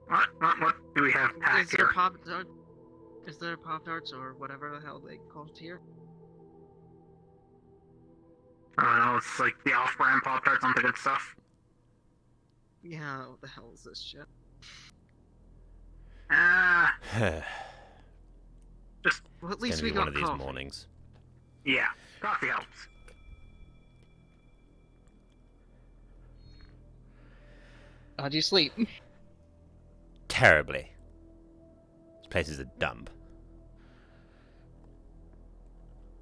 What do we have packed Is there here? is there Pop Tarts or whatever the hell they call it here? I don't know, it's like the off-brand Pop-Tarts on the good stuff. Yeah, what the hell is this shit? Ah, just, Well, at It's going least to we be one got of these coffee. mornings. yeah, coffee helps. How'd you sleep? Terribly. This place is a dump.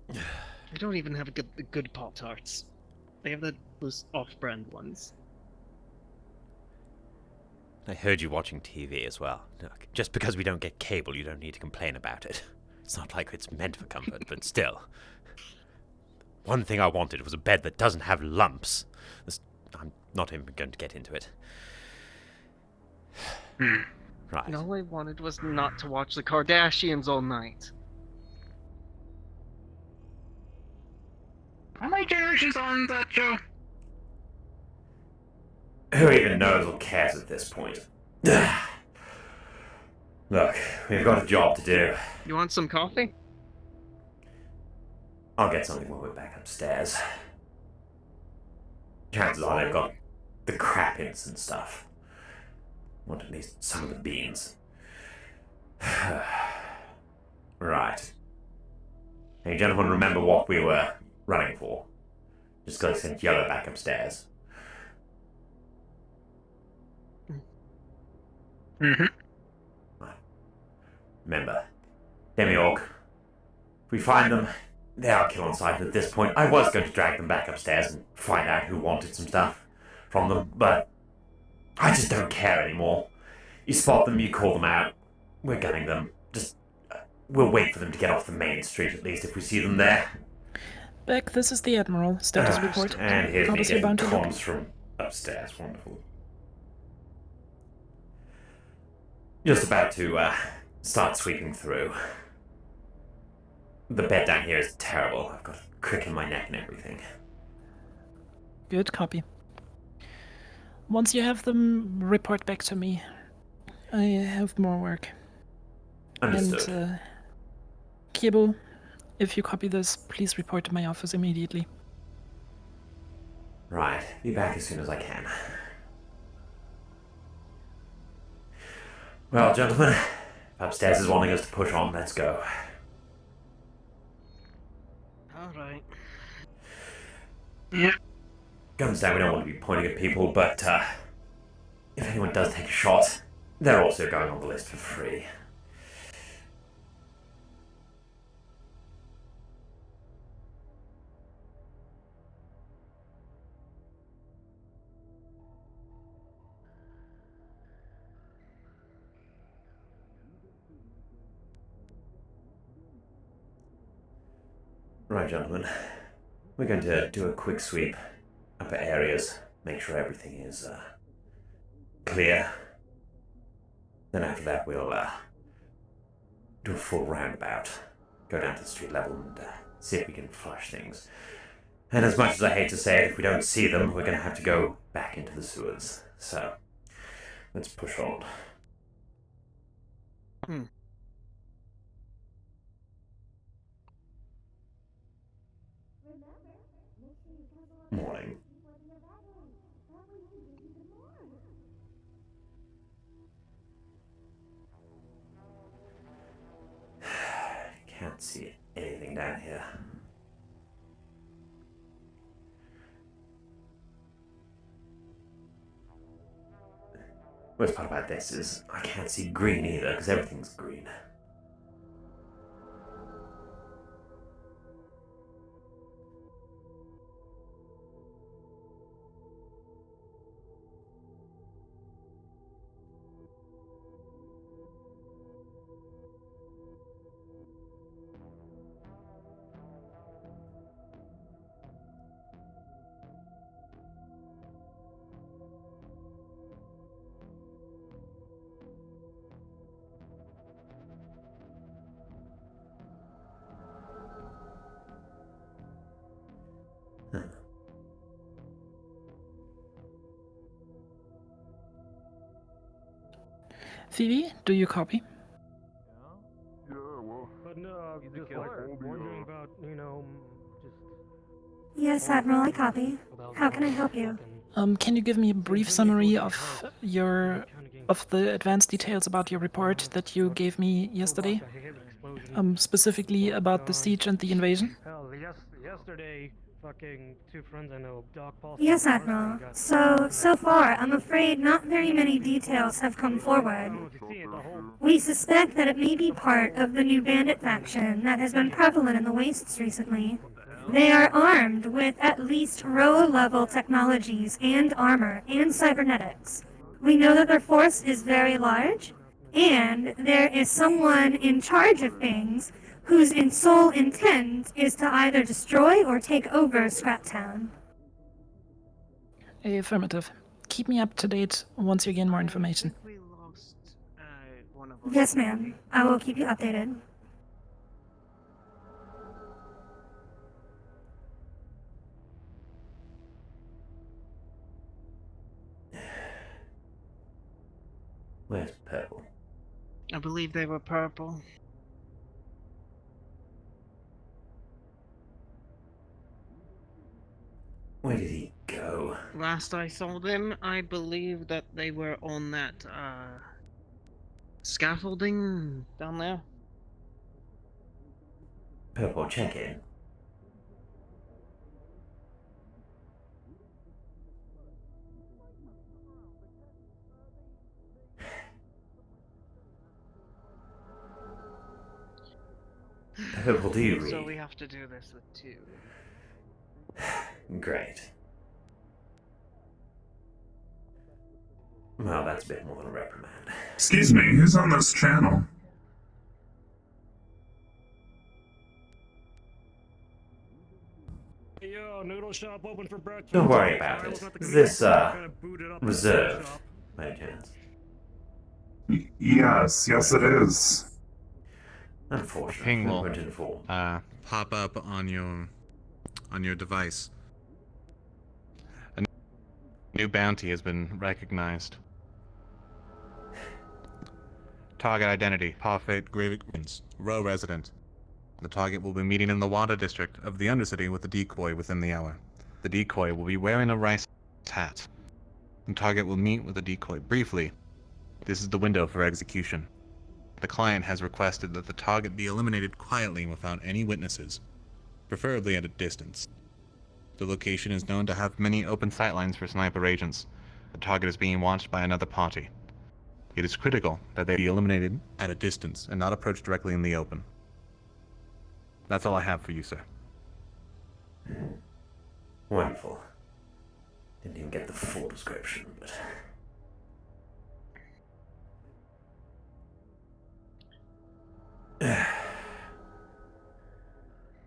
They don't even have good Pop Tarts. They have those off-brand ones. I heard you watching TV as well. Look, just because we don't get cable, you don't need to complain about it. It's not like it's meant for comfort, but still. One thing I wanted was a bed that doesn't have lumps. I'm not even going to get into it. Right. And all I wanted was not to watch the Kardashians all night. How many generations on that show? Who even knows or cares at this point? Look, we've got a job to do. You want some coffee? I'll get something when we're back upstairs. Chances are they've got the crappins and stuff. Want at least some of the beans. Right. Hey, gentlemen, remember what we were running for. Just gotta send Yellow back upstairs. Mm-hmm. Remember, Demiorg. If we find them, they are kill on sight at this point. I was going to drag them back upstairs and find out who wanted some stuff from them, but I just don't care anymore. You spot them, you call them out. We're gunning them. Just, we'll wait for them to get off the main street at least if we see them there. Beck, this is the Admiral. Status report. And here's How me does your getting bounty look? comms from upstairs. Wonderful. Just about to start sweeping through. The bed down here is terrible. I've got a crick in my neck and everything. Good copy. Once you have them, report back to me. I have more work. Understood. And, Kiebo, if you copy this, please report to my office immediately. Right. Be back as soon as I can. Well, gentlemen, upstairs is wanting us to push on. Let's go. Alright. Yeah. Guns down, we don't want to be pointing at people, but if anyone does take a shot, they're also going on the list for free. Right, gentlemen. We're going to do a quick sweep. Upper areas. Make sure everything is clear. Then after that we'll do a full roundabout. Go down to the street level and see if we can flush things. And as much as I hate to say it, if we don't see them, we're going to have to go back into the sewers. So, let's push on. Morning. Can't see anything down here. Worst part about this is I can't see green either, because everything's green. Phoebe, do you copy? Yeah, well, But no, just like wondering about, just Yes, Admiral, I copy. How can I help you? Can you give me a brief summary of the advanced details about your report that you gave me yesterday? Specifically about the siege and the invasion? Hell, yesterday, fucking two friends I know, Doc Paul. Yes, Admiral. So far, I'm afraid not very many details have come forward. We suspect that it may be part of the new bandit faction that has been prevalent in the wastes recently. They are armed with at least Roa-level technologies and armor and cybernetics. We know that their force is very large, and there is someone in charge of things whose sole intent is to either destroy or take over Scraptown. Affirmative. Keep me up to date once you gain more information. I think we lost one of us. Yes, ma'am. I will keep you updated. Where's Purple? I believe they were purple. Where did he go? Last I saw them, I believe that they were on that scaffolding down there. Purple, check in. Purple, do you read? So we have to do this with two. Great. Well, that's a bit more than a reprimand. excuse me, who's on this channel? Yo, noodle shop open for breakfast. Don't worry about it. Is this, reserved, by any chance? Yes, it is. Unfortunately, Ping we will, weren't informed. pop up on your device. A new bounty has been recognized. Target identity: Parfait Grievance, Row resident. The target will be meeting in the Wada district of the Undercity with the decoy within the hour. The decoy will be wearing a rice hat. The target will meet with the decoy briefly. This is the window for execution. The client has requested that the target be eliminated quietly without any witnesses, preferably at a distance. The location is known to have many open sightlines for sniper agents. The target is being watched by another party. It is critical that they be eliminated at a distance and not approach directly in the open. That's all I have for you, sir. Wonderful. Didn't even get the full description, but...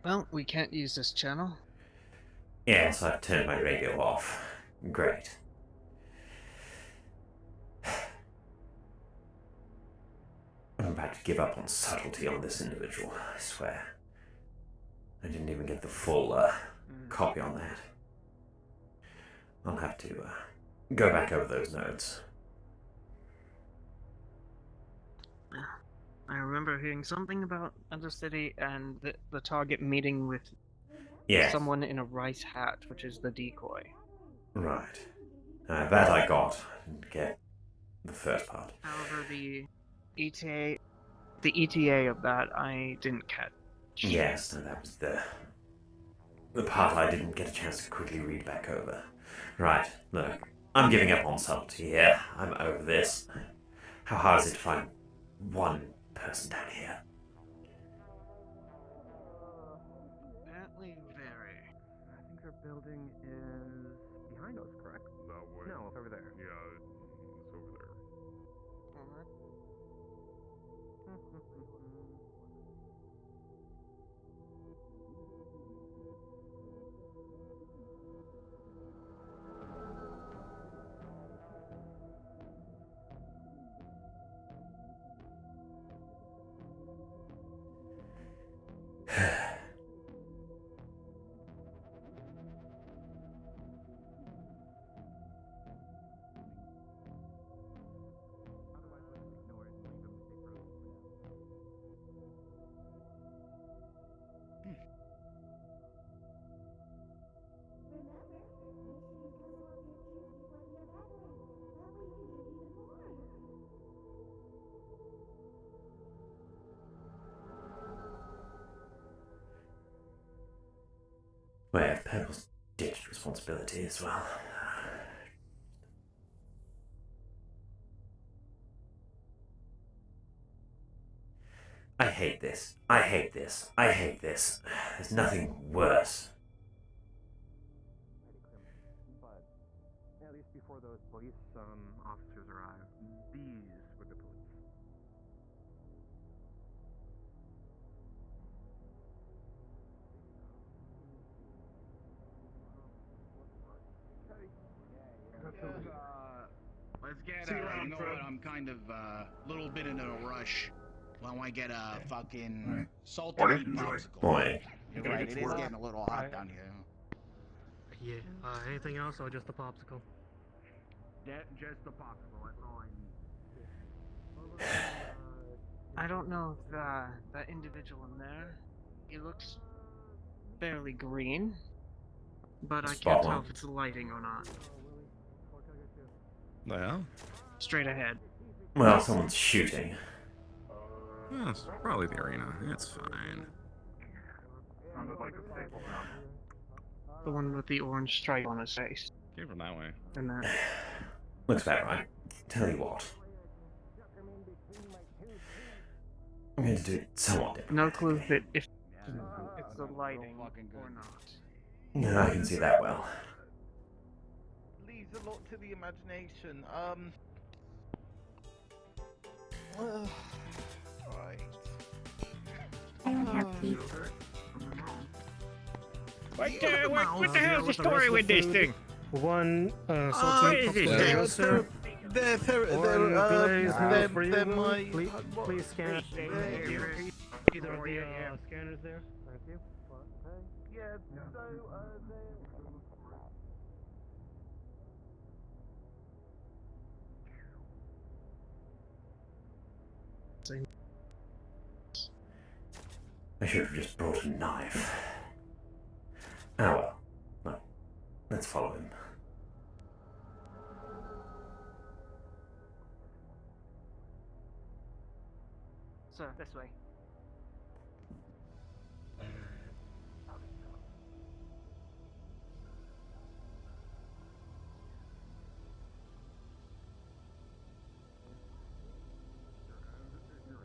Well, we can't use this channel. Yes, I've turned my radio off. Great. I'm about to give up on subtlety on this individual, I swear. I didn't even get the full, copy on that. I'll have to, go back over those notes. I remember hearing something about Undercity and the target meeting with Yeah, someone in a rice hat, which is the decoy. right. That I got. I didn't get the first part. However, the ETA of that I didn't catch. Yes, no, that was the part I didn't get a chance to quickly read back over. Right, look, I'm giving up on subtlety here. I'm over this. How hard is it to find one person down here? Apparently very. I think our building is behind us, correct? That way. No, it's over there. Yeah, it's over there. Well, yeah, Purple's ditched responsibility as well. I hate this. I hate this. I hate this. There's nothing worse. But at least before those police officers arrived, these were the police. Let's get See you you around, know Fred. what, I'm kind of little bit in a rush. Why don't I get a fucking salty Morning. meat Enjoy. popsicle? Morning. You're Gonna right, get it to is work. getting a little hot down here. Yeah. Anything else or just a popsicle? Just the popsicle, that's all I need. I don't know if that individual in there, he looks fairly green, but I Spot can't tell on. if it's the lighting or not. Well, Straight ahead. Well, someone's shooting. yeah, it's probably the arena. It's fine. Sounded like a stable town. The one with the orange stripe on his face. Came from that way. And that. Looks about right. Tell you what. I'm going to do it somewhat different. No clue if it's the Sounds lighting real fucking or good. not. No, I can see that well. Leaves a lot to the imagination. Right. I don't have teeth. What the hell's the story with this thing? One salty popsicle. They're my. Please scan. They're- Either of the scanners there. Thank you. Yeah, so, I should have just brought a knife. Oh well. No. Let's follow him. Sir, this way.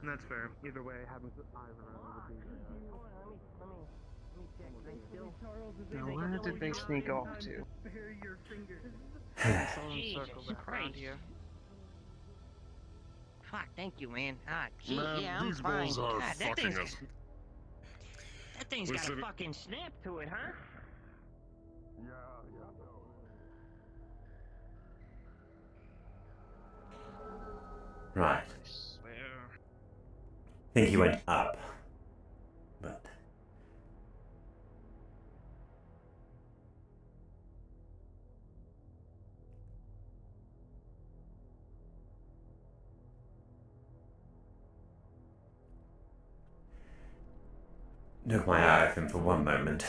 That's fair. Either way, having either would be. Now, where did they sneak off to? I saw them circle back around here. Fuck, thank you, man. Ah, gee, Man, yeah, I'm these fine. balls are God, that fucking thing's, us. that thing's We're got a sitting- fucking snap to it, huh? Right. I swear. Think he went up. But took my eye off him for one moment.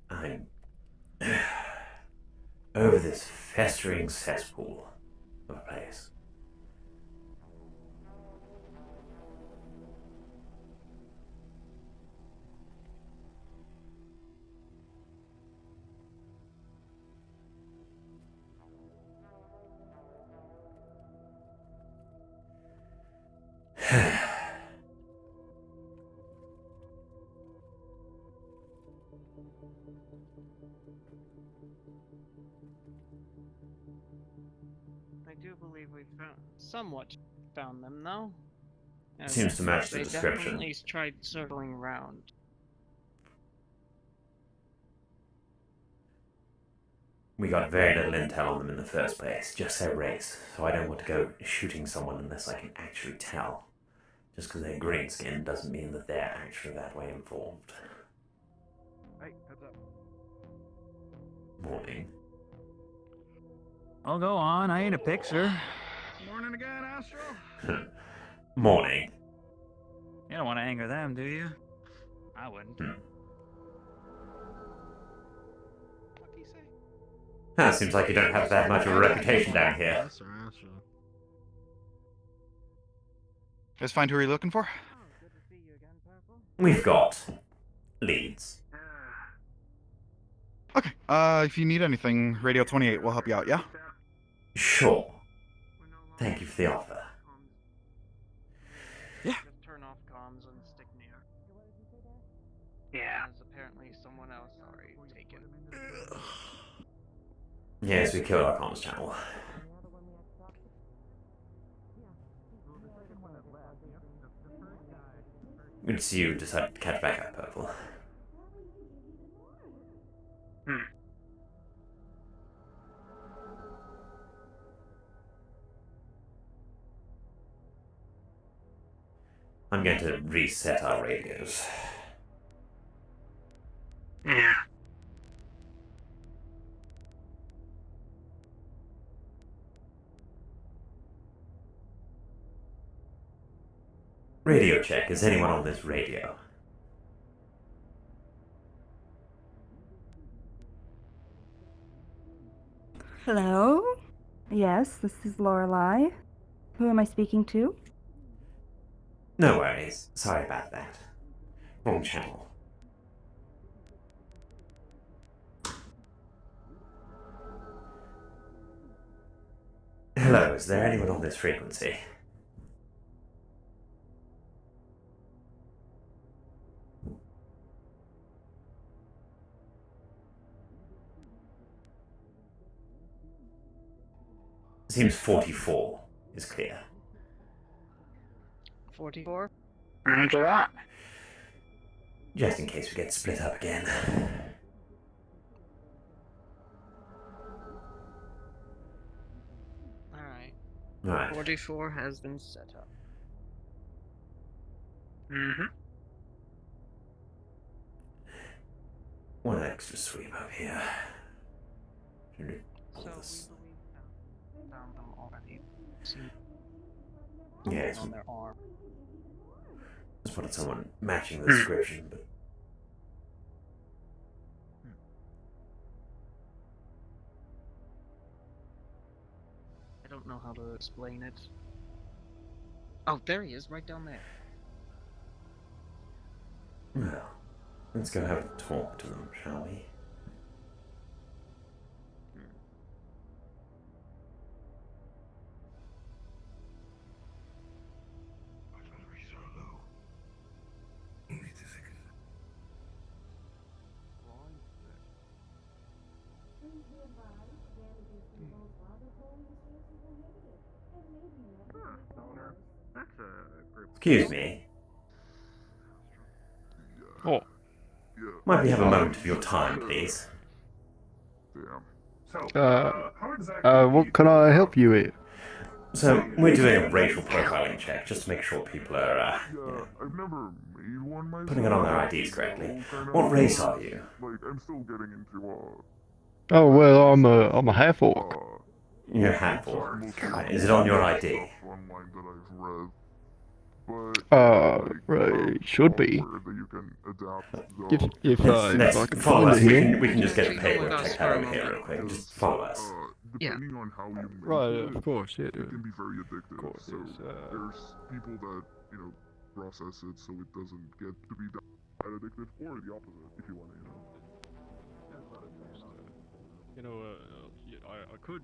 I'm over this festering cesspool of a place. I do believe we somewhat found them, though. As Seems to match the they description. definitely tried circling around. We got very little intel on them in the first place, just their race, so I don't want to go shooting someone unless I can actually tell. Just because they're green skinned doesn't mean that they're actually that way informed. Hey, heads up. Morning. I'll go on. I ain't a picture. Morning again, Astro. Morning. You don't want to anger them, do you? I wouldn't. Hmm. What'd he say? Seems like you don't have that much of a reputation down here. Let's find who you're looking for. We've got leads. Okay. If you need anything, Radio 28 will help you out, yeah? Sure. Thank you for the offer. Yeah. Just turn off comms and stick near. Yeah. As apparently someone else already taken. Yes, we killed our comms channel. Good to see you decided to catch back up, Purple. I'm going to reset our radios. Yeah. Radio check. Is anyone on this radio? Hello? Yes, this is Lorelei. Who am I speaking to? No worries. Sorry about that. Wrong channel. Hello, is there anyone on this frequency? Seems 44 is clear. 44? Roger that. Just in case we get split up again. Alright. Right. 44 has been set up. Mm-hmm. One extra sweep up here. So we found them already. Yes. On their arm. Just wanted someone matching the description, but I don't know how to explain it. Oh, there he is, right down there. well, let's go have a talk to them, shall we? That's a group. Excuse me. Oh. Might we have a moment of your time, please? What can I help you with? So, we're doing a racial profiling check just to make sure people are, putting it on their IDs correctly. What race are you? I'm still getting into Oh well, I'm a half orc. You're half orc. Right, is it on your ID? online that I've read. Right, it should be. If Let's I can follow find us. it here. We can just get the paperwork checked out over here real quick. Just follow us. Depending on how you make Right, it, of course, yeah. it can be very addictive. course, so yes, there's people that, process it so it doesn't get to be that addictive, or the opposite, if you want to, I could,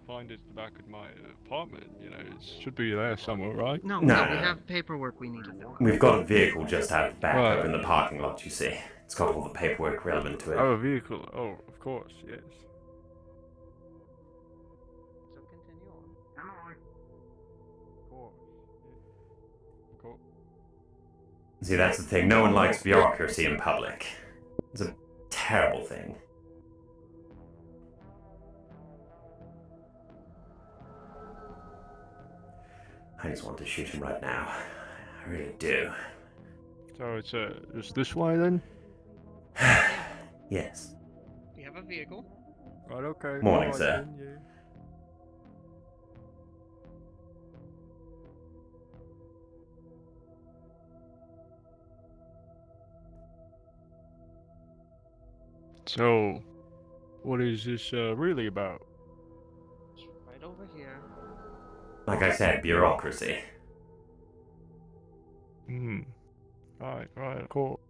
find it back at my apartment. It should be there somewhere, right? No, No. we have paperwork we need to fill out. We've got a vehicle just out back Right. up in the parking lot, you see. It's got all the paperwork relevant to it. Oh, a vehicle. Oh, of course, yes. So continue on. Of course. Yeah. Of course. See, that's the thing. No one likes bureaucracy in public. It's a terrible thing. I just want to shoot him right now. I really do. So it's this way then? Yes. We have a vehicle. Right, okay. Morning, alright sir. then, yeah. So, What is this really about? Right over here. Like I said, bureaucracy. Right, cool.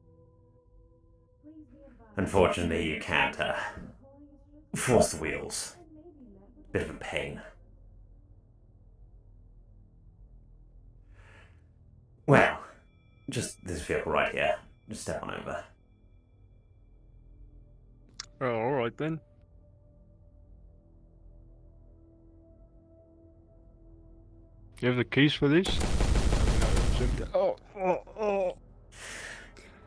Unfortunately, you can't, force the wheels. Bit of a pain. Well, just this vehicle right here. Just step on over. Oh, alright then. Do you have the keys for this? Oh.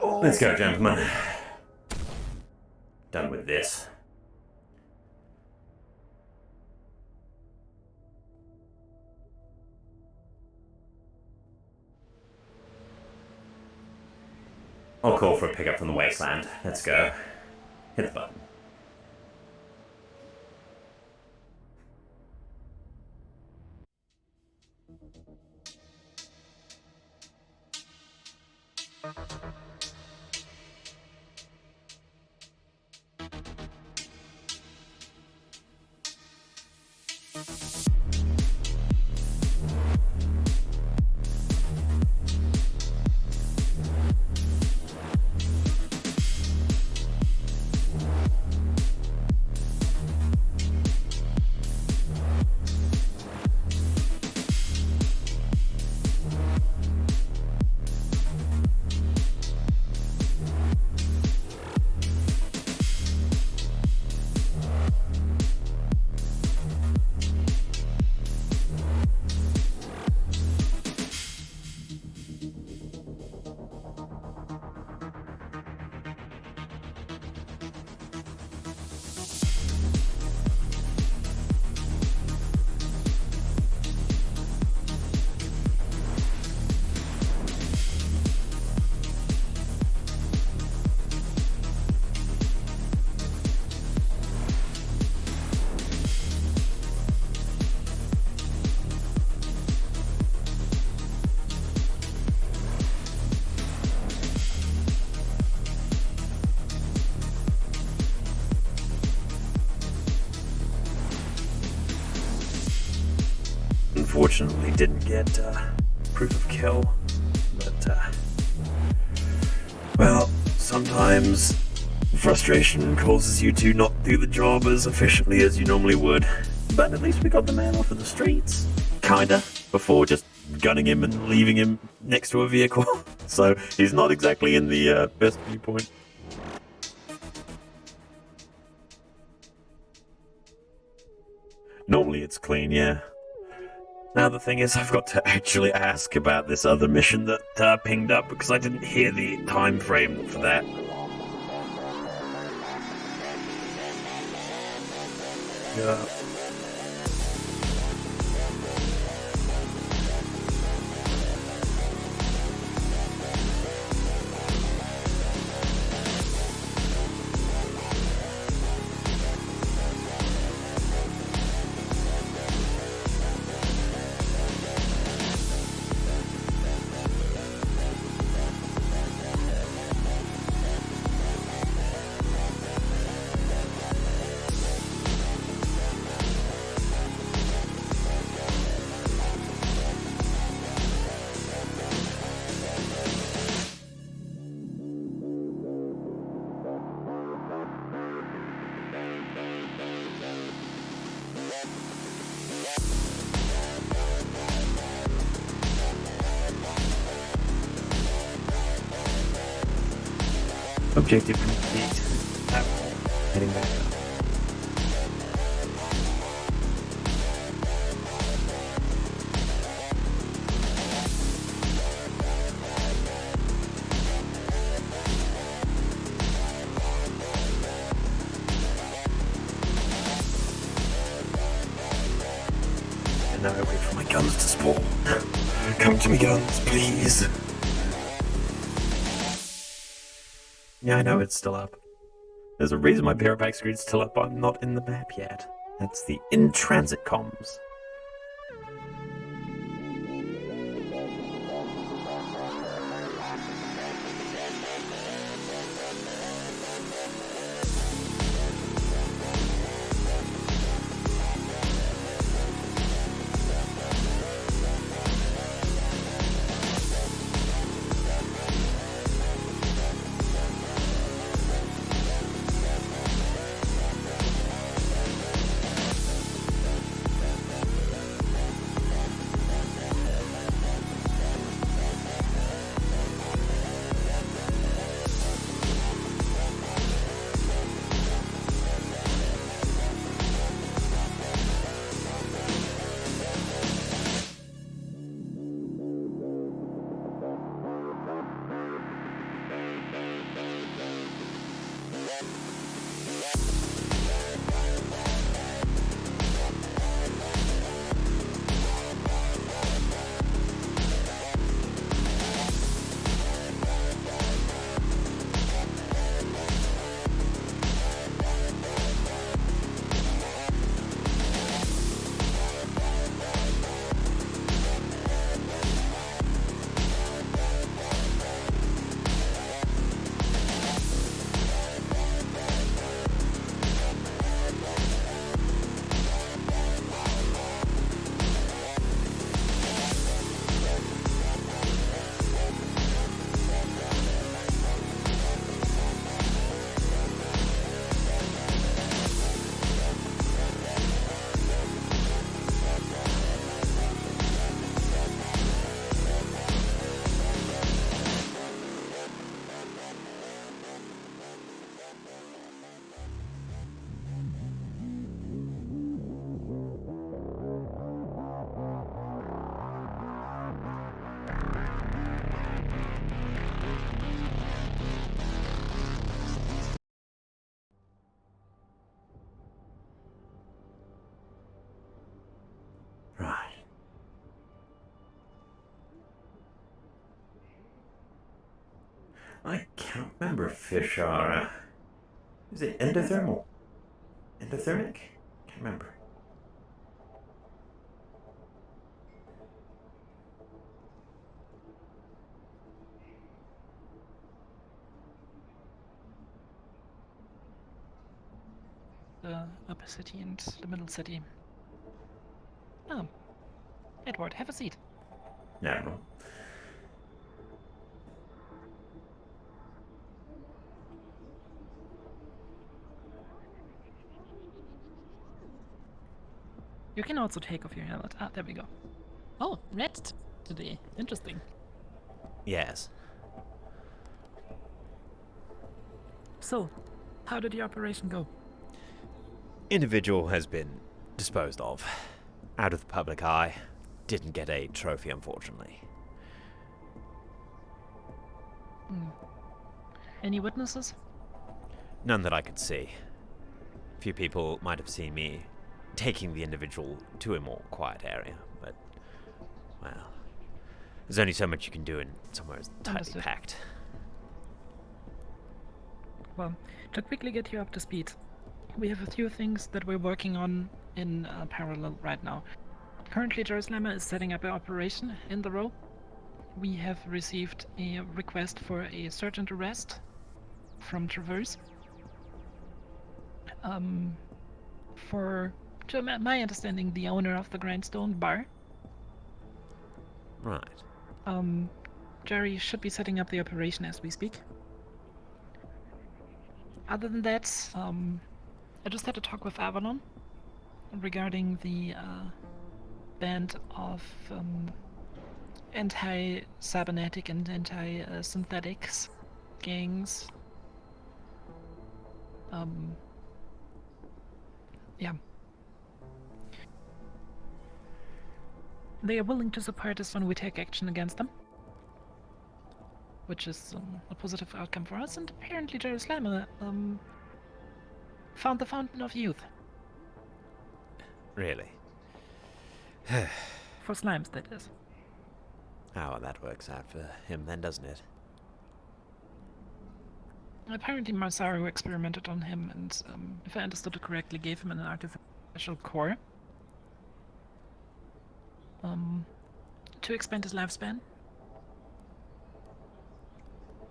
Let's go, gentlemen. Done with this. I'll call for a pickup from the wasteland. Let's go. Hit the button. Unfortunately, didn't get proof of kill, but well, sometimes frustration causes you to not do the job as efficiently as you normally would. But at least we got the man off of the streets, kinda, before just gunning him and leaving him next to a vehicle. So he's not exactly in the best viewpoint. Normally it's clean, yeah. Now the thing is, I've got to actually ask about this other mission that pinged up because I didn't hear the time frame for that. Yeah. Objective complete. Heading back up. And now I wait for my guns to spawn. Come to me, guns, please. Yeah, I know it's still up. There's a reason my Pyropack screen's still up, but I'm not in the map yet. That's the in-transit comms. I can't remember if fish are. Is it endothermal? Endothermic? Can't remember. The upper city and the middle city. Oh. Edward, have a seat. No. You can also take off your helmet. Ah, there we go. Oh, rest today. Interesting. Yes. So, how did the operation go? Individual has been disposed of. Out of the public eye. Didn't get a trophy, unfortunately. Any witnesses? None that I could see. Few people might have seen me taking the individual to a more quiet area, but, well, there's only so much you can do in somewhere as tightly Understood. packed. Well, to quickly get you up to speed, we have a few things that we're working on in parallel right now. Currently, Jerusalem is setting up an operation in the row. We have received a request for a search and arrest from Traverse. To my understanding, the owner of the Grindstone Bar. Right. Jerry should be setting up the operation as we speak. Other than that, I just had a talk with Avalon regarding the band of anti-cybernetic and anti-synthetics gangs. Yeah. They are willing to support us when we take action against them, which is a positive outcome for us, and apparently Jerusalem found the Fountain of Youth. Really? For slimes, that is. Oh, well, that works out for him then, doesn't it? Apparently Masaru experimented on him and, if I understood it correctly, gave him an artificial core. To expand his lifespan.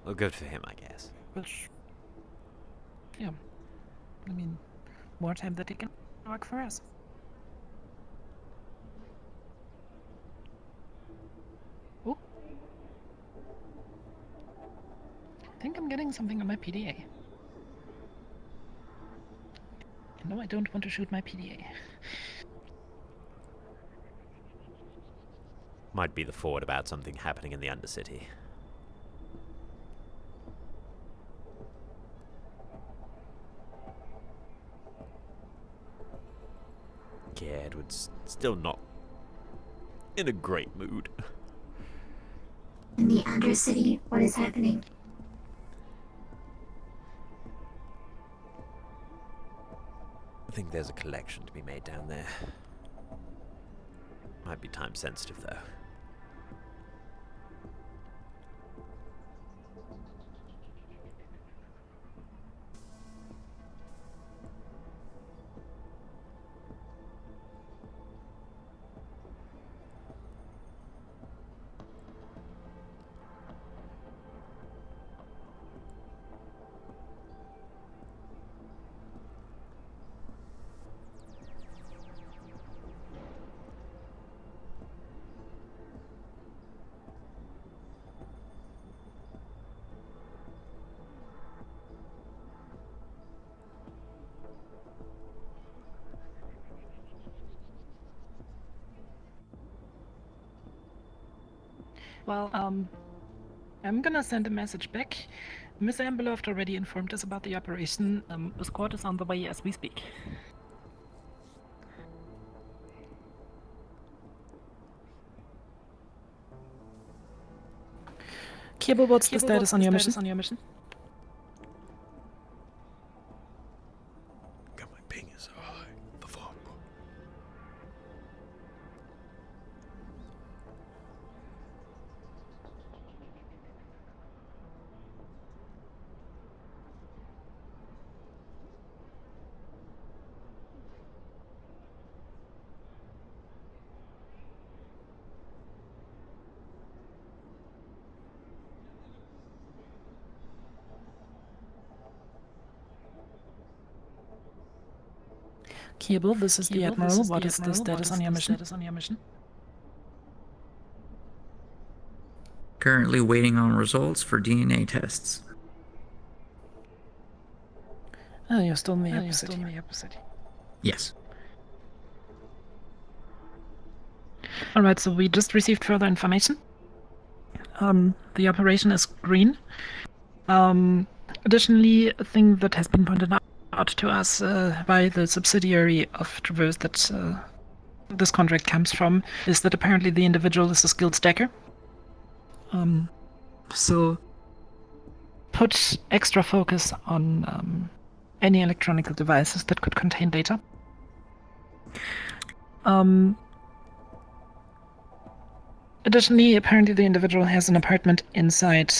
Well, good for him, I guess. Which, yeah, I mean, more time that he can work for us. Oh, I think I'm getting something on my PDA. No, I don't want to shoot my PDA. Might be the forward about something happening in the Undercity. Yeah, Edward's still not in a great mood. In the Undercity, what is happening? I think there's a collection to be made down there. Might be time sensitive, though. Well, I'm gonna send a message back. Miss Amberloft already informed us about the operation. The squad is on the way as we speak. Cable, what's the status on your mission? God, my ping is so high. The fuck? Keeble, this is the Admiral. What is the status on your mission? Currently waiting on results for DNA tests. Oh, you're still in the upper city. Yes. Alright, so we just received further information. The operation is green. Additionally, a thing that has been pointed out to us by the subsidiary of Traverse that this contract comes from is that apparently the individual is a skilled stacker. So put extra focus on any electronic devices that could contain data. Additionally, apparently the individual has an apartment inside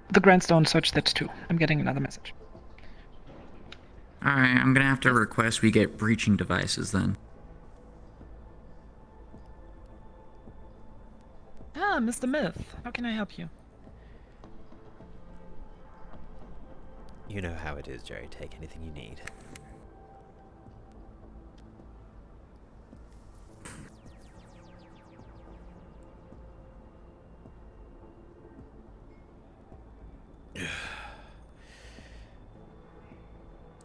the Grandstone. Search that too. I'm getting another message. Alright, I'm gonna have to request we get breaching devices then. Ah, Mr. Myth. How can I help you? You know how it is, Jerry. Take anything you need.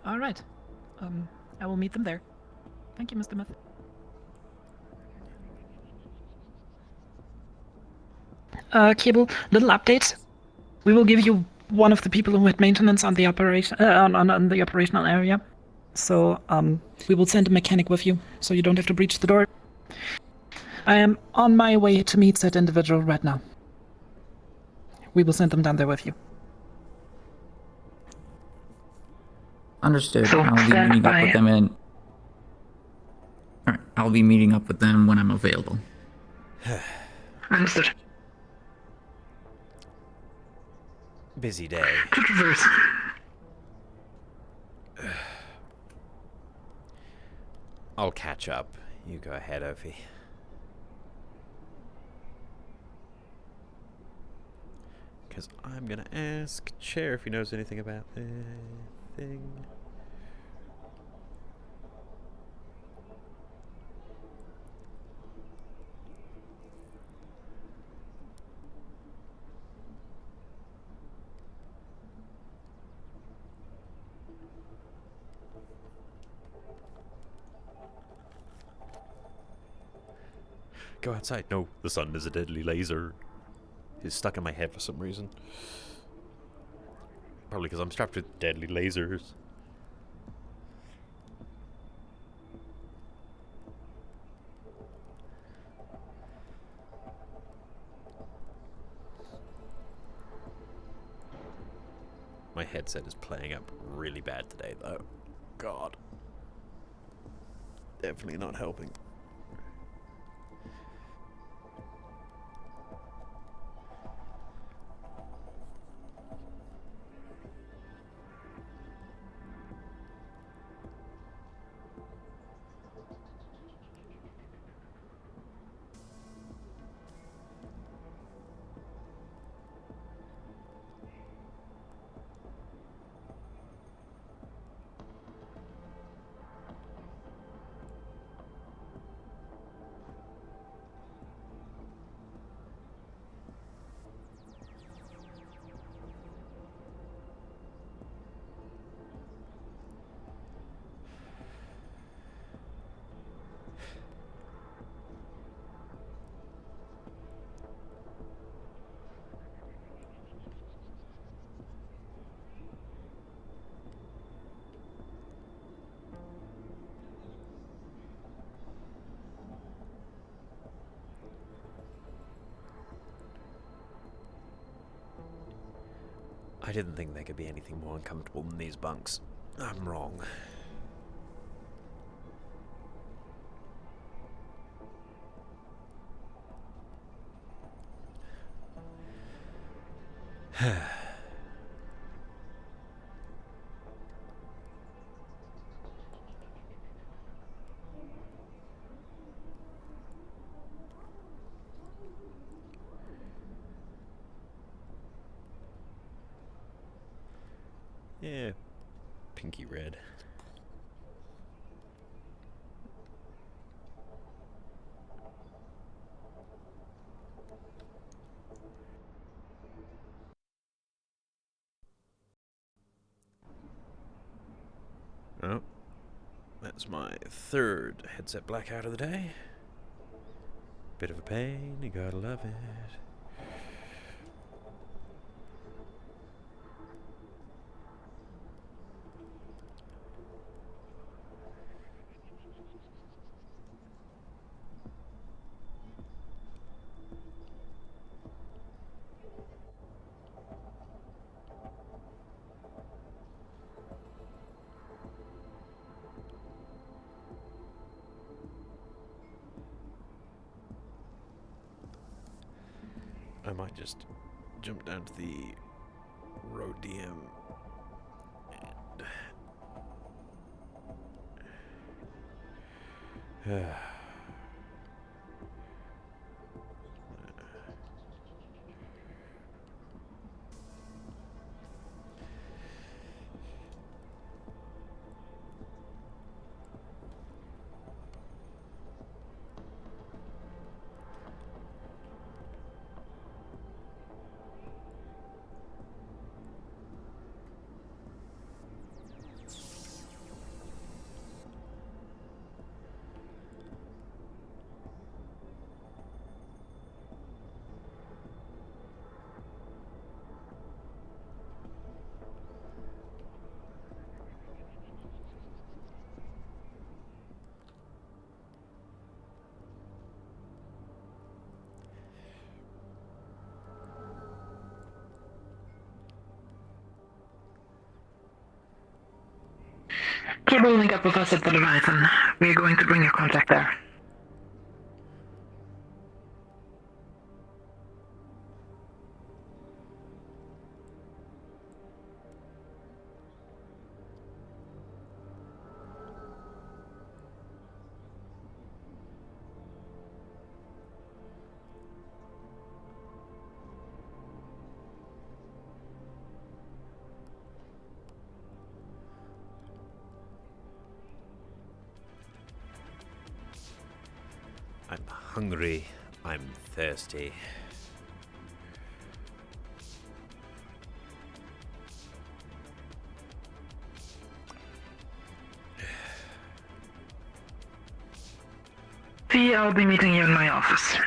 All right. I will meet them there. Thank you, Mr. Myth. Cable, little update. We will give you one of the people who had maintenance on the operation on the operational area. So we will send a mechanic with you, so you don't have to breach the door. I am on my way to meet that individual right now. We will send them down there with you. Understood. I'll be meeting up with them in. Alright, I'll be meeting up with them when I'm available. Understood. Busy day. Traverse. I'll catch up. You go ahead, Ophi. Because I'm gonna ask Chair if he knows anything about this thing. Go outside. No, the sun is a deadly laser. It's stuck in my head for some reason. Probably because I'm strapped with deadly lasers. My headset is playing up really bad today, though. God. Definitely not helping. I didn't think there could be anything more uncomfortable than these bunks. I'm wrong. Yeah, pinky red. Oh, that's my third headset blackout of the day. Bit of a pain, you gotta love it. I might just jump down to the road DM and Keep rolling up with us at the Leviathan. We are going to bring your contact there. I'm hungry. I'm thirsty. See, I'll be meeting you in my office.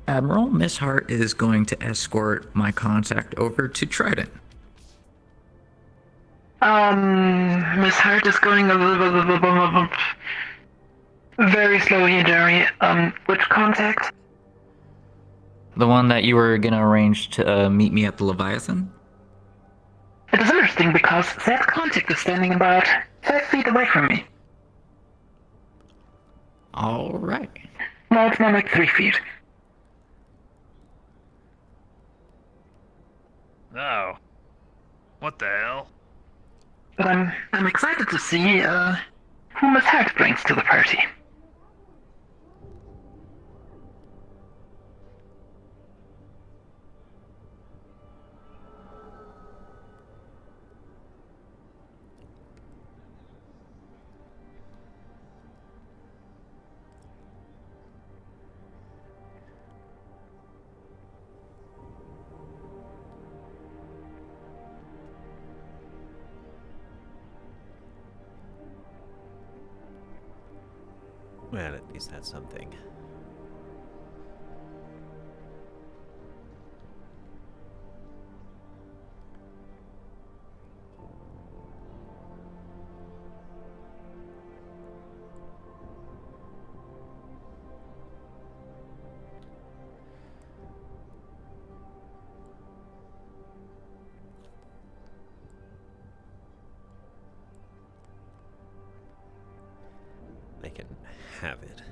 Admiral, Miss Hart is going to escort my contact over to Trident. Miss Hart is going a little very slowly, Jerry. Which contact? The one that you were gonna arrange to meet me at the Leviathan? It is interesting because that contact is standing about 5 feet away from me. Alright. No, it's more like 3 feet. Oh. What the hell? But I'm excited to see, who Miss Hart brings to the party. Well, at least that's something. They can have it.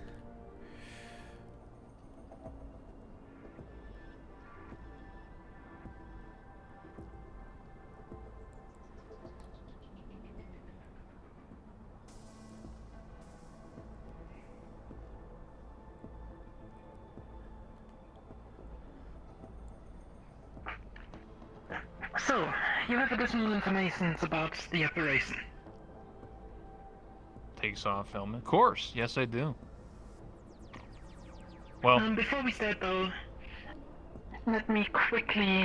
So, you have additional information about the operation. Takes off helmet. Of course, yes I do. Well, Before we start though, let me quickly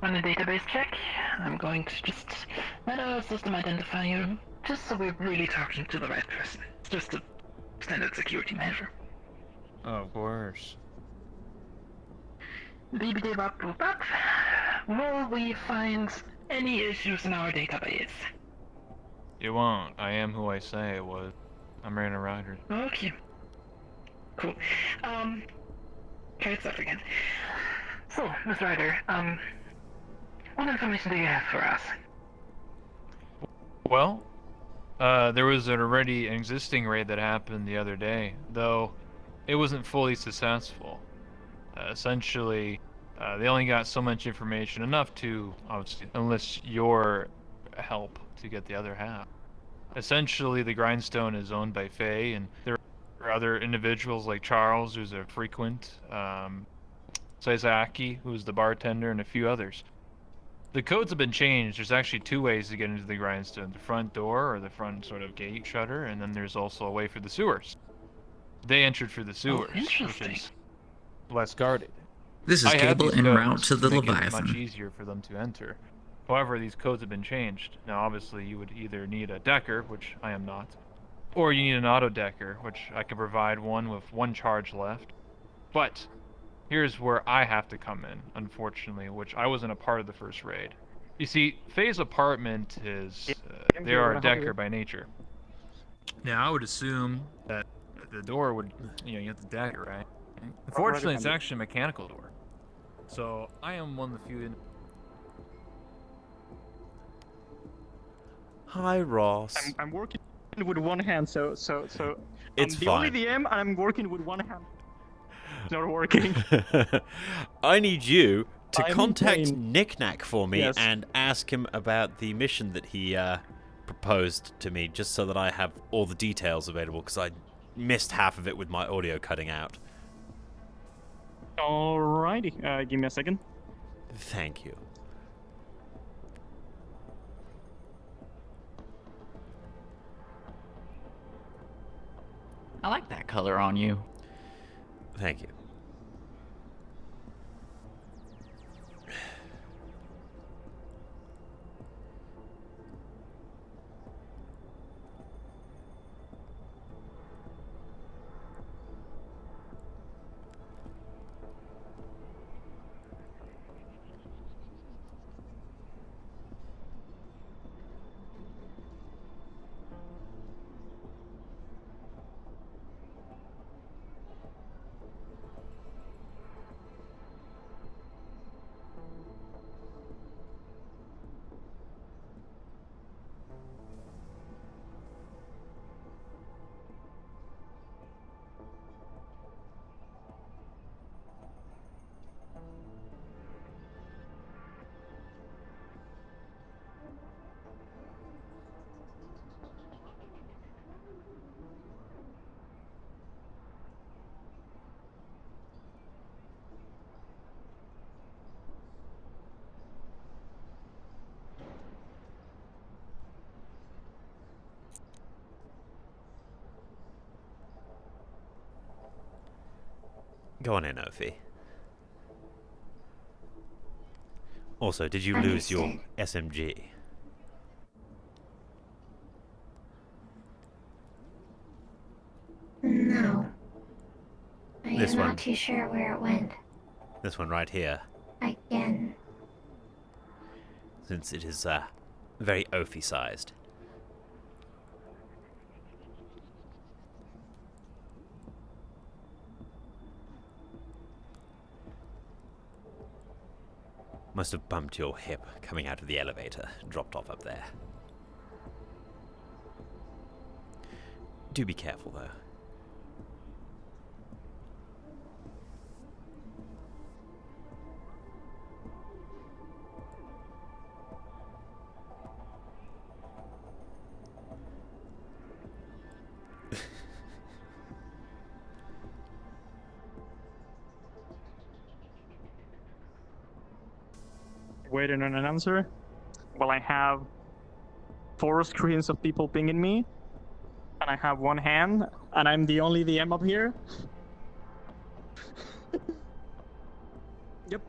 run a database check. I'm going to just let our system identify you, just so we're really talking to the right person. It's just a standard security measure. of course. BBD bop boop bop. Will we find any issues in our database? You won't. I am who I say I was. I'm Rainer Ryder. Okay. Cool. Okay, it's up again. So, Ms. Ryder, what information do you have for us? Well, there was already an existing raid that happened the other day, though it wasn't fully successful. Essentially, they only got so much information, enough to, obviously, enlist your help to get the other half. Essentially, the Grindstone is owned by Faye, and there are other individuals like Charles, who's a frequent, Saizaki, who's the bartender, and a few others. The codes have been changed. There's actually two ways to get into the Grindstone. The front door, or the front sort of gate shutter, and then there's also a way for the sewers. They entered through the sewers, which is less guarded. This is I have Cable these en codes route to the make it much Leviathan. easier for them to enter. However, these codes have been changed. Now, obviously, you would either need a decker, which I am not, or you need an auto decker, which I can provide one with one charge left. But here's where I have to come in, unfortunately, which I wasn't a part of the first raid. You see, Faye's apartment is, they are a decker by nature. Now, I would assume that the door would, you have the decker, right? Unfortunately, it's actually a mechanical door. So, I am one of the few... Hi, Ross. I'm working with one hand, so It's I'm the only fine. DM, and I'm working with one hand. It's not working. I need you to I'm contact insane. Knick-Knack for me Yes. and ask him about the mission that he proposed to me, just so that I have all the details available, because I missed half of it with my audio cutting out. Alrighty, give me a second. Thank you. I like that color on you. Thank you. Go on in, Ophi. Also, did you lose your SMG? No. I This am one. not too sure where it went. This one right here. Again. Since it is very Ophi-sized. Must have bumped your hip coming out of the elevator, dropped off up there. Do be careful though. waiting on an answer. Well, I have 4 screens of people pinging me, and I have 1 hand, and I'm the only DM up here. Yep.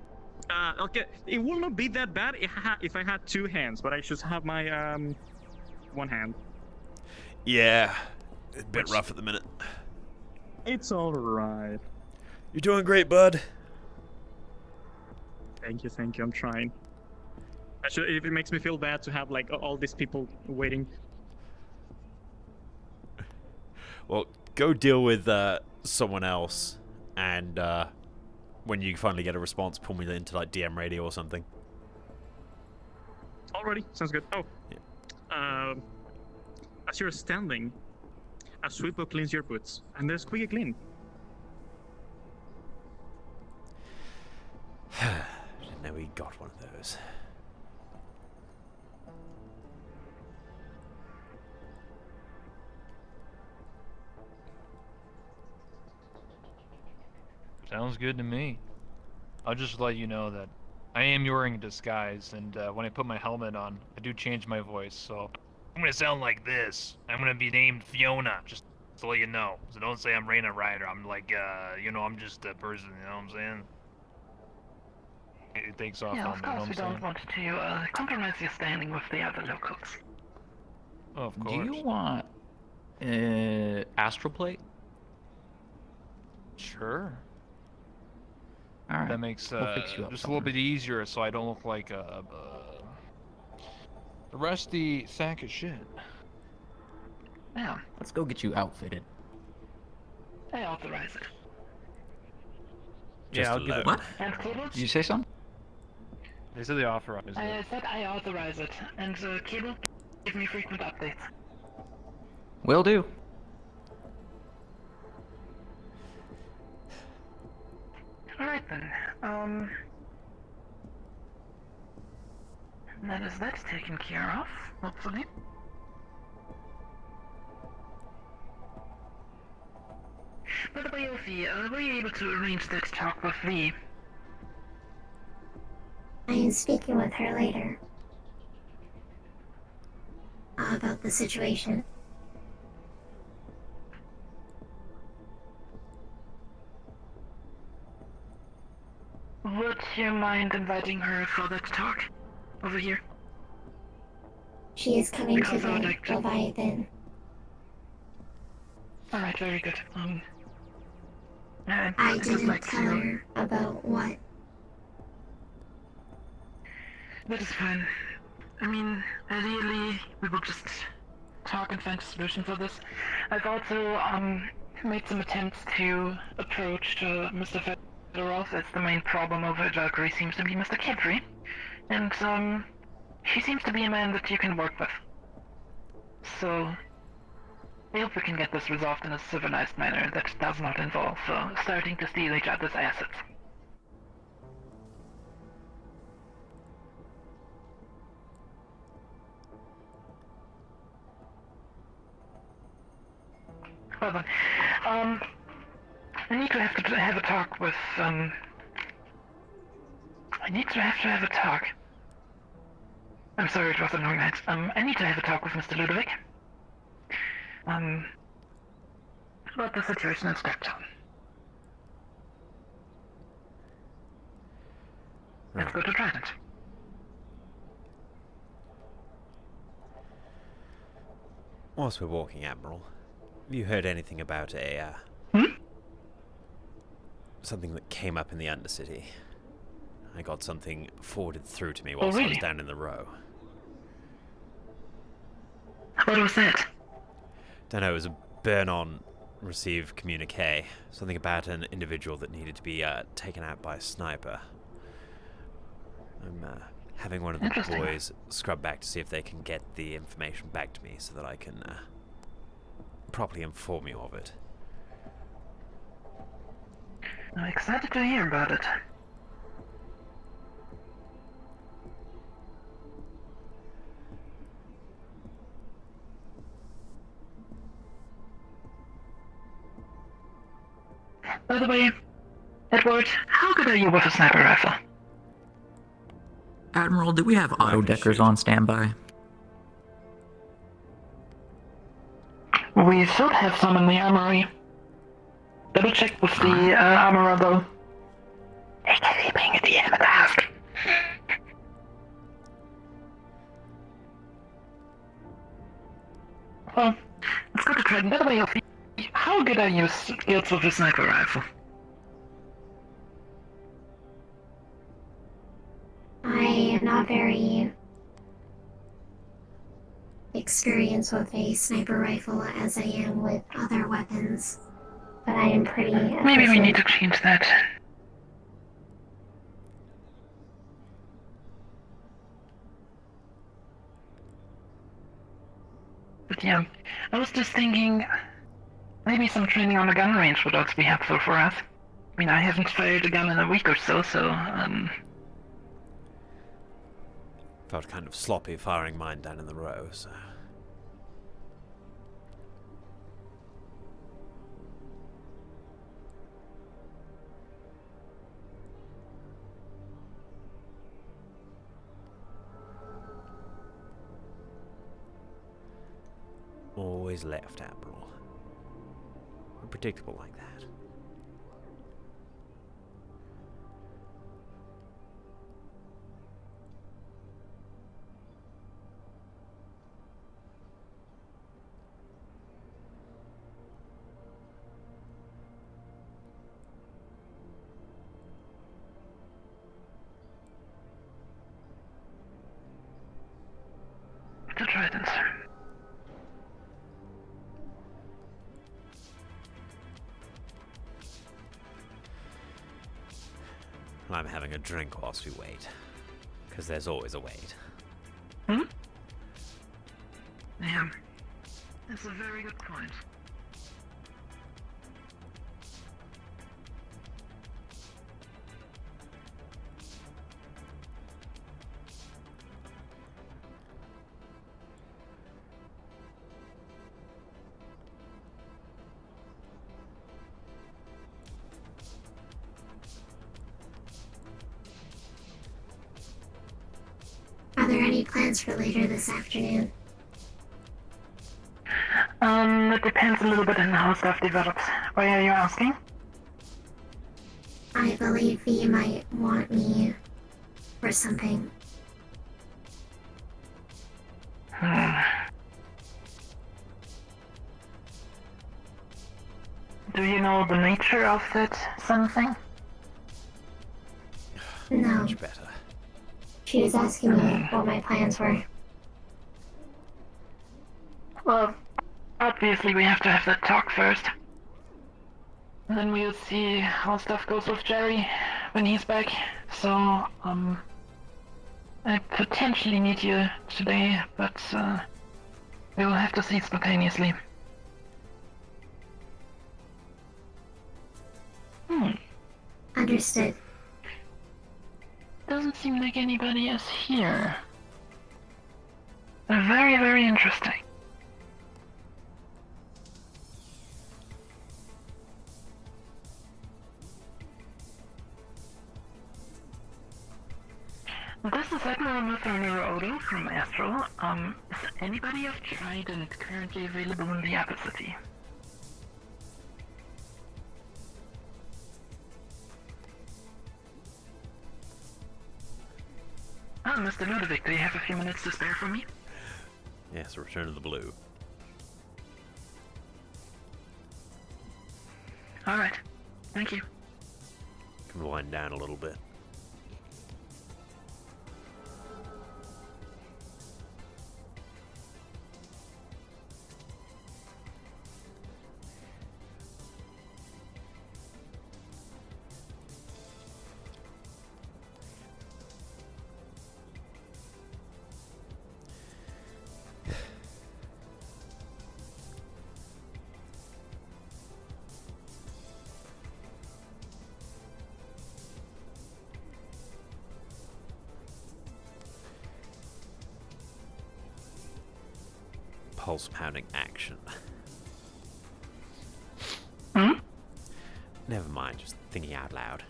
Okay, it will not be that bad if I had 2 hands, but I should have my 1 hand. Yeah, a bit rough at the minute. It's alright. You're doing great, bud. Thank you, I'm trying. If it makes me feel bad to have like all these people waiting. Well, go deal with someone else, and when you finally get a response, pull me into like DM radio or something. Alrighty, sounds good. Oh, yeah. As you're standing, a sweeper cleans your boots, and they're squeaky clean. Didn't know he got one of those. Sounds good to me. I'll just let you know that I am wearing a disguise, and when I put my helmet on, I do change my voice, so I'm gonna sound like this. I'm gonna be named Fiona, just to let you know. So don't say I'm Raina Ryder. I'm like, I'm just a person, you know what I'm saying? It takes off Yeah, on of me, you know course what I'm we don't want to compromise your standing with the other locals. Oh, of course. Do you want astral plate? Sure. All right. That makes we'll fix you up just a little bit easier, so I don't look like a rusty sack of shit. Yeah. Let's go get you outfitted. I authorize it. Yeah, I'll give it. What? And Cable? Did you say something? They said they authorize it. I said I authorize it, and Cable, give me frequent updates. Will do. Alright then, that is that taken care of, hopefully. By the way, Ophi, were you able to arrange that talk with V? I am speaking with her later. About the situation. Would you mind inviting her for that talk? Over here? She is coming to Because I would the like to- Leviathan. Alright, very good. I I'd just didn't like tell to... her about what. That is fine. I mean, ideally, we will just talk and find a solution for this. I've also, made some attempts to approach Mr. Fedorov, as the main problem over Valkyrie seems to be Mr. Kedry. And, he seems to be a man that you can work with. So, I hope we can get this resolved in a civilized manner that does not involve, starting to steal each other's assets. Well then, I need to have a talk with, I need to have a talk. I'm sorry, it was a long night. I need to have a talk with Mr. Ludovic. About the situation in Steptown. Let's go to Trident. Whilst we're walking, Admiral, have you heard anything about a, something that came up in the Undercity? I got something forwarded through to me whilst I was really? down in the row. What was that? Don't know, it was a burn-on received communique. Something about an individual that needed to be taken out by a sniper. I'm having one of the Interesting. boys scrub back to see if they can get the information back to me so that I can properly inform you of it. I'm excited to hear about it. By the way, Edward, how good are you with a sniper rifle? Admiral, do we have auto deckers on standby? We should have some in the armory. Double check with the armorer though. AKA being at the end of the task. Well, let's go to Trident. By the way, how good are your skills with the sniper rifle? I am not very experienced with a sniper rifle as I am with other weapons, but I am pretty efficient. Maybe we need to change that. But yeah, I was just thinking maybe some training on the gun range would also be helpful for us. I mean, I haven't fired a gun in a week or so, Felt kind of sloppy firing mine down in the row, so... Always left, Admiral. Unpredictable like that. To Trident. I'm having a drink whilst we wait. Because there's always a wait. Hmm? Yeah. That's a very good point. Are there any plans for later this afternoon? It depends a little bit on how stuff develops. Why are you asking? I believe he might want me for something. Do you know the nature of that something? No. Much better. She was asking me what my plans were. Well, obviously we have to have that talk first. And then we'll see how stuff goes with Jerry when he's back. So, I potentially need you today, but, we'll have to see spontaneously. Understood. Doesn't seem like anybody is here. Very, very interesting. This is Admiral Mathanura Odo from Astral. Is anybody of Trident currently available in the Upper City? Mr. Ludovic, do you have a few minutes to spare for me? Yes, return to the blue. Alright, thank you. Can wind down a little bit. Pulse pounding action. Never mind, just thinking out loud.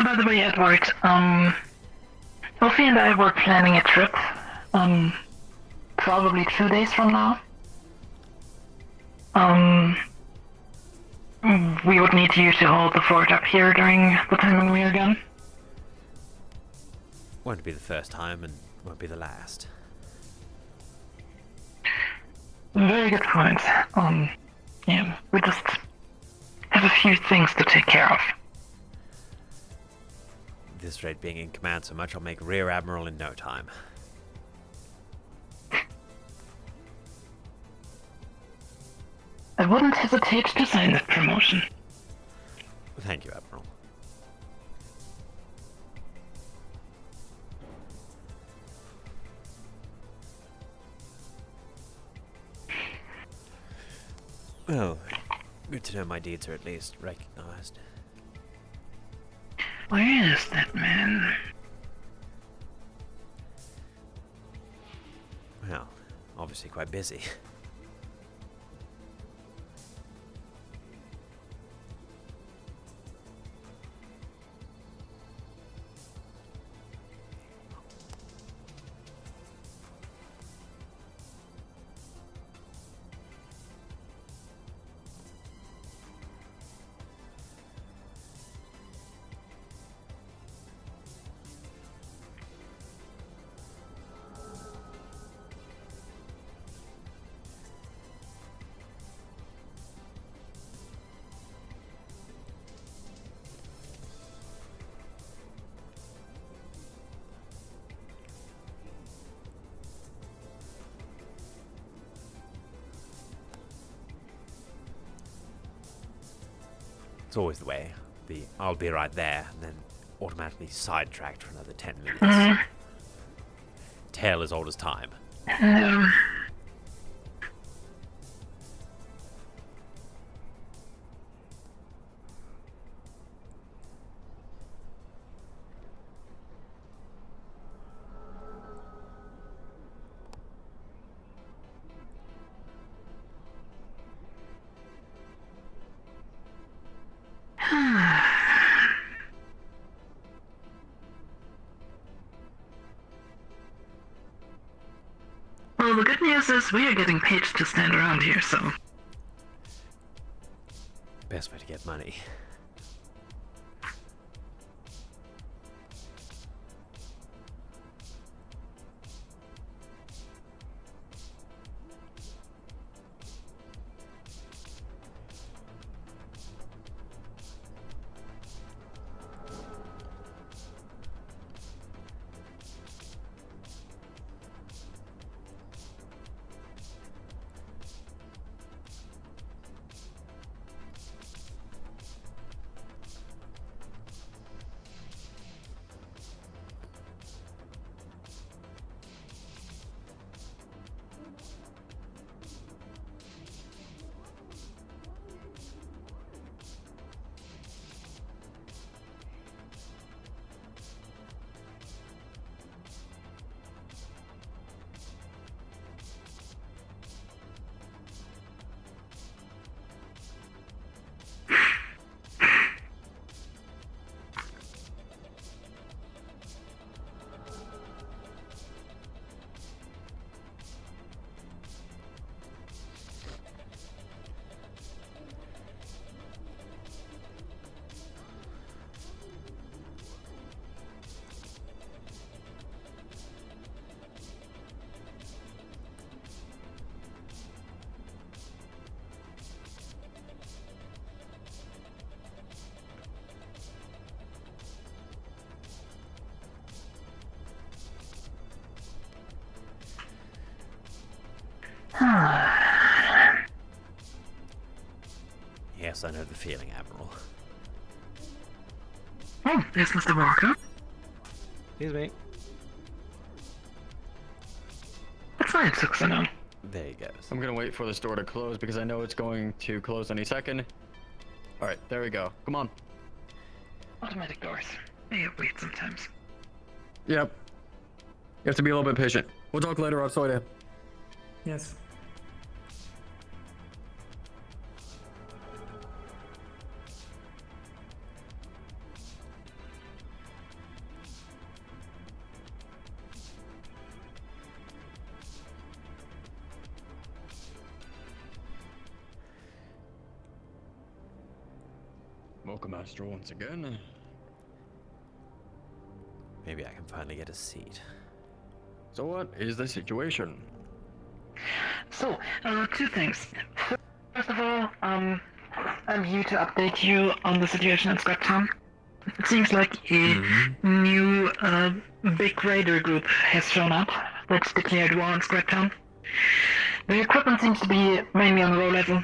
by the way, Edward, Sophie and I were planning a trip, probably 2 days from now. We would need you to hold the fort up here during the time when we are gone. Won't be the first time and won't be the last. Very good point. Yeah, we just have a few things to take care of. At this rate, being in command so much, I'll make Rear Admiral in no time. I wouldn't hesitate to sign that promotion. Thank you, Admiral. Well, good to know my deeds are at least recognized. Where is that man? Well, obviously quite busy. It's always the way. I'll be right there, and then automatically sidetracked for another 10 minutes. Tale as old as time. Well, the good news is we are getting paid to stand around here, so... Best way to get money. Yes, I know the feeling, Admiral. Oh, there's Mr. Walker. Excuse me. That's fine, Suxano. There he goes. I'm gonna wait for this door to close because I know it's going to close any second. Alright, there we go. Come on. Automatic doors. They wait sometimes. Yep. You have to be a little bit patient. We'll talk later outside here. Yes. Welcome, Astro, once again. Maybe I can finally get a seat. So what is the situation? So, two things. First of all, I'm here to update you on the situation in Scraptown. It seems like a new, big raider group has shown up that's declared war on Scraptown. The equipment seems to be mainly on the low level,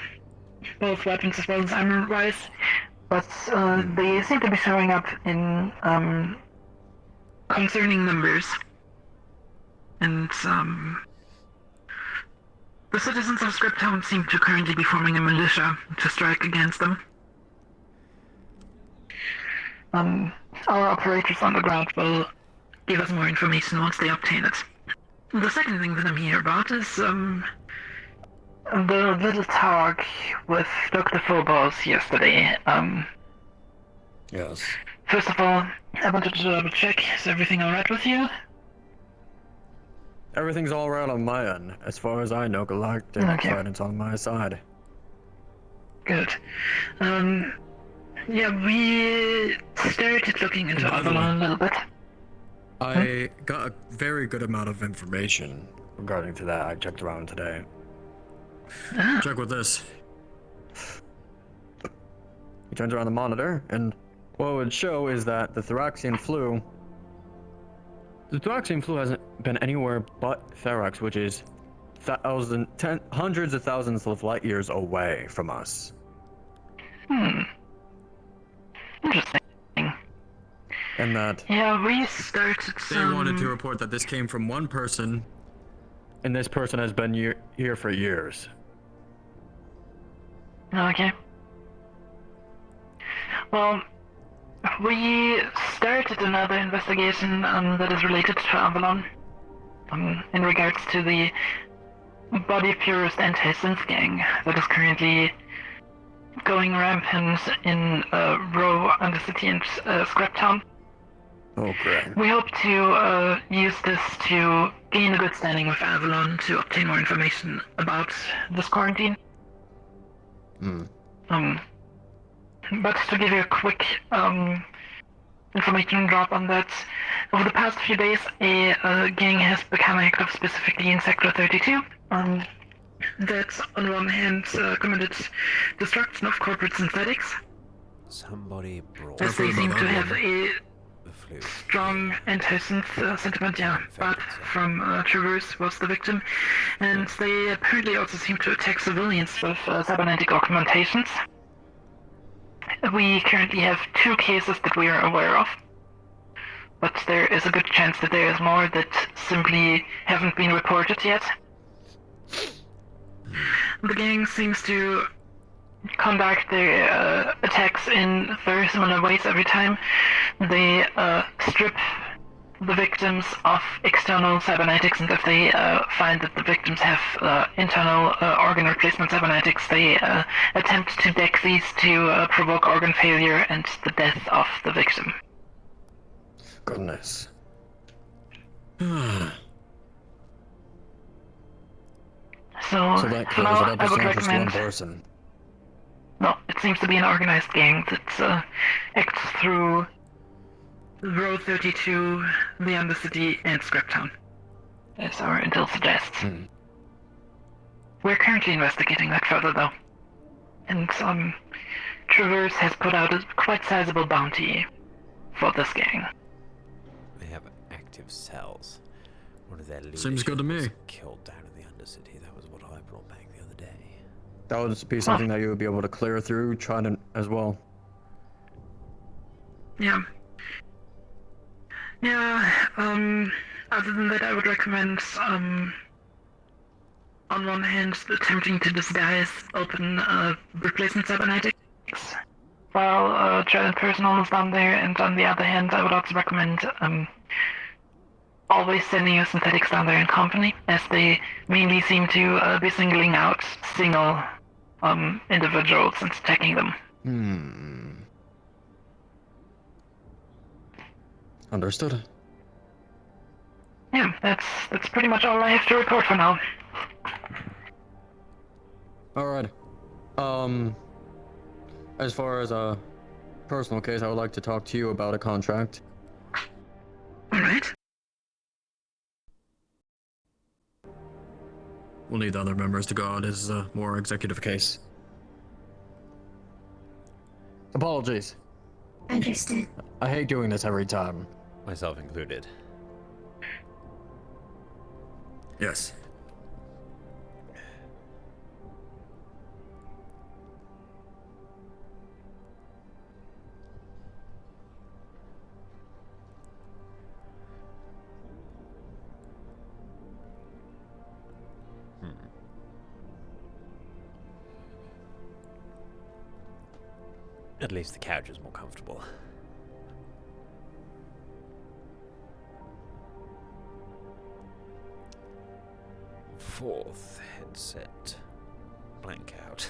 both weapons as well as armor-wise, but they seem to be showing up in concerning numbers. And the citizens of Scraptown seem to currently be forming a militia to strike against them. Our operators on the ground will give us more information once they obtain it. The second thing that I'm here about is the little talk with Dr. Phobos yesterday. Yes. First of all, I wanted to double check, is everything alright with you? Everything's all right on my end. As far as I know, Galactic Guidance on my side. Good. Yeah, we started looking into Avalon a little bit. I got a very good amount of information regarding to that. I checked around today. Check with this. He turns around the monitor, and what it would show is that the Thraxian flu hasn't been anywhere but Therax, which is hundreds of thousands of light years away from us. Interesting. And that yeah, we started they wanted to report that this came from one person, and this person has been here for years. Okay. Well, we started another investigation that is related to Avalon, in regards to the Body Purist anti-synth gang that is currently going rampant in Row, Undercity, and Scraptown. Oh, great. We hope to use this to gain a good standing with Avalon to obtain more information about this quarantine. But to give you a quick information drop on that, over the past few days, a gang has become active specifically in Sector 32. That, on one hand, committed destruction of corporate synthetics. Somebody brought. As they seem to have a strong anti-synth sentiment, yeah. But from Traverse was the victim, and they apparently also seem to attack civilians with cybernetic augmentations. We currently have 2 cases that we are aware of, but there is a good chance that there is more that simply haven't been reported yet. The gang seems to conduct their attacks in very similar ways every time. They strip the victims of external cybernetics, and if they find that the victims have internal organ replacement cybernetics, they attempt to deck these to provoke organ failure and the death of the victim. Goodness. So that for clears now, it up. I It's would not just one recommend... person. No, it seems to be an organized gang that acts through Row 32, the Undercity, and Scraptown, as our intel suggests. We're currently investigating that further, though. And Traverse has put out a quite sizable bounty for this gang. They have active cells. One of their leaders Seems good to me. was killed down in the Undercity. That was what I brought back the other day. That would be something that you would be able to clear through, try to as well. Yeah. Yeah, other than that, I would recommend, on one hand, attempting to disguise open replacement cybernetics while giant personnel is down there, and on the other hand, I would also recommend always sending your synthetics down there in company, as they mainly seem to be singling out single individuals and attacking them. Understood. Yeah, that's pretty much all I have to report for now. Alright. As far as personal case, I would like to talk to you about a contract. Alright. We'll need the other members to go out as a more executive case. Apologies. Understood. I hate doing this every time. Myself included. Yes. At least the couch is more comfortable. Fourth headset. Blank out.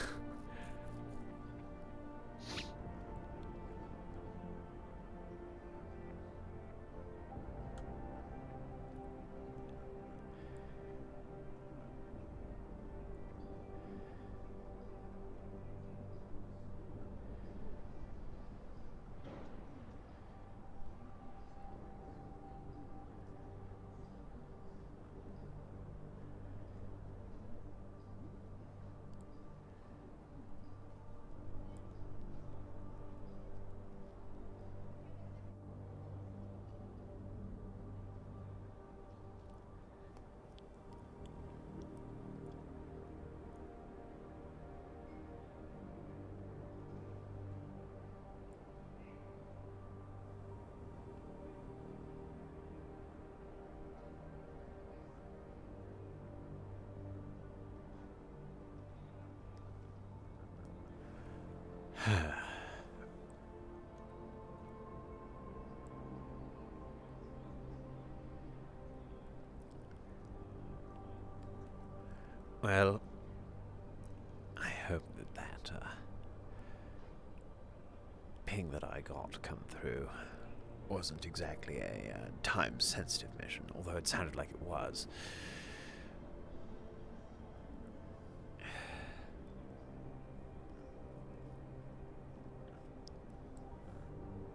Well, I hope that ping that I got come through wasn't exactly a time-sensitive mission, although it sounded like it was.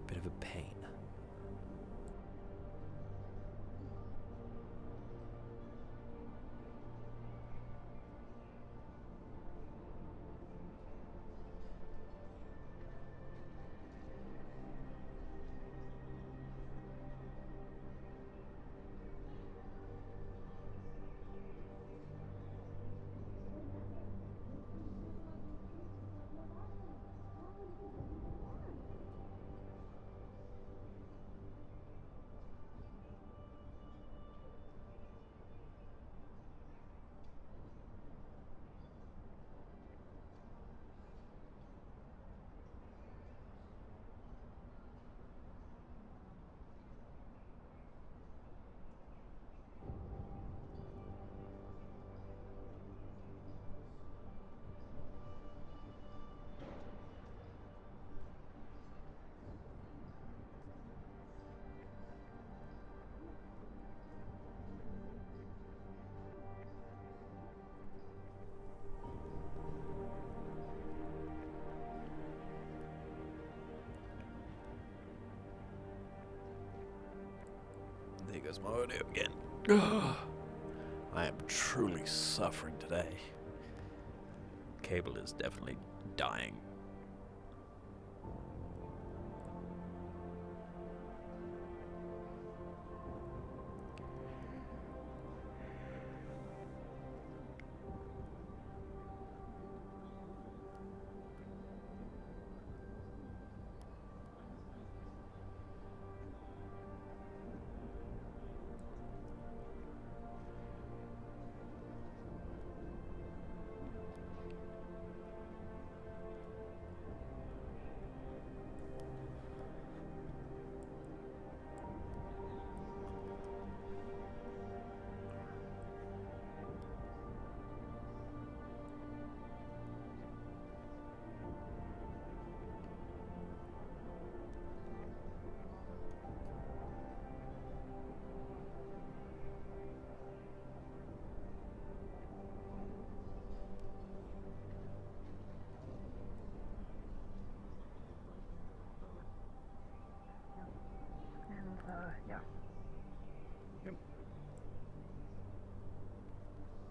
Bit of a pain. There goes my audio again. I am truly suffering today. Cable is definitely dying.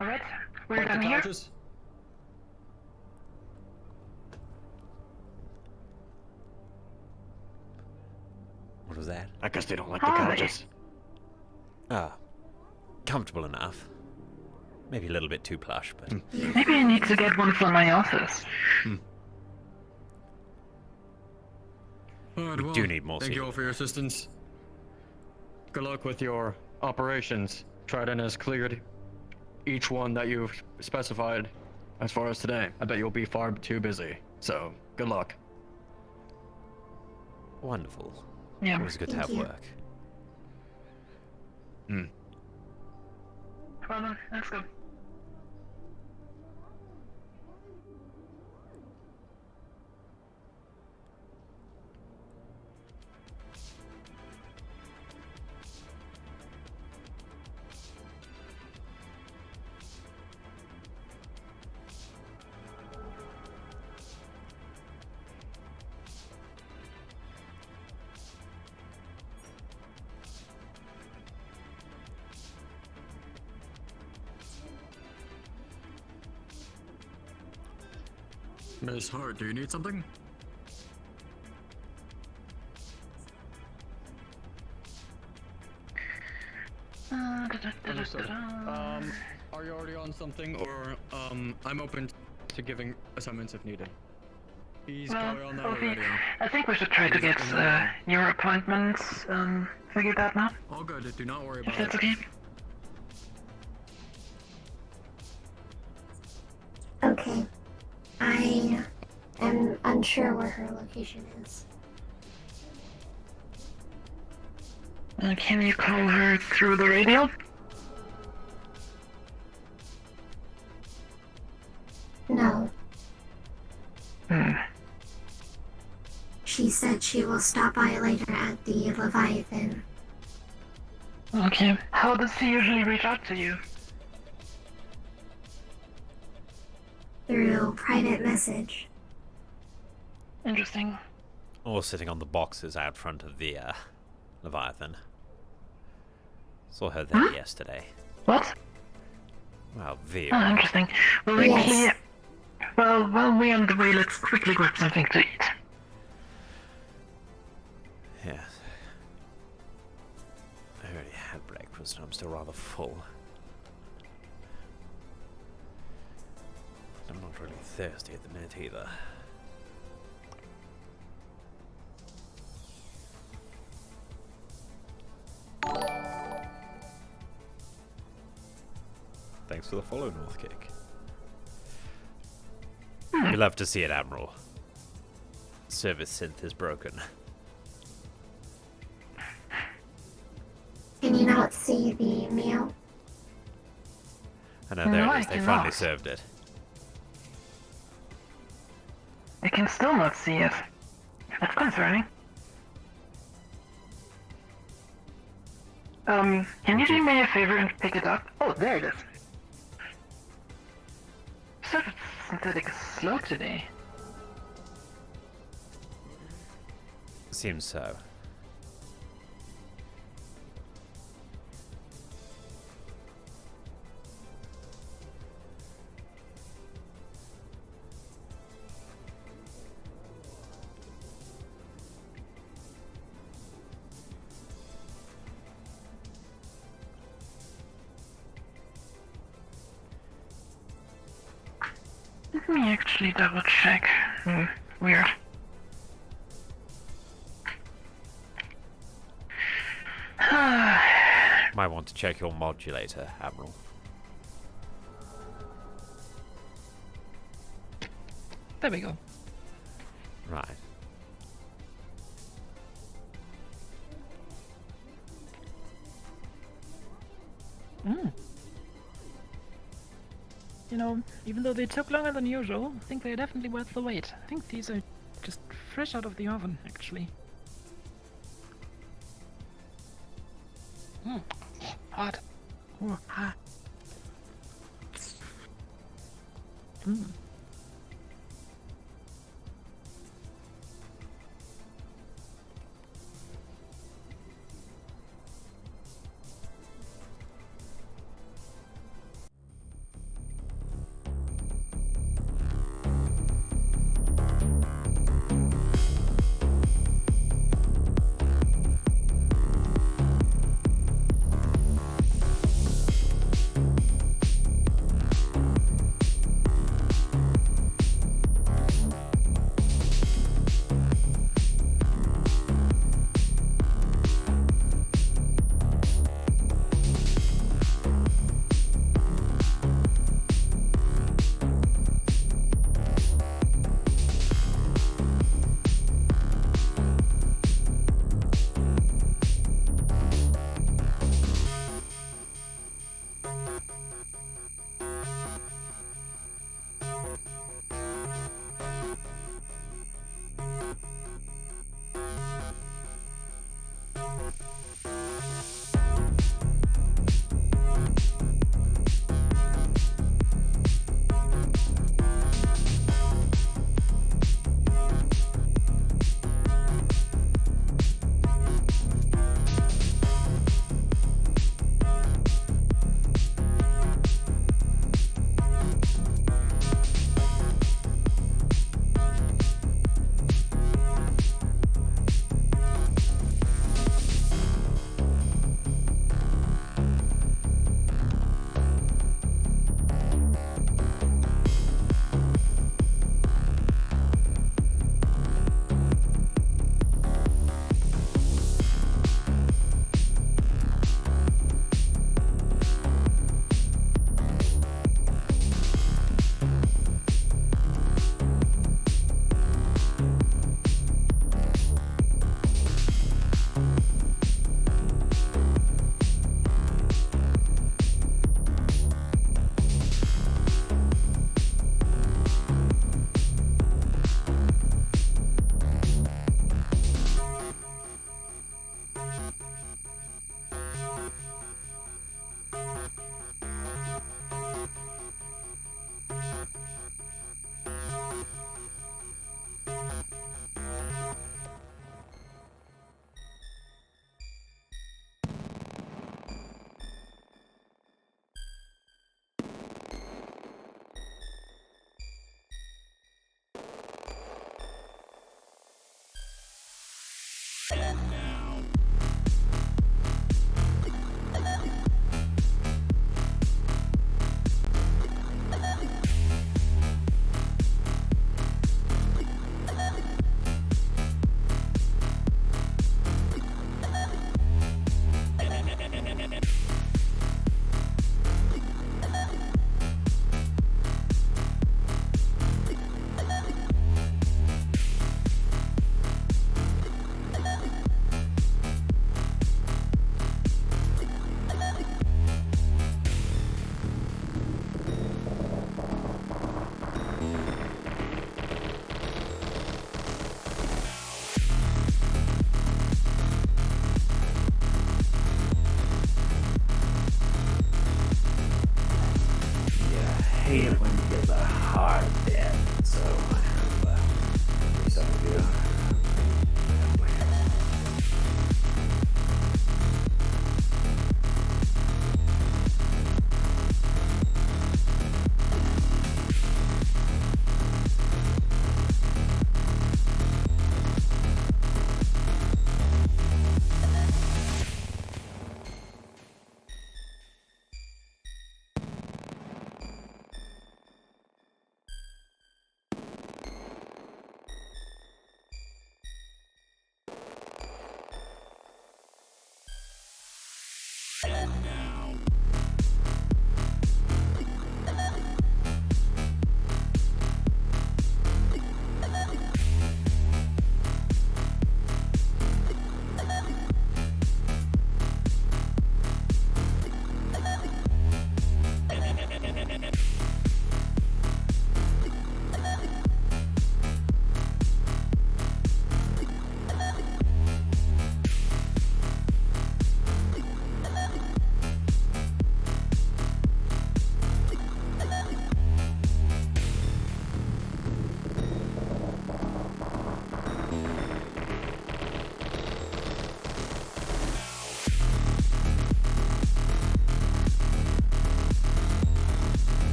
Alright, we're Mark the done here. couches. What was that? I guess they don't like the Hi. couches. Ah, comfortable enough. Maybe a little bit too plush, but Maybe I need to get one for my office. Alright, we well, do need more thank you seating. all for your assistance. Good luck with your operations. Trident has cleared each one that you've specified as far as today. I bet you'll be far too busy. So, good luck. Wonderful. Yeah. It was good to have work. Well then, let's go. Miss Hart, do you need something? Understood. Are you already on something, or I'm open to giving assignments if needed. He's Well, probably on that okay. already. I think we should try to get your appointments figured out now. All good. Do not worry If about that's it. okay. Okay. I am unsure where her location is. Can you call her through the radio? No. Hmm. She said she will stop by later at the Leviathan. Okay. How does he usually reach out to you? Through private message. Interesting. Or sitting on the boxes out front of the Leviathan. Saw her there yesterday. What? Well, the. Oh, interesting. Well, Yes. well, while we're on the way, let's quickly grab something to eat. Yes. I already had breakfast and I'm still rather full. I'm not really thirsty at the minute either. Thanks for the follow, Northkick. We love to see it, Admiral. Service synth is broken. Can you not see the meal? I know, there No, it is. I They finally cannot. served it. I can still not see it. That's concerning. Can you do me a favor and pick it up? Oh, there it is. Surface synthetic is slow today. Seems so. Let me actually double check. Weird. Might want to check your modulator, Admiral. There we go. Right. You know, even though they took longer than usual, I think they're definitely worth the wait. I think these are just fresh out of the oven, actually. Hot. Oh, hot.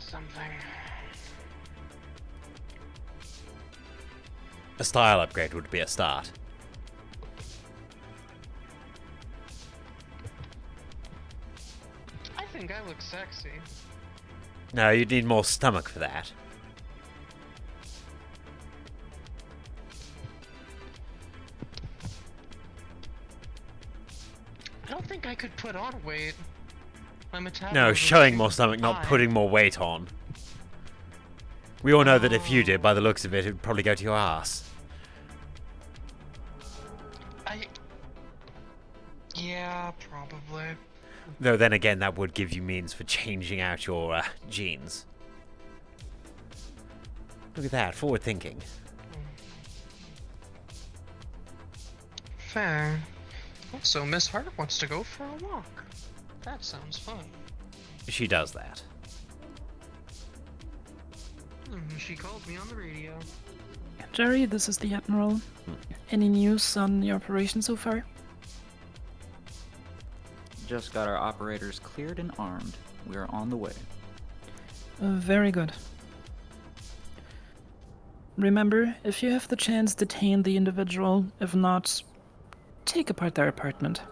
something. A style upgrade would be a start. I think I look sexy. No, you'd need more stomach for that. I don't think I could put on weight. My metabolism No, showing is more stomach, not high. putting more weight on. We all know that if you did, by the looks of it, it'd probably go to your ass. Yeah, probably. Though then again, that would give you means for changing out your genes. Look at that, forward thinking. Fair. Also, Miss Hart wants to go for a walk. That sounds fun. She does that. She called me on the radio. Jerry, this is the Admiral. Any news on the operation so far? Just got our operators cleared and armed. We are on the way. Very good. Remember, if you have the chance, detain the individual. If not, take apart their apartment.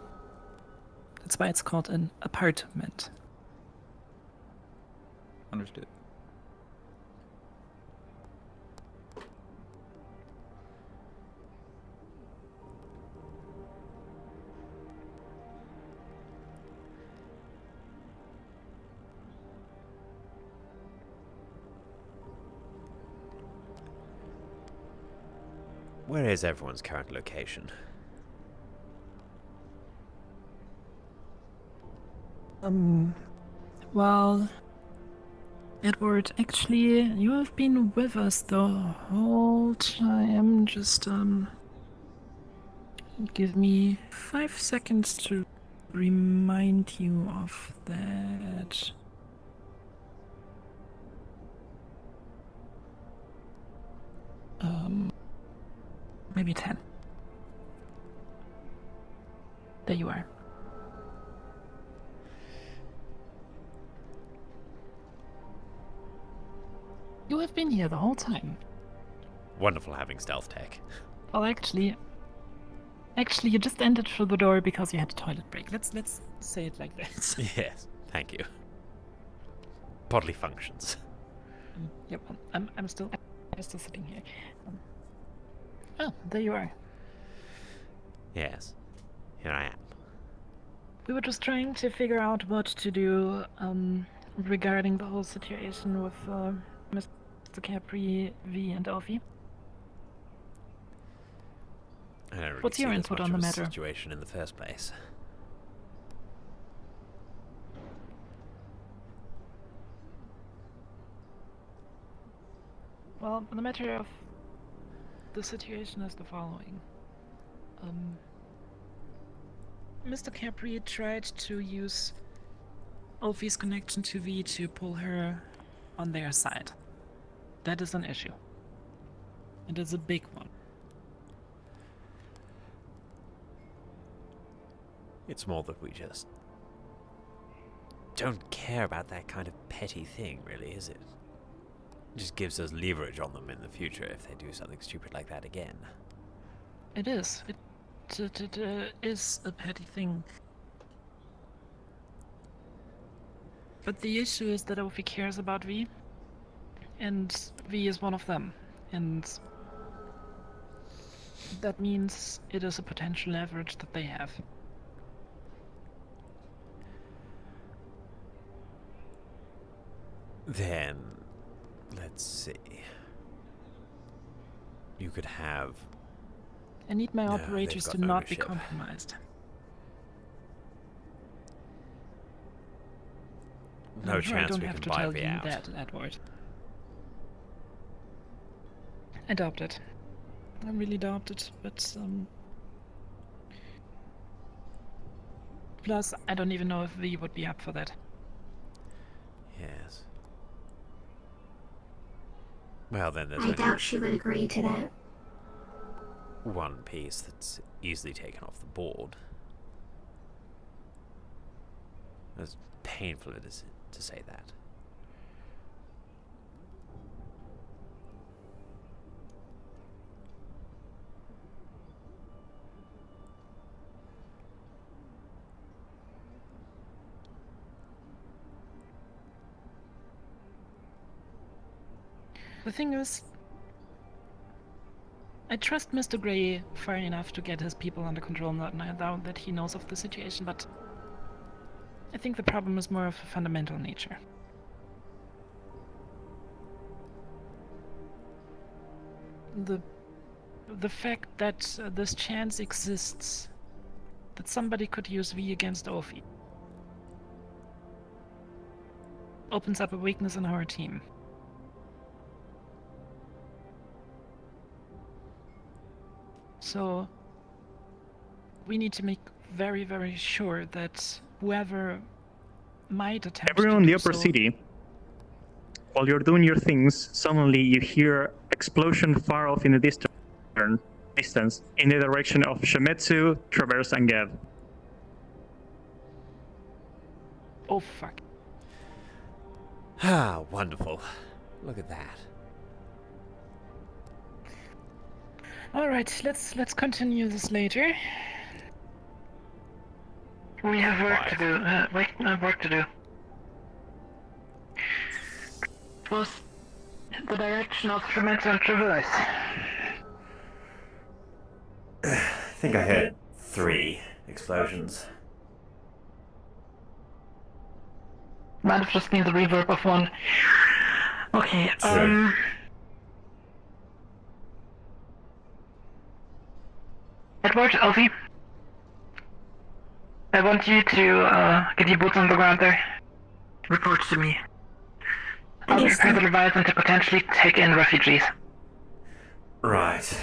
That's why it's called an apartment. Understood. Where is everyone's current location? Well, Edward, actually, you have been with us the whole time. Just, give me 5 seconds to remind you of that. Maybe 10. There you are. You have been here the whole time. Wonderful having stealth tech. Well, actually, you just entered through the door because you had a toilet break. Let's say it like that. Yes, thank you. Bodily functions. Yep, I'm still sitting here. Oh, there you are. Yes, here I am. We were just trying to figure out what to do regarding the whole situation with Mr. Capri, V, and Alfie. I don't really What's see your this input much on of the a matter? situation in the first place. Well, the matter of the situation is the following. Mr. Capri tried to use Alfie's connection to V to pull her on their side. That is an issue. It is a big one. It's more that we just don't care about that kind of petty thing, really, is it? It just gives us leverage on them in the future if they do something stupid like that again. It is. It is a petty thing. But the issue is that Alfie cares about V, and V is one of them. And that means it is a potential leverage that they have. Then, let's see. You could have... I need my No, operators they've to got not be ownership. compromised. No I'm sure I chance don't we have can to buy tell V you out. that, Edward. I doubt it. I really doubt it, but plus, I don't even know if V would be up for that. Yes. Well, then there's I only doubt she would agree to that. one piece that's easily taken off the board. As painful it is to say that. The thing is, I trust Mr. Gray far enough to get his people under control now that he knows of the situation, but I think the problem is more of a fundamental nature. The fact that this chance exists that somebody could use V against Ophi opens up a weakness in our team. So we need to make very, very sure that whoever might attempt Everyone in to the do upper so, city, while you're doing your things, suddenly you hear explosion far off in the distance, in the direction of Shametsu, Traverse, and Gev. Oh fuck. Ah, wonderful. Look at that. Alright, let's continue this later. We have work to do. Work to do. It was the direction of Shametsu and Traverse. I think I heard 3 explosions. Might have just been the reverb of one. Okay, Edward, Elfie, I want you to get your boots on the ground there. Report to me. I'll prepare the Leviathan to potentially take in refugees. Right.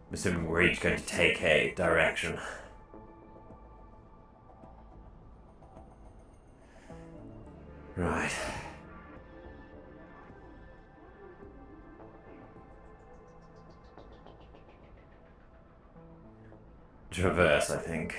I'm assuming we're each going to take a direction. Right. Traverse, I think.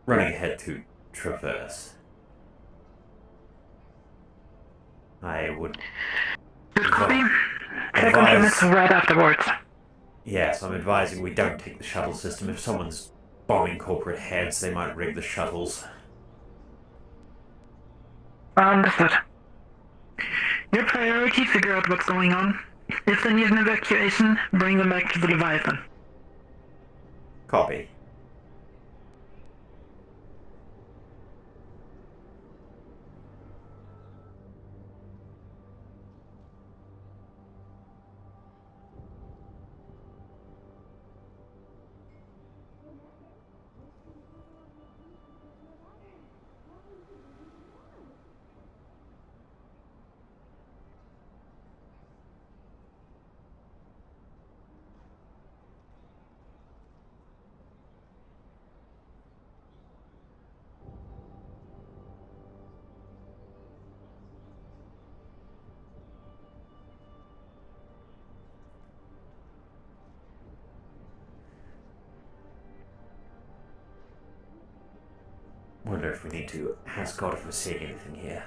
Running ahead to Traverse. I would advise right afterwards. Yes, I'm advising we don't take the shuttle system. If someone's bombing corporate heads, they might rig the shuttles. Understood. Your priority, figure out what's going on. If they need an evacuation, bring them back to the Leviathan. Copy. Wonder if we need to ask God if we're seeing anything here.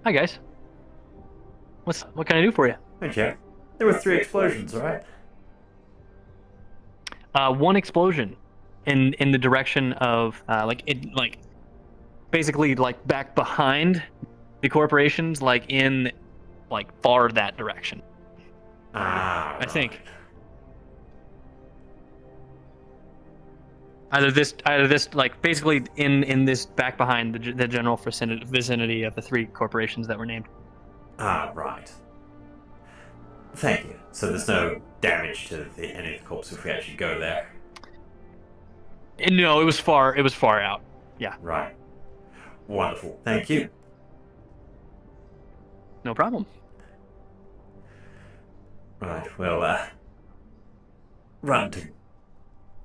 Hi guys. What can I do for you? Hey Jack. There were 3 explosions, right? One explosion in the direction of basically back behind the corporations, far that direction. Ah, I think. Either this, basically in this back behind the general vicinity of the 3 corporations that were named. Ah, right. Thank you. So there's no damage to any of the corpses if we actually go there? No, it was far out. Yeah. Right. Wonderful. Thank you. No problem. Right, we'll, run to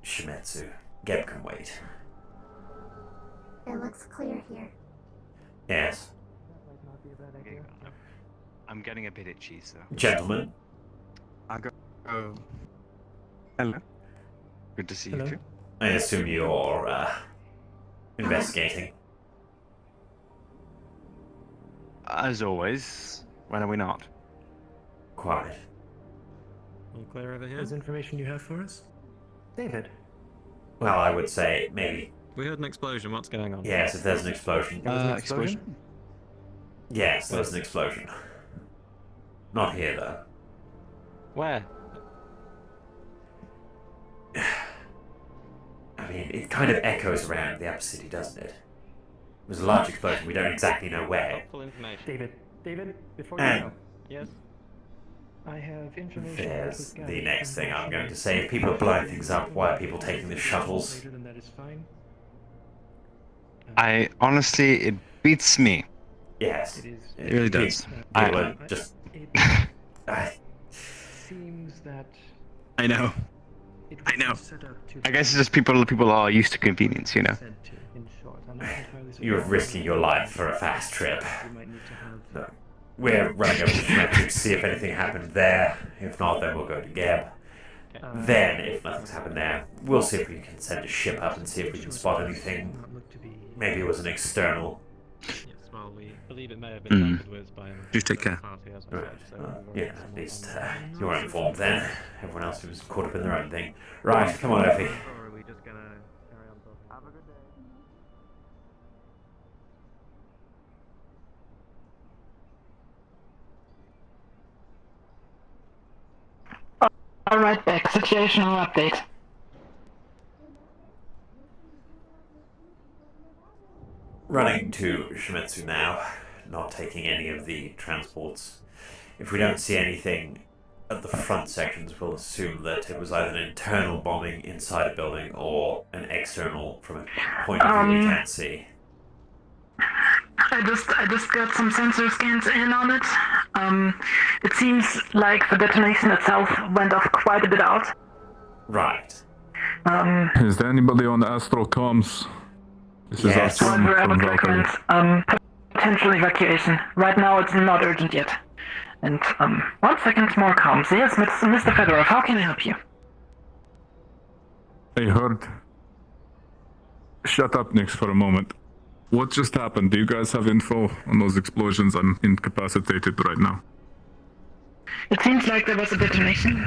Shimetsu. Geb can wait. It looks clear here. Yes. I'm getting a bit itchy, so. Gentlemen. I'll go. Hello. Good to see you too. I assume you're, investigating. As always. When are we not? Quite. All clear over here? Is information you have for us? David. Well, I would say maybe. We heard an explosion. What's going on? Yes, if there's an explosion. Explosion? Yes, there's an explosion. Not here, though. Where? I mean, it kind of echoes around the upper city, doesn't it? It was a large explosion. We don't exactly know where. David, before you go. Yes? I have information. There's the next thing I'm going to say. If people are blowing things up, why are people taking the shuttles? I honestly, it beats me. Yes. It really does. People are just. Seems that I know. I know. I guess it's just people are used to convenience, you know. You're risking your life for a fast trip. So, we're running over to Shimetsu to see if anything happened there. If not, then we'll go to Geb. Then, if nothing's happened there, we'll see if we can send a ship up and see if we can spot anything. Maybe it was an external. Yes, well, we believe it may have been tampered with by Do take care. Right. Yeah, at least you're informed then. Everyone else was caught up in their own thing. Right, come on, Effie. Alright, Beck. Situational update. Running to Shimetsu now, not taking any of the transports. If we don't see anything at the front sections, we'll assume that it was either an internal bombing inside a building or an external from a point of view we can't see. I just got some sensor scans in on it. It seems like the detonation itself went off quite a bit out. Right. Is there anybody on the Astral comms? This is Yes. However, I would recommend potential evacuation. Right now, it's not urgent yet. And 1 second, more comms. Yes, Mr. Fedorov, how can I help you? I heard. Shut up, Nix, for a moment. What just happened? Do you guys have info on those explosions? I'm incapacitated right now. It seems like there was a detonation.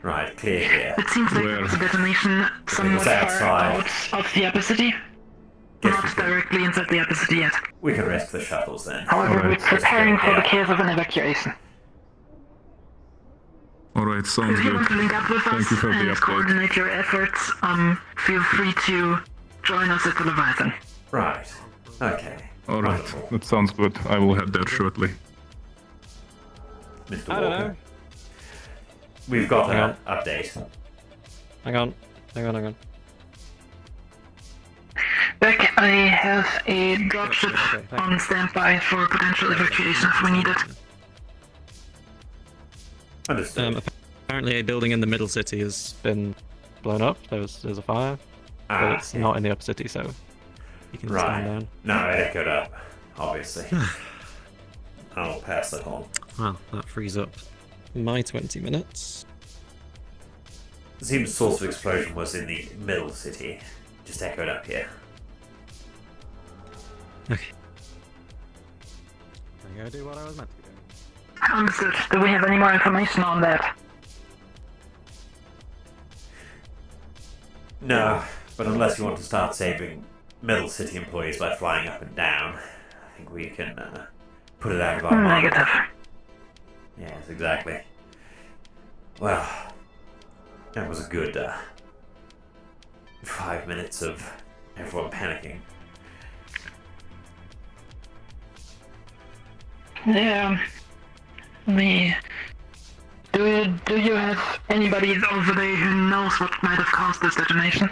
Right, clear here. It seems like there was a detonation somewhat far out of the upper city. Not directly inside the upper city yet. We can risk the shuttles then. However, we're preparing for the case of an evacuation. Alright, sounds If you good. want to link up with Thank us you for the and update. coordinate your efforts, feel free to join us at the Leviathan. Right. Okay. Alright, that sounds good. I will head there shortly. Mr. I don't Walker. know. We've got Hang an update. Hang on. Beck, I have a dropship on standby for potential evacuation if we need it. Understood. Apparently, a building in the middle city has been blown up. There's a fire, but it's not in the upper city, so you can stand down. No, it echoed up, obviously. I'll pass that on. Well, that frees up my 20 minutes. It seems the source of explosion was in the middle city. Just echoed up here. Okay. I'm gonna do what I was meant to be doing. Understood. Do we have any more information on that? No, but unless you want to start saving middle city employees by flying up and down, I think we can put it out of our mind. Negative. Yes, exactly. Well, that was a good 5 minutes of everyone panicking. Yeah. Do you have anybody over there who knows what might have caused this detonation?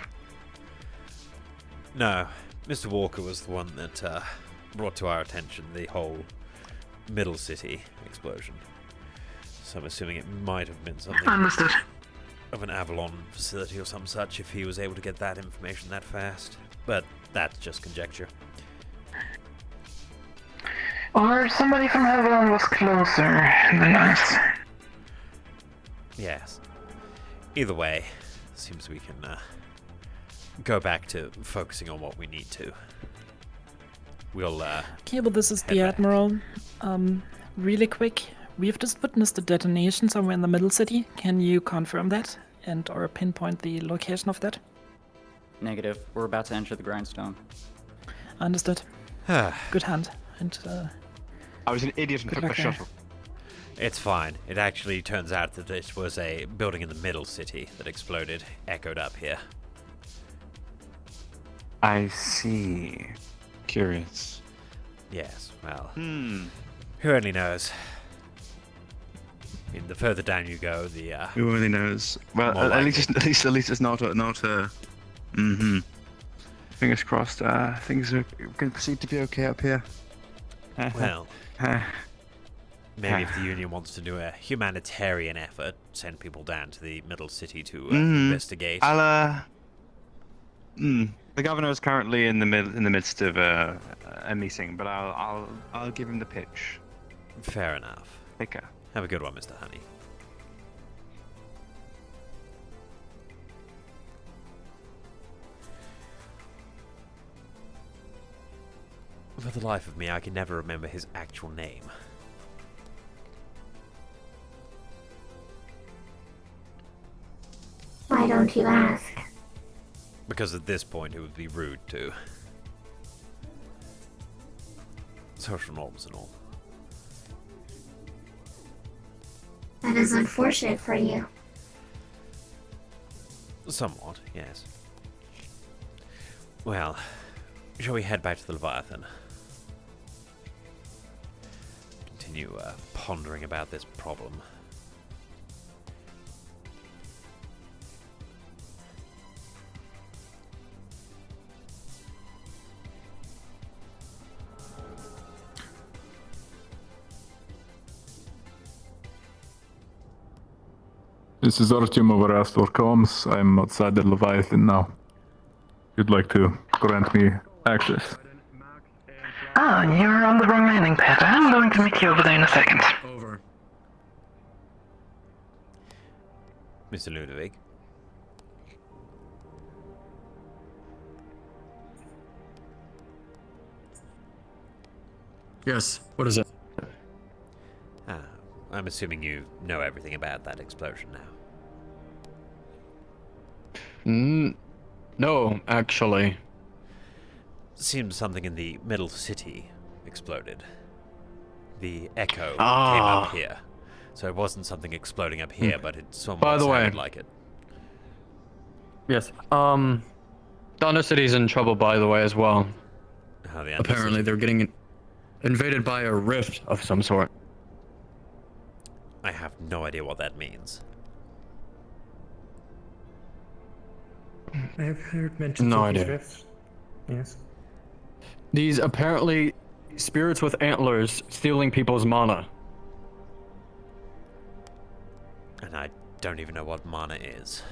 No, Mr. Walker was the one that brought to our attention the whole Middle City explosion. So I'm assuming it might have been something Understood. of an Avalon facility or some such if he was able to get that information that fast. But that's just conjecture. Or somebody from Avalon was closer than us. Yes. Either way, seems we can go back to focusing on what we need to. We'll Okay, well this is the Admiral. Really quick, we've just witnessed a detonation somewhere in the Middle City. Can you confirm that and or pinpoint the location of that? Negative. We're about to enter the grindstone. Understood. Good hand. And I was an idiot and good took the luck there. shuttle. It's fine. It actually turns out that it was a building in the Middle City that exploded, echoed up here. I see. Curious. Yes, well, who only knows? I mean, the further down you go, the Who only knows? Well, more at likely. least it's not a. Fingers crossed. Things are going to proceed to be okay up here. Well, maybe if the Union wants to do a humanitarian effort, send people down to the Middle City to investigate. The governor is currently in the midst of a meeting, but I'll give him the pitch. Fair enough. Take care. Have a good one, Mr. Honey. For the life of me, I can never remember his actual name. Why don't you ask? Because at this point it would be rude to. Social norms and all. That is unfortunate for you. Somewhat, yes. Well, shall we head back to the Leviathan? Continue pondering about this problem. This is Artyom over Astor Comms. I'm outside the Leviathan now. You'd like to grant me access? Ah, you're on the wrong landing pad. I'm going to meet you over there in a second. Over. Mr. Ludwig? Yes, what is it? I'm assuming you know everything about that explosion now. No, actually. Seems something in the Middle City exploded. The echo came Ah. up here. So it wasn't something exploding up here, but it somewhat By the way- sounded like it. Yes. The Undercity's in trouble, by the way, as well. How the Apparently, they're getting invaded by a rift of some sort. I have no idea what that means. I've heard mentions No of these idea. rifts. Yes. These apparently spirits with antlers stealing people's mana. And I don't even know what mana is.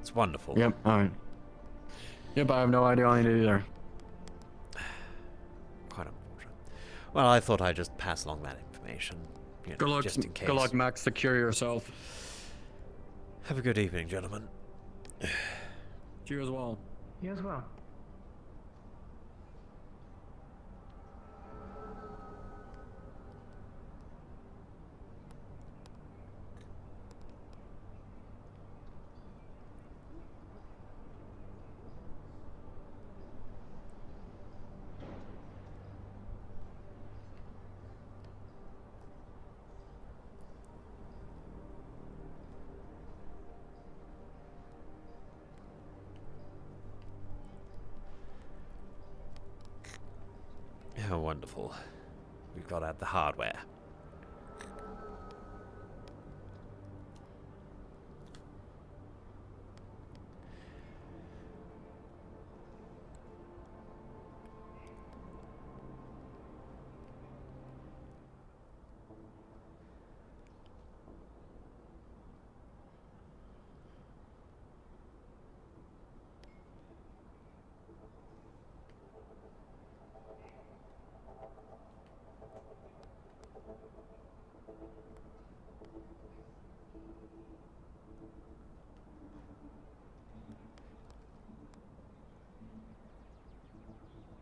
It's wonderful. Yep, alright. Yep, I have no idea on it either. Quite unfortunate. Well, I thought I'd just pass along that information. You know, Good luck, just in case. good luck, Max. Secure yourself. Have a good evening, gentlemen. You as well. You as well. How wonderful. We've got out the hardware.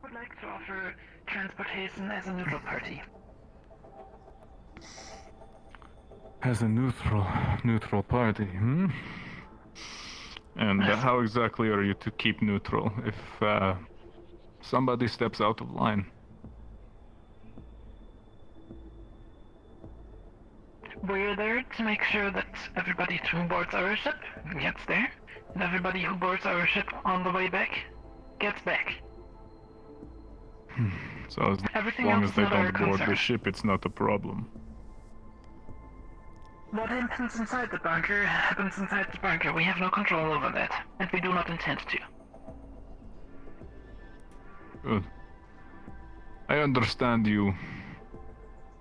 Would like to offer transportation as a neutral party. As a neutral party, hmm? And how exactly are you to keep neutral if somebody steps out of line? We're there to make sure that everybody who boards our ship gets there, and everybody who boards our ship on the way back gets back. So as Everything long else as they is not our don't board the concern. ship, it's not a problem. What happens inside the bunker happens inside the bunker. We have no control over that, and we do not intend to. Good. I understand you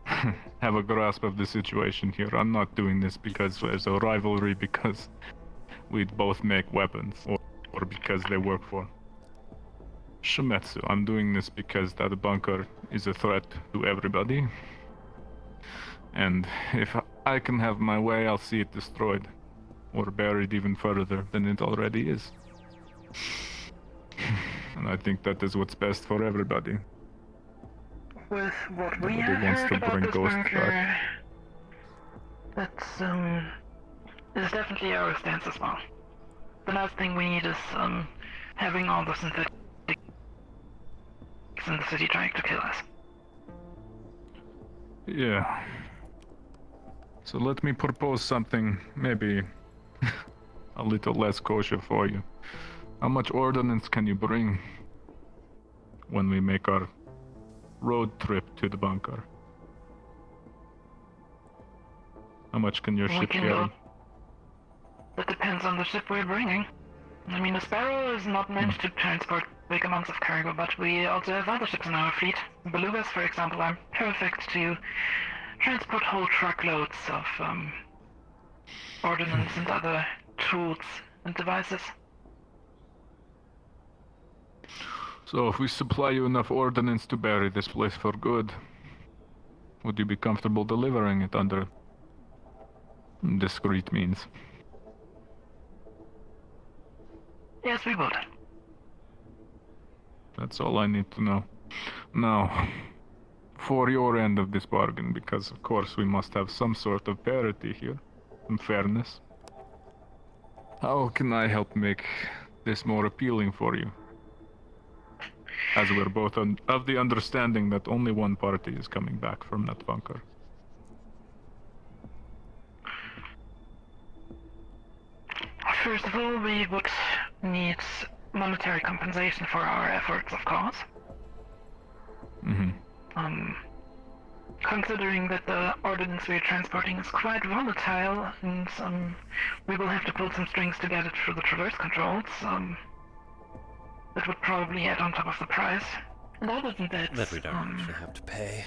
have a grasp of the situation here. I'm not doing this because there's a rivalry, because we both make weapons, or because they work for Shimetsu. I'm doing this because that bunker is a threat to everybody. And if I can have my way, I'll see it destroyed. Or buried even further than it already is. And I think that is what's best for everybody. With what we Nobody have wants heard to about bring this Ghost bunker, back. that's is definitely our stance as well. The last thing we need is having all the synthetics in the city trying to kill us. Yeah. So let me propose something maybe a little less kosher for you. How much ordnance can you bring when we make our road trip to the bunker? How much can your We ship can carry? go. That depends on the ship we're bringing. I mean, the Sparrow is not meant to transport big amounts of cargo, but we also have other ships in our fleet. Belugas, for example, are perfect to transport whole truckloads of ordnance and other tools and devices. So if we supply you enough ordnance to bury this place for good, would you be comfortable delivering it under discreet means? Yes, we would. That's all I need to know. Now, for your end of this bargain, because of course we must have some sort of parity here, and fairness. How can I help make this more appealing for you? As we're both of the understanding that only one party is coming back from that bunker. First of all, we would need monetary compensation for our efforts, of course. Mm-hmm. Considering that the ordnance we're transporting is quite volatile, and we will have to pull some strings to get it through the traverse controls, that would probably add on top of the price. And other than that, That we don't actually have to pay.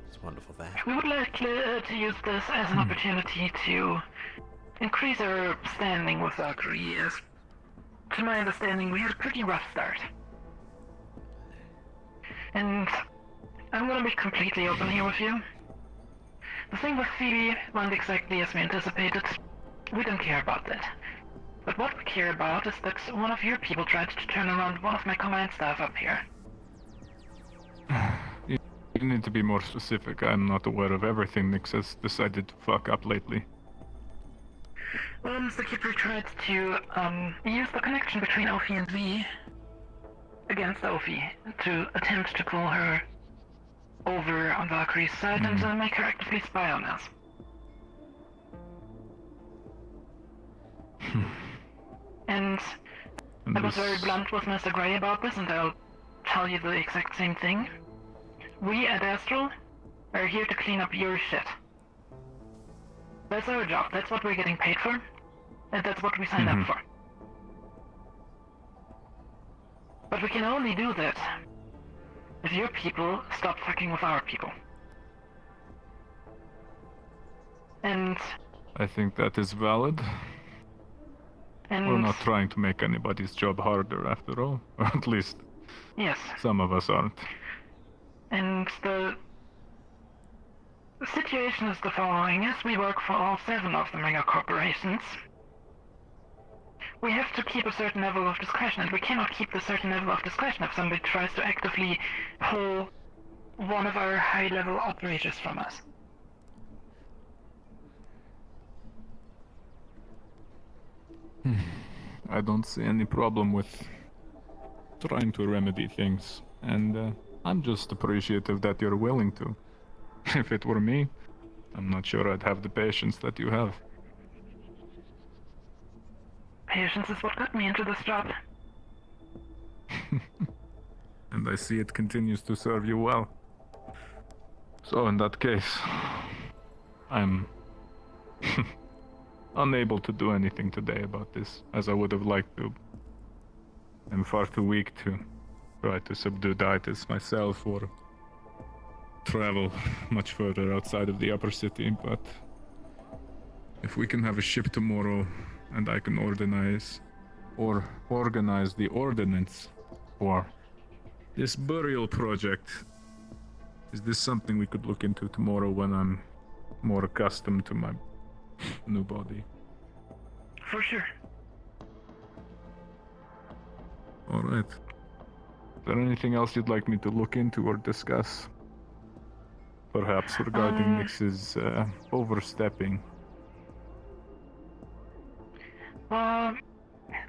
It's wonderful that. we would like to use this as an opportunity to increase our standing with Valkyrie, as to my understanding we had a pretty rough start. And I'm gonna be completely open here with you. The thing with Phoebe went exactly as we anticipated. We don't care about that. But what we care about is that one of your people tried to turn around one of my command staff up here. You need to be more specific. I'm not aware of everything Nyx has decided to fuck up lately. Well, Mr. Kipper tried to use the connection between Ophi and V against Ophi to attempt to pull her over on Valkyrie's side and make her actively spy on us. And I was very blunt with Mr. Gray about this, and I'll tell you the exact same thing. We at Astral are here to clean up your shit. That's our job, that's what we're getting paid for, and that's what we signed up for. But we can only do that if your people stop fucking with our people. And I think that is valid. We're not trying to make anybody's job harder after all. Or at least yes. some of us aren't. And The situation is the following. As we work for all 7 of the mega corporations, we have to keep a certain level of discretion, and we cannot keep the certain level of discretion if somebody tries to actively pull one of our high-level operators from us. I don't see any problem with trying to remedy things, and I'm just appreciative that you're willing to. If it were me, I'm not sure I'd have the patience that you have. Patience is what got me into this job. And I see it continues to serve you well. So in that case, I'm unable to do anything today about this, as I would have liked to. I'm far too weak to try to subdue Dietis myself or travel much further outside of the upper city, but if we can have a ship tomorrow and I can organize the ordinance for this burial project, is this something we could look into tomorrow when I'm more accustomed to my new body? For sure. Alright. Is there anything else you'd like me to look into or discuss? Perhaps regarding Nyx's overstepping. Well,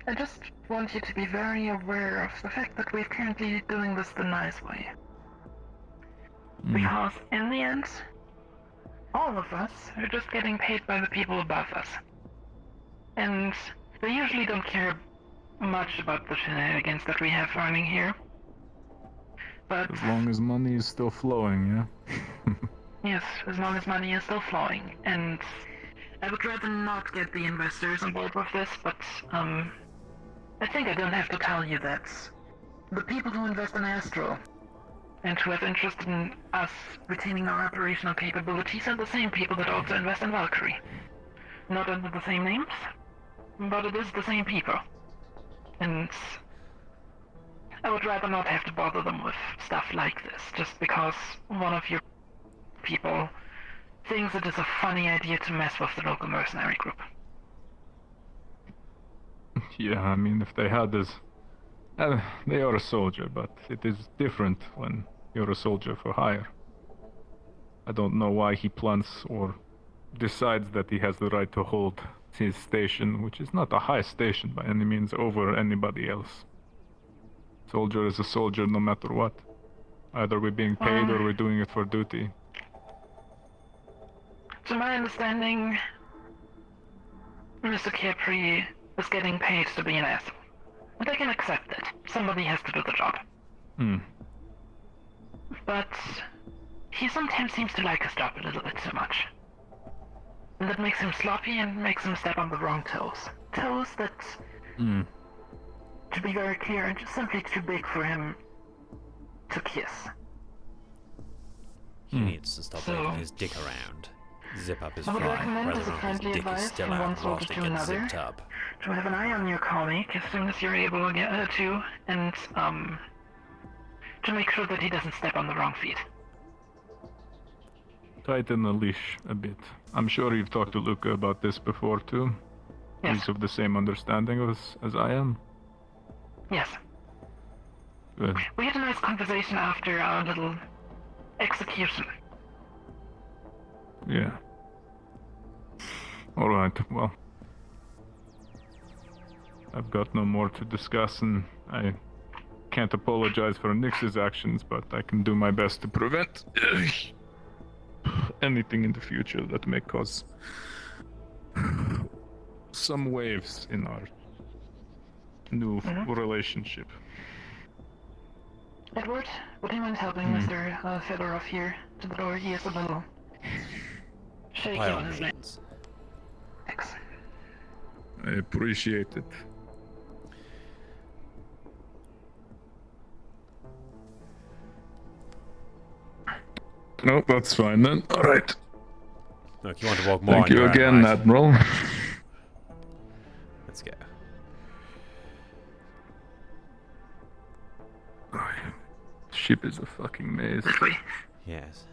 I just want you to be very aware of the fact that we're currently doing this the nice way. Because in the end, all of us are just getting paid by the people above us. And they usually don't care much about the shenanigans that we have running here. But as long as money is still flowing, yeah? Yes, as long as money is still flowing. And I would rather not get the investors involved with this, but I think I don't have to tell you that the people who invest in Astro and who have interest in us retaining our operational capabilities are the same people that also invest in Valkyrie. Not under the same names, but it is the same people. And I would rather not have to bother them with stuff like this, just because one of your people thinks it is a funny idea to mess with the local mercenary group. Yeah, I mean, if they had this... they are a soldier, but it is different when you're a soldier for hire. I don't know why he plans or decides that he has the right to hold his station, which is not a high station by any means, over anybody else. Soldier is a soldier no matter what. Either we're being paid or we're doing it for duty. To my understanding, Mr. Capri is getting paid to be an asshole. And I can accept it. Somebody has to do the job. But he sometimes seems to like his job a little bit too much. And that makes him sloppy and makes him step on the wrong toes. Toes that, to be very clear, are just simply too big for him to kiss. He needs to stop waving his dick around. Zip up his I would fly, recommend rather as a than his friendly dick is advice still from one out soldier whilst it to gets another zipped up. to have an eye on your colleague as soon as you're able to get to, and to make sure that he doesn't step on the wrong feet. Tighten the leash a bit. I'm sure you've talked to Luca about this before too. Yes. He's of the same understanding as I am. Yes. Good. We had a nice conversation after our little execution. Yeah. Alright, well. I've got no more to discuss, and I can't apologize for Nyx's actions, but I can do my best to prevent anything in the future that may cause some waves in our new relationship. Edward, would you mind helping Mr. Fedorov here to the door? He is a little shaky on his legs. Thanks. I appreciate it. No, that's fine then. Alright. Look, you want to walk more Thank on you your own, again, right? Admiral. Let's go. Ship is a fucking maze. Yes.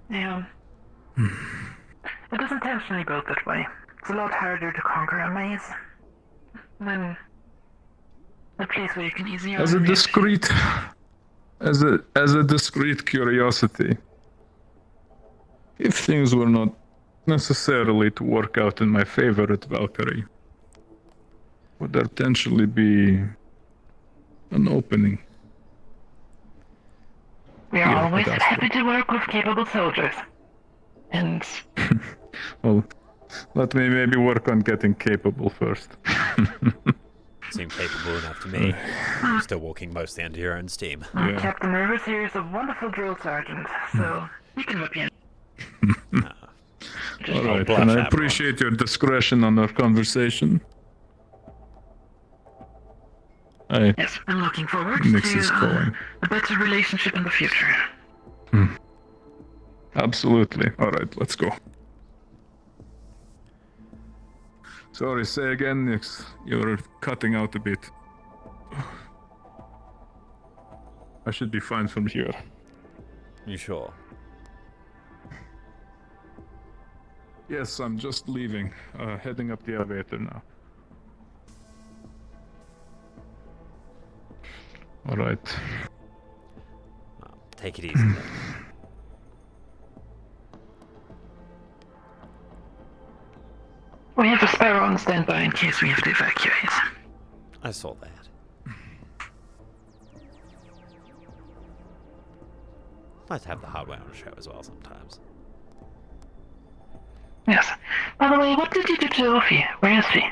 Yeah. It was intentionally built that way. It's a lot harder to conquer a maze than a place where you can easily As a discreet curiosity, if things were not necessarily to work out in my favor at Valkyrie, would there potentially be an opening? We are always happy to work with capable soldiers. And well, let me maybe work on getting capable first. Seem capable enough to me. Still walking mostly under your own steam. Captain Rivers here is a wonderful drill sergeant, so you can whip in. Alright, and I appreciate your discretion on our conversation. Yes, I'm looking forward to a better relationship in the future. Absolutely. Alright, let's go. Sorry, say again, Nix. You're cutting out a bit. I should be fine from here. You sure? Yes, I'm just leaving. Heading up the elevator now. Alright. Well, take it easy then. We have a sparrow on standby in case we have to evacuate. I saw that. Nice to have the hardware on the show as well sometimes. Yes. By the way, what did you do to Sophie? Where is she?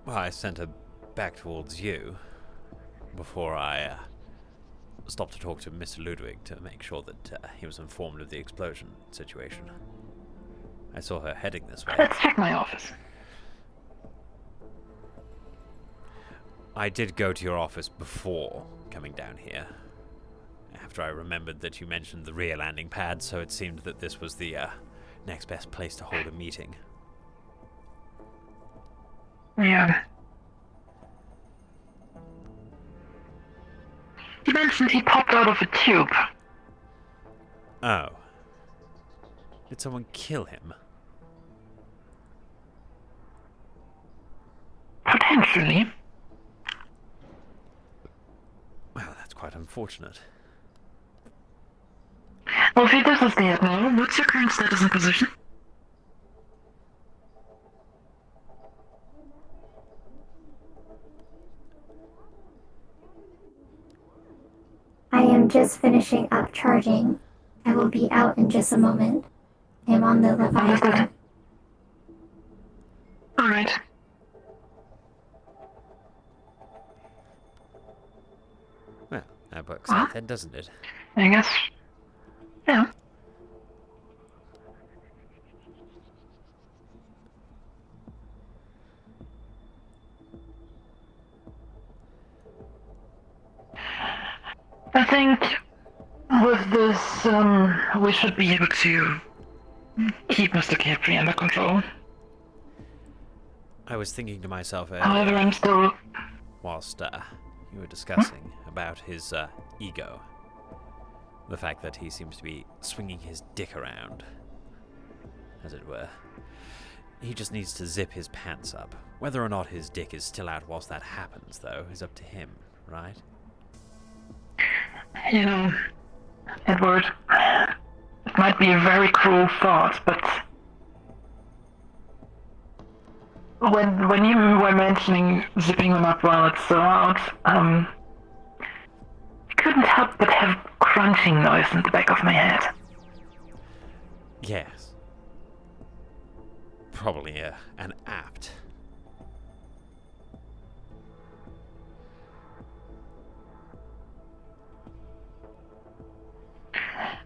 Well, I sent her back towards you before I stopped to talk to Mr. Ludwig to make sure that he was informed of the explosion situation. I saw her heading this way. Let's check my office. I did go to your office before coming down here. After I remembered that you mentioned the rear landing pad, so it seemed that this was the next best place to hold a meeting. Yeah. He mentioned he popped out of a tube. Oh. Did someone kill him? Potentially. Well, that's quite unfortunate. Well, if he does stay up now, what's your current status and position? I am just finishing up charging. I will be out in just a moment. I am on the Leviathan. Alright. Well, that works out then, doesn't it? I guess. Yeah. I think with this, we should be able to keep Mr. Capri under control. I was thinking to myself However, I'm still... whilst you were discussing about his ego. The fact that he seems to be swinging his dick around, as it were. He just needs to zip his pants up. Whether or not his dick is still out whilst that happens, though, is up to him, right? You know, Edward, it might be a very cruel thought, but when you were mentioning zipping them up while it's still out, I couldn't help but have crunching noise in the back of my head. Yes. Probably an apt.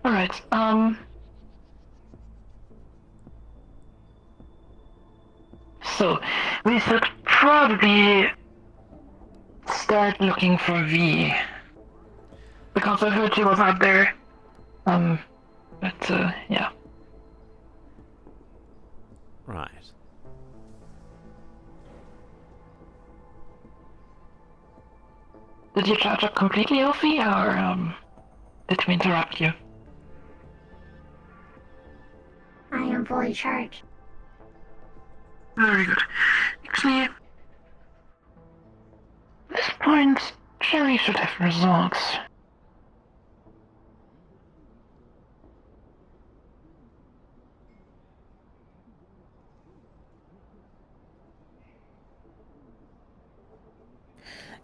Alright, so, we should probably start looking for V. Because I heard she was out there. But, yeah. Right. Did you charge up completely, Elfie, or, did we interrupt you? fully charged. Very good. Actually, at this point, Shelly should have results.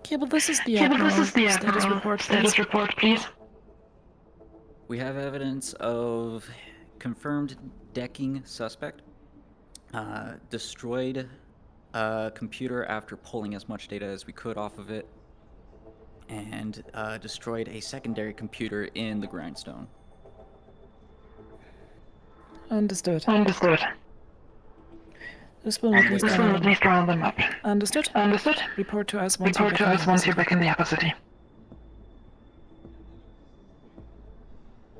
Cable, this is the Cable, Admiral. this is the Status Admiral. report, Status please. report, please. We have evidence of confirmed decking suspect. Destroyed a computer after pulling as much data as we could off of it. And destroyed a secondary computer in the grindstone. Understood. Understood. This will at least round them up. Understood. Understood. Report to us Report to us once you're back in the upper city.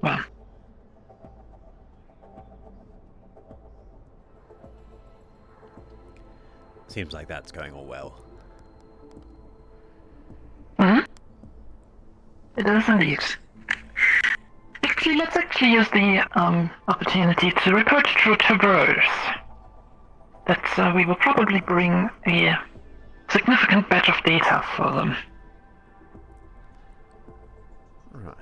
Well. Seems like that's going all well. Mm-hmm. It does indeed. Actually, let's use the opportunity to report to Traverse that we will probably bring a significant batch of data for them. Right.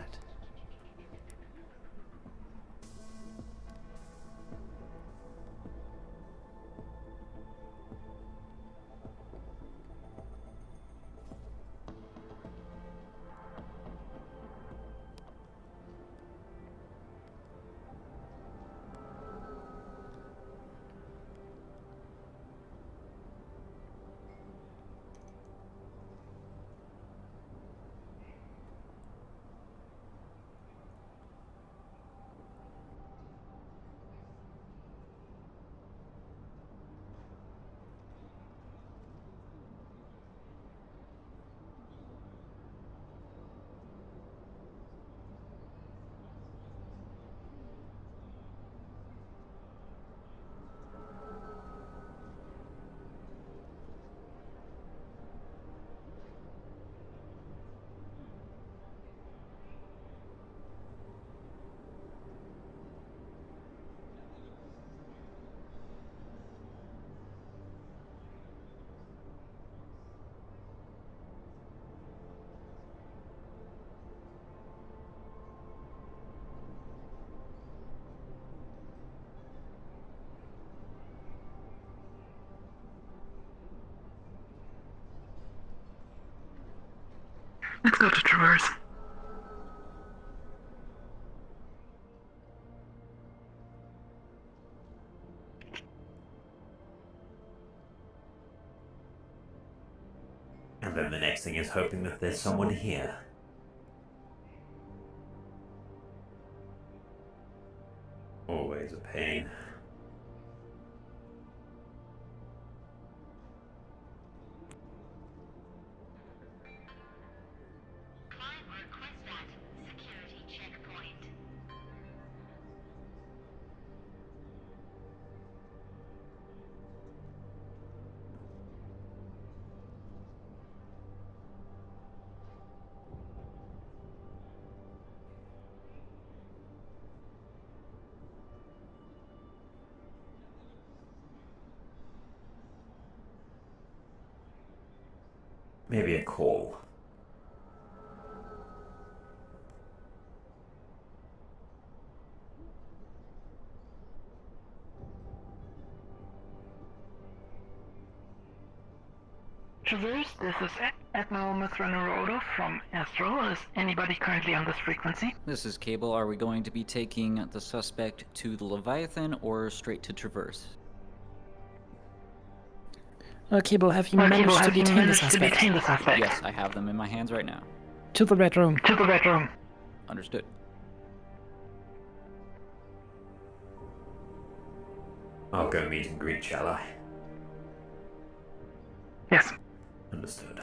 Let's go to Traverse. And then the next thing is hoping that there's someone here. Always a pain. Maybe a call. Traverse, this is Admiral Mithranorodo from Astro. Is anybody currently on this frequency? This is Cable. Are we going to be taking the suspect to the Leviathan or straight to Traverse? Cable, have you managed to detain the suspect? Yes, I have them in my hands right now. To the Red Room. To the Red Room. Understood. I'll go meet and greet, shall I? Yes. Understood.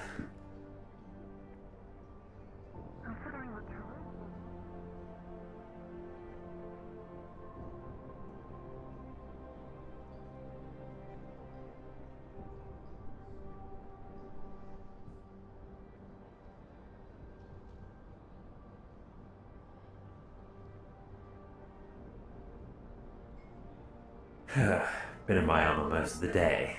Been in my armor most of the day.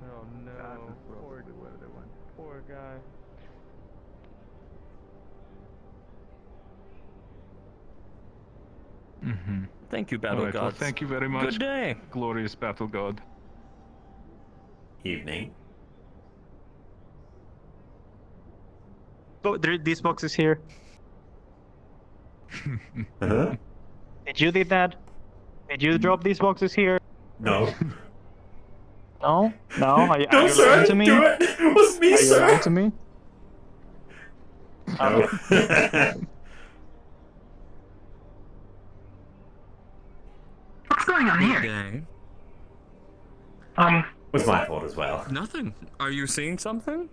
Oh no, poor guy. Mm-hmm. Thank you, Battle Alright, well, Gods. thank you very much. Good day. Glorious Battle God. Evening. Oh, these boxes here. Huh? Did you did that? Did you drop these boxes here? No. No? No? Are you No, sir, lying to me? do it! It was me, Are sir! you lying to me? No. What's going on here? Day. Was my fault as well. Nothing. Are you seeing something?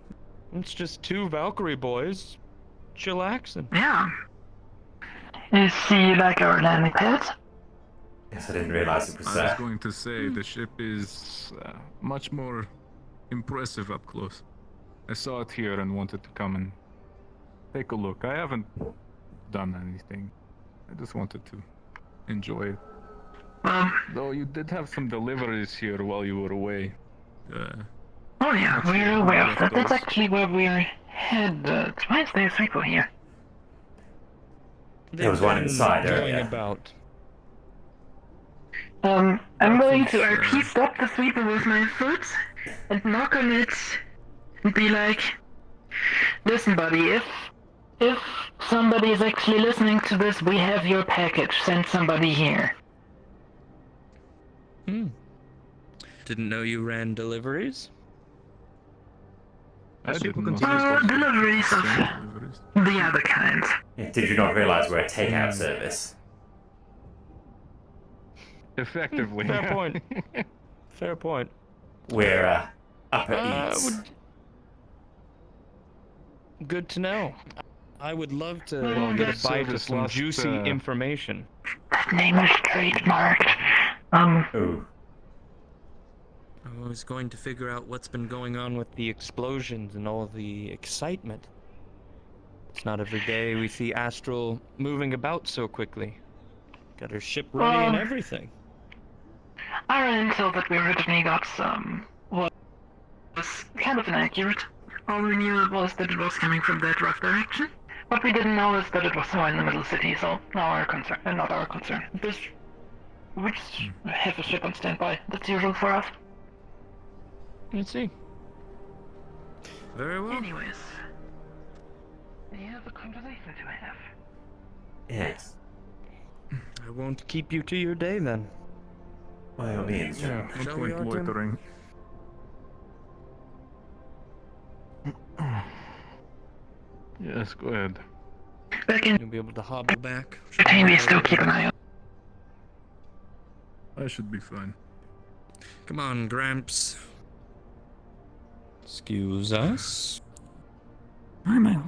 It's just two Valkyrie boys chillaxing. Yeah. Is he like our landing pad? Yes, I didn't realize it was I was going to say the ship is much more impressive up close. I saw it here and wanted to come and take a look. I haven't done anything. I just wanted to enjoy it. Though you did have some deliveries here while you were away. Oh yeah, we're aware of that. That's actually where we're headed. Why is there a cycle here? There was one inside Going earlier. about. I'm going to RP stop the sweeper with my foot and knock on it and be like, listen buddy, if somebody is actually listening to this, we have your package, send somebody here. Didn't know you ran deliveries. Deliveries of the other kind. Did you not realize we're a takeout service? Effectively. Fair point. Fair point. We're Upper East. Good to know. I would love to Well, get a that's bite of just some lost, juicy information. That name is trademarked. Ooh. I was going to figure out what's been going on with the explosions and all the excitement. It's not every day we see Astral moving about so quickly. Got her ship ready and everything. Our intel that we originally got was kind of inaccurate. All we knew was that it was coming from that rough direction. What we didn't know is that it was somewhere in the middle city, so not our concern. We just have a ship on standby. That's usual for us. Let's see. Very well. Anyways, we have a conversation to have. Yes. I won't keep you to your day then. By all means. Yeah, no point loitering. Yes, go ahead. You'll be able to hobble back. Maybe still keep an eye on. I should be fine. Come on, Gramps. Excuse us. Where am I?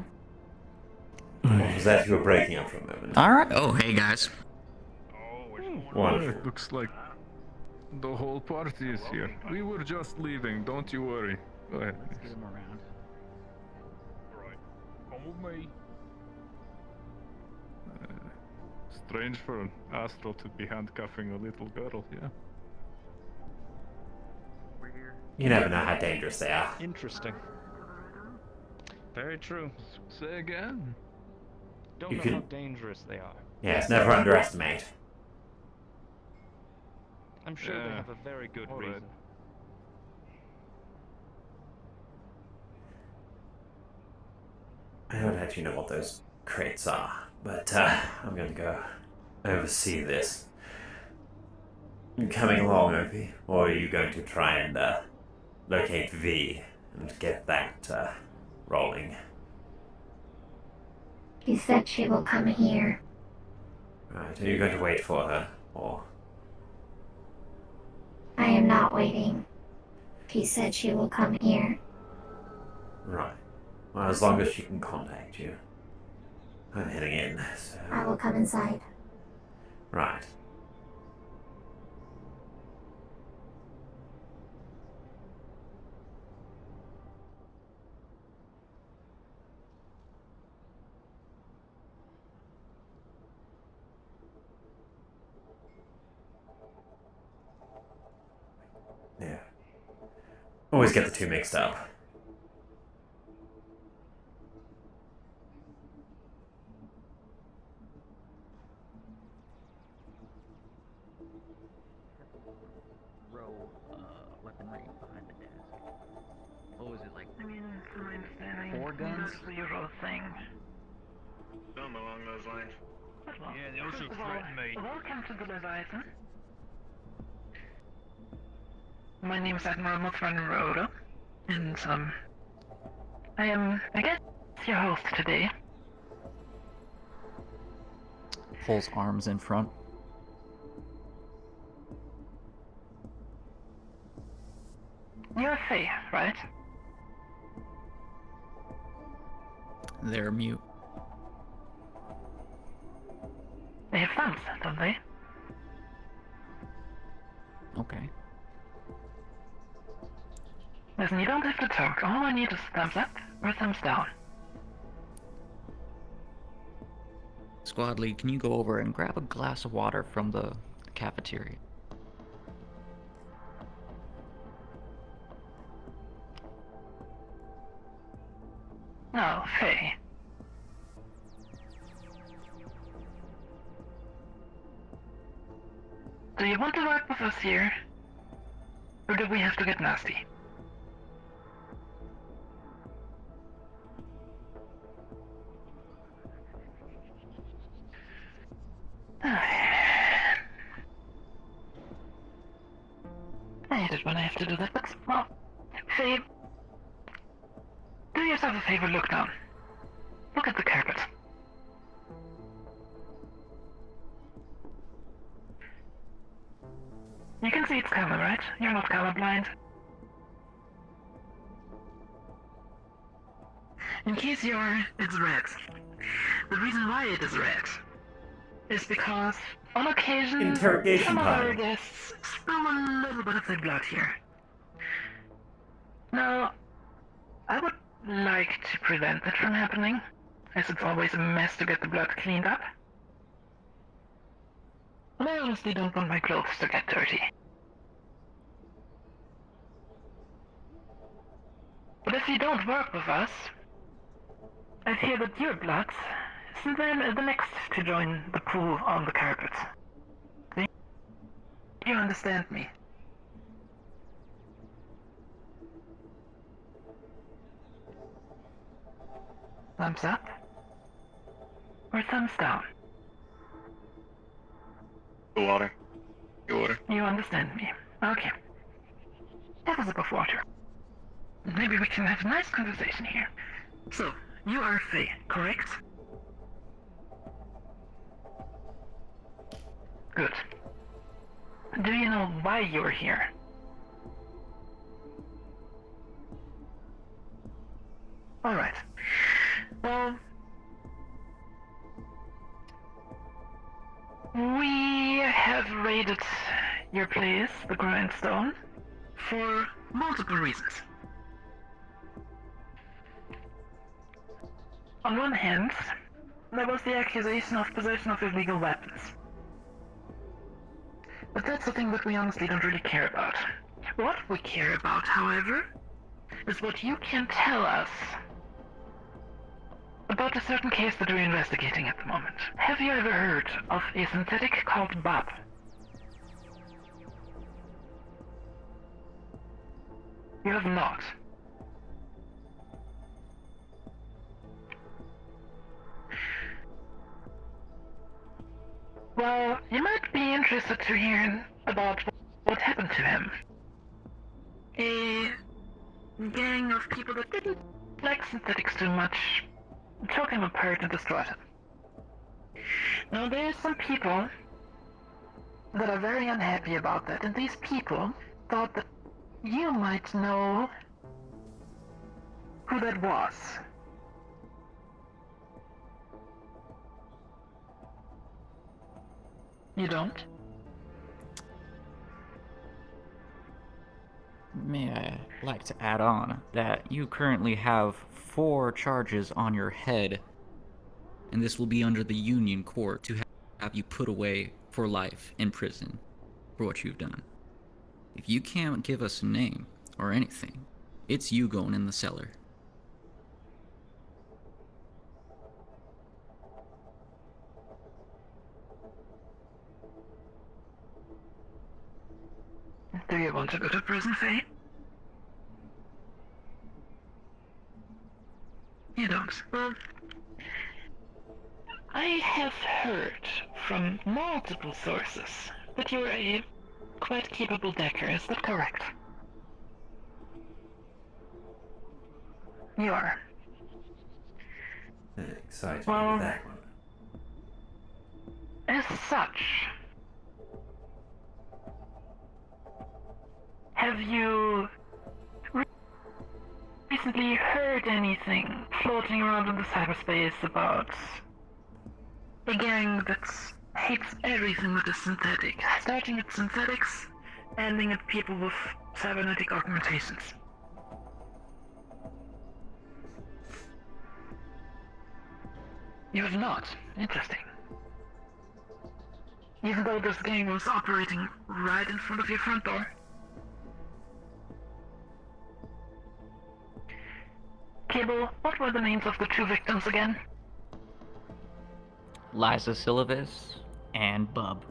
What was that? You were breaking up for a moment. Alright. Oh, hey guys. Wonderful. It looks like the whole party is here. We were just leaving, don't you worry. Go ahead. Get him around. Alright, come with me. Strange for an Astral to be handcuffing a little girl, yeah? You never know how dangerous they are. Interesting. Very true. Say again? Don't You know can- how dangerous they are. Yes, never underestimate. I'm sure they Yeah. have a very good All right. reason. I don't actually know what those crates are, but I'm going to go oversee this. You coming along, Opie? Or are you going to try and locate V and get that rolling? She said she will come here. Right, are you going to wait for her, or...? I am not waiting. She said she will come here. Right. Well, as long as she can contact you. I'm heading in, so... I will come inside. Right. Yeah. Always get the two mixed up. Weaponry behind the desk. What was it like? I mean, from my understanding, 4 guns? that's the usual thing. Something along those lines. Well, Yeah, they also first of all, threatened me. welcome to the Leviathan. My name is Admiral Mothran Rhoda, and I am, I guess, your host today. Pulls arms in front. You're Faye, right? They're mute. They have thumbs, don't they? Okay. Listen, you don't have to talk. All I need is thumbs up or thumbs down. Squad lead, can you go over and grab a glass of water from the cafeteria? No, Faye. Do you want to work with us here? Or do we have to get nasty? I hate it when I have to do that, but, well, Faye, do yourself a favor, look down. Look at the carpet. You can see it's color, right? You're not colorblind. In case you are, it's red. The reason why it is red is because, on occasion, Interrogation some of our time. guests spill a little bit of their blood here. Now, I would like to prevent that from happening, as it's always a mess to get the blood cleaned up. But I honestly don't want my clothes to get dirty. But if you don't work with us, I fear that your blood is the next to join the pool on the carpet. Do you understand me? Thumbs up? Or thumbs down? The water. The water. You understand me. Okay. Have a sip of water. Maybe we can have a nice conversation here. So, you are Faye, correct? Good. Do you know why you're here? Alright. Well, we have raided your place, the Grindstone, for multiple reasons. On one hand, there was the accusation of possession of illegal weapons. But that's a thing that we honestly don't really care about. What we care about, however, is what you can tell us about a certain case that we're investigating at the moment. Have you ever heard of a synthetic called Bob? You have not. Well, you might be interested to hear about what happened to him. A gang of people that didn't like synthetics too much took him apart and destroyed him. Now there's some people that are very unhappy about that, and these people thought that you might know who that was. You don't? May I like to add on that you currently have 4 charges on your head, and this will be under the Union Court to have you put away for life in prison for what you've done. If you can't give us a name or anything, it's you going in the cellar. Do you want to go to prison, Faye? You don't. Well, I have heard from multiple sources that you're a quite capable decker. Is that correct? You are. Excited Well, with that one. As such, have you recently heard anything floating around in the cyberspace about a gang that hates everything that is synthetic, starting at synthetics, ending at people with cybernetic augmentations? You have not. Interesting. Even though this gang was operating right in front of your front door. Cable, what were the names of the 2 victims again? Liza Silva's and Bub.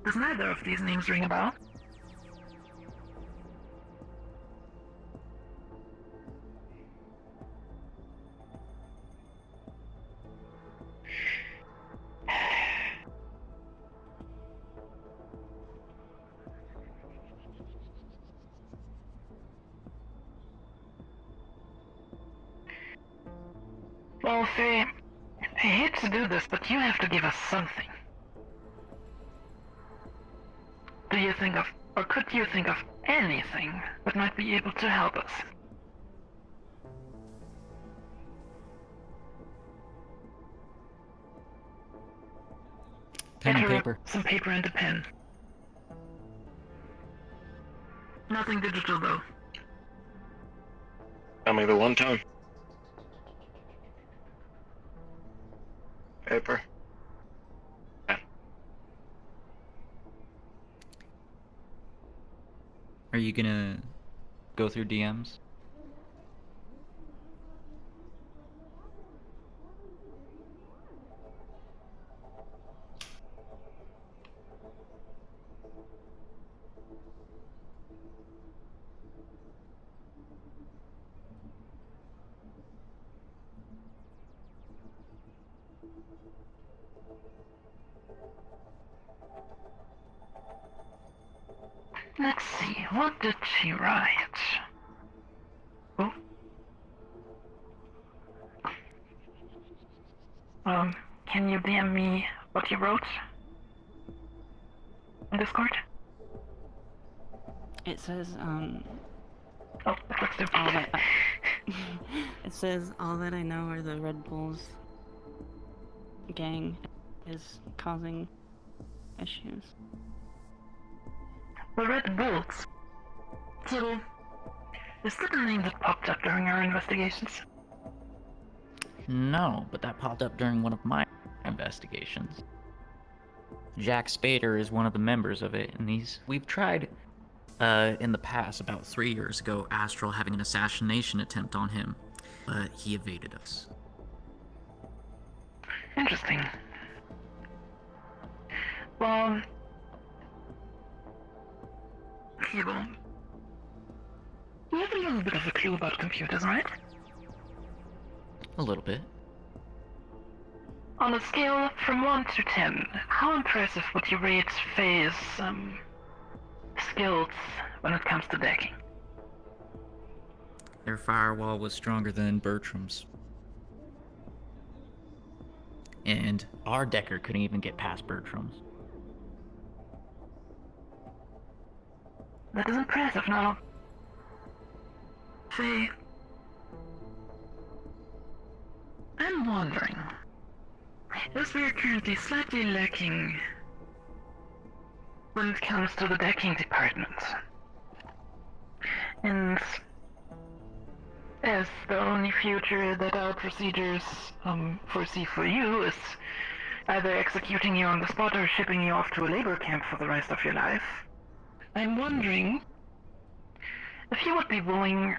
Does neither of these names ring a bell? Well, Faye, I hate to do this, but you have to give us something. Do you think of, or could you think of anything that might be able to help us? Pen and paper. Some paper and a pen. Nothing digital, though. Tell me the one time. Paper. Are you gonna go through DMs? Let's see, what did she write? Oh. Can you DM me what you wrote? In Discord? It says, Oh, let's do all that it says, all that I know are the Red Bulls gang is causing issues. The Red Bulls? Kibble, is that a name that popped up during our investigations? No, but that popped up during one of my investigations. Jack Spader is one of the members of it, and we've tried in the past, about 3 years ago, Astral having an assassination attempt on him, but he evaded us. Interesting. Well, Cable, you have a little bit of a clue about computers, right? A little bit. On a scale from 1 to 10, how impressive would you rate Faye's, skills when it comes to decking? Their firewall was stronger than Bertram's. And our decker couldn't even get past Bertram's. That is impressive. Now, Faye, I'm wondering, as we are currently slightly lacking when it comes to the decking department. And as the only future that our procedures foresee for you is either executing you on the spot or shipping you off to a labor camp for the rest of your life, I'm wondering if you would be willing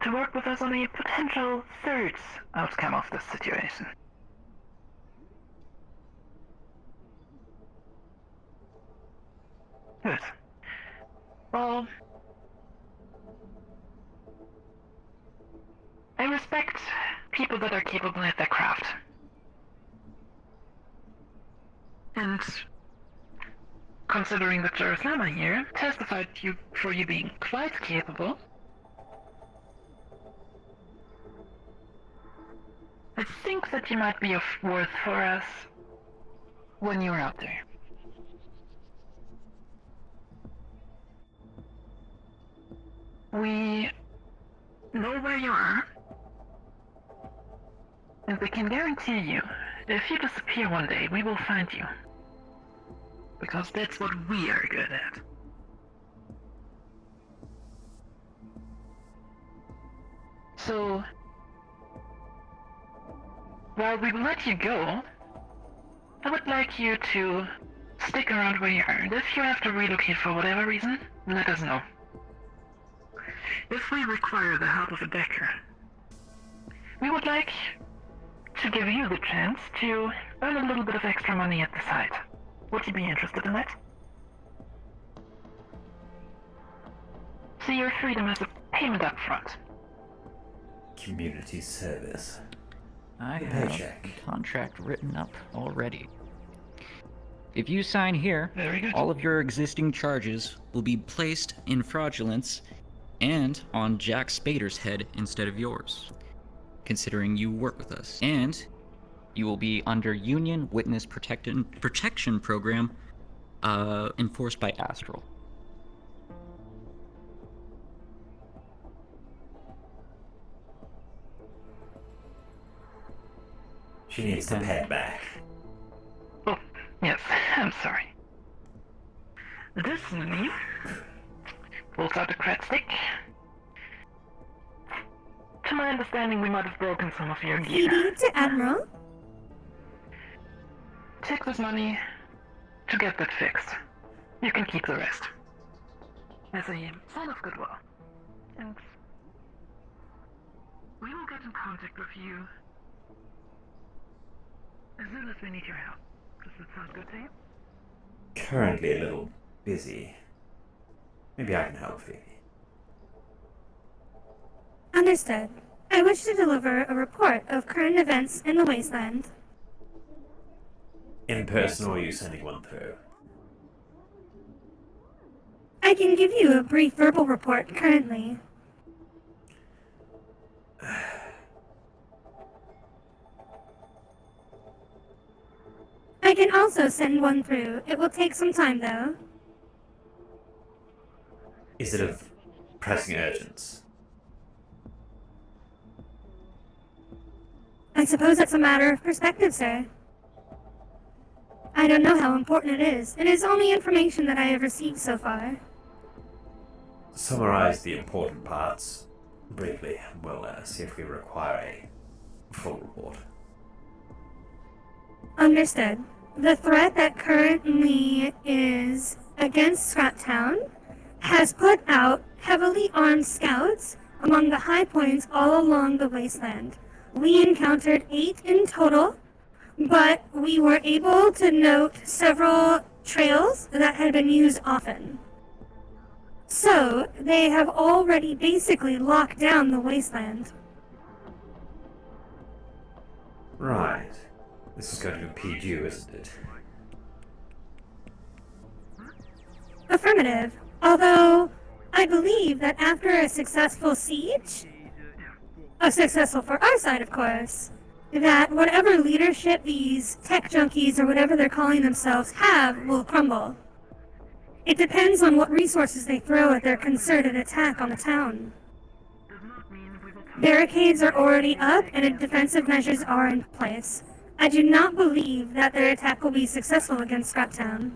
to work with us on a potential third outcome of this situation. Good. Well, I respect people that are capable at their craft. And considering that Jerusalem here testified for you being quite capable, I think that you might be of worth for us when you're out there. We know where you are, and we can guarantee you that if you disappear one day, we will find you. Because that's what we are good at. So, while we will let you go, I would like you to stick around where you are, and if you have to relocate for whatever reason, let us know. If we require the help of a decker, we would like to give you the chance to earn a little bit of extra money at the site. Would you be interested in that? See your freedom as a payment up front. Community service. I The have paycheck. the contract written up already. If you sign here, Very good. all of your existing charges will be placed in fraudulence and on Jack Spader's head instead of yours, considering you work with us. And you will be under Union Witness Protection Program enforced by Astral. She needs the pet back. Oh, yes, I'm sorry. This knee pulls out a crack stick. To my understanding, we might have broken some of your gear. PD to Admiral. Take this money to get that fixed. You can keep the rest. As a sign of goodwill. And we will get in contact with you as soon as we need your help. Does that sound good to you? Currently a little busy. Maybe I can help Phoebe. Understood. I wish to deliver a report of current events in the wasteland. In person, or are you sending one through? I can give you a brief verbal report currently. I can also send one through. It will take some time, though. Is it of pressing urgence? I suppose that's a matter of perspective, sir. I don't know how important it is. It is only information that I have received so far. Summarize the important parts briefly. We'll see if we require a full report. Understood. The threat that currently is against Scraptown has put out heavily armed scouts among the high points all along the wasteland. We encountered 8 in total, but we were able to note several trails that had been used often. So, they have already basically locked down the wasteland. Right. This is going to impede you, isn't it? Affirmative. Although, I believe that after a successful siege, successful for our side, of course, that whatever leadership these tech junkies or whatever they're calling themselves have will crumble. It depends on what resources they throw at their concerted attack on the town. Barricades are already up and defensive measures are in place. I do not believe that their attack will be successful against Scraptown.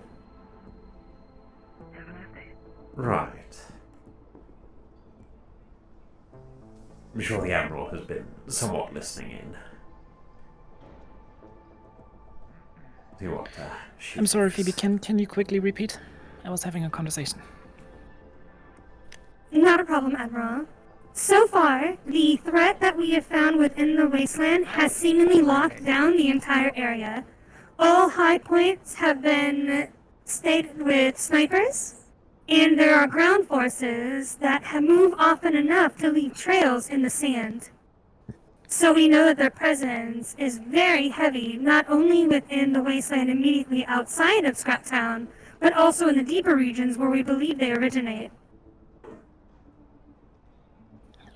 Right. I'm sure the Admiral has been somewhat listening in. See what she I'm sorry, thinks. Phoebe. Can you quickly repeat? I was having a conversation. Not a problem, Admiral. So far, the threat that we have found within the wasteland has seemingly locked down the entire area. All high points have been stayed with snipers, and there are ground forces that have moved often enough to leave trails in the sand. So we know that their presence is very heavy, not only within the wasteland immediately outside of Scraptown, but also in the deeper regions where we believe they originate.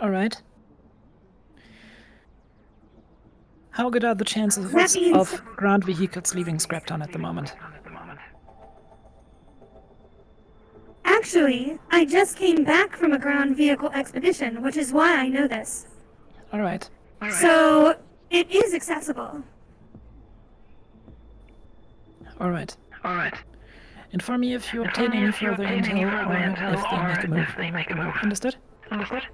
Alright. How good are the chances That means- of ground vehicles leaving Scraptown at the moment? Actually, I just came back from a ground vehicle expedition, which is why I know this. Alright. So, it is accessible. Alright. Alright. Inform me if you obtain any further intel or if they make a move. Understood? Understood?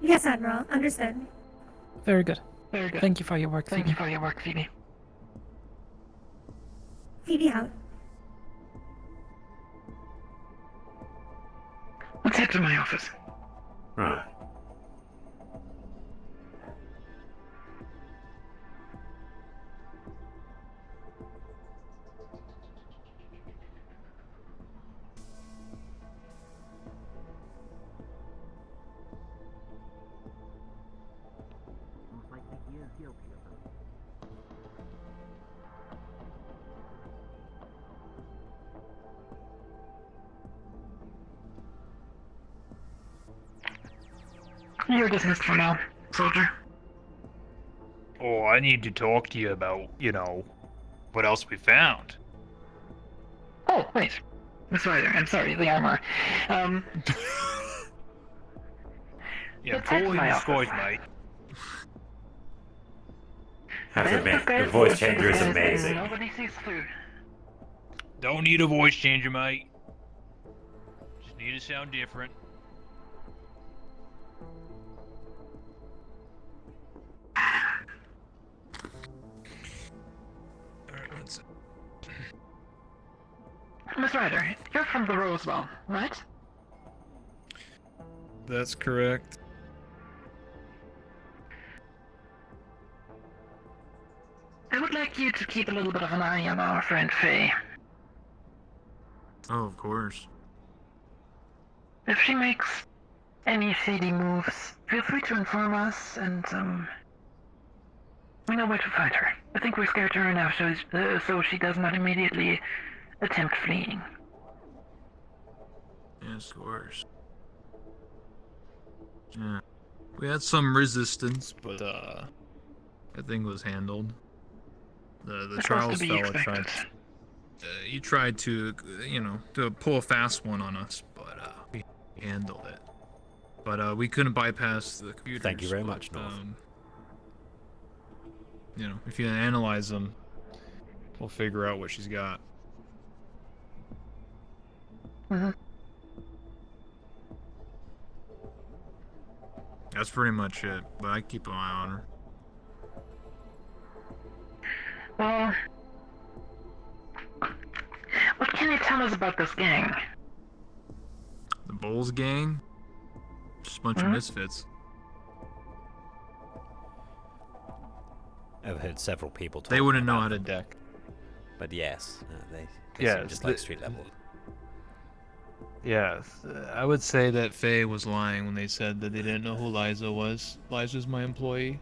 Yes, Admiral. Understood. Very good. Very good. Thank you for your work, Thank Phoebe. you for your work, Phoebe. Phoebe out. Let's head to my office. Right. You're dismissed for now, soldier. Oh, I need to talk to you about, what else we found. Oh, wait. Miss Ryder, I'm sorry, the armor. Yeah, Let's head to fully my destroyed, office. mate. Have to admit, the voice changer is amazing. Nobody sees food. Don't need a voice changer, mate. Just need to sound different. Miss Ryder, you're from the Rosewell, right? That's correct. I would like you to keep a little bit of an eye on our friend Faye. Oh, of course. If she makes any shady moves, feel free to inform us, and, we know where to find her. I think we scared her enough so she does not immediately attempt fleeing. Yes, of course. Yeah. We had some resistance, but, I think it was handled. The That's Charles to be fella expected. he tried to, to pull a fast one on us, but, we handled it. But, we couldn't bypass the computers. Thank you very but, much, North. If you analyze them, we'll figure out what she's got. Mm-hmm. That's pretty much it, but I keep an eye on her. Well, what can you tell us about this gang? The Bulls gang? Just a bunch of misfits. I've heard several people talk. They wouldn't know about how to them. deck. But yes, they Yeah, seem just like street level. Yes, I would say that Faye was lying when they said that they didn't know who Liza was. Liza's my employee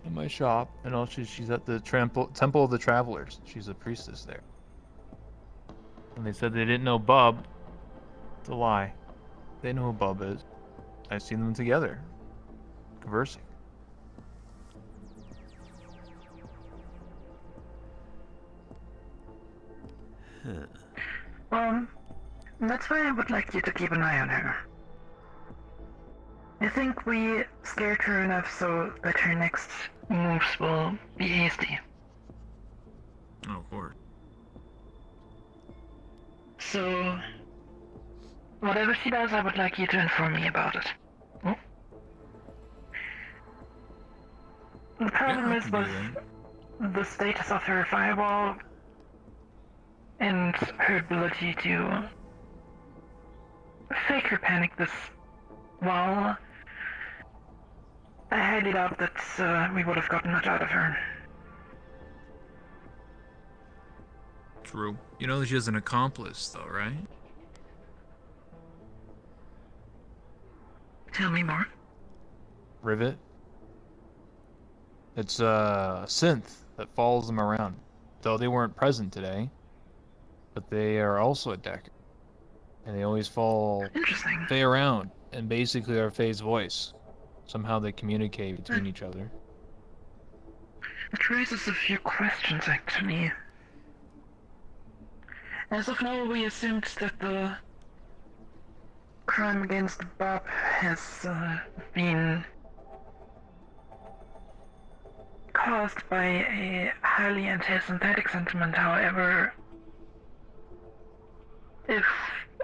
in my shop, and also she's at the Temple of the Travelers. She's a priestess there. And they said they didn't know Bub. It's a lie. They know who Bub is. I've seen them together, conversing. Well, that's why I would like you to keep an eye on her. I think we scared her enough so that her next moves will be hasty. Oh, of course. So, whatever she does, I would like you to inform me about it. Oh. The problem is with the status of her firewall and her ability to fake her panic this well. I highly doubt that we would have gotten much out of her. True. You know that she has an accomplice, though, right? Tell me more. Rivet. It's a synth that follows them around. Though they weren't present today, but they are also a Decker. And they always follow Faye around and basically are Faye's voice. Somehow they communicate between each other. It raises a few questions, actually. As of now, we assumed that the crime against Bob has been caused by a highly anti-synthetic sentiment. However, if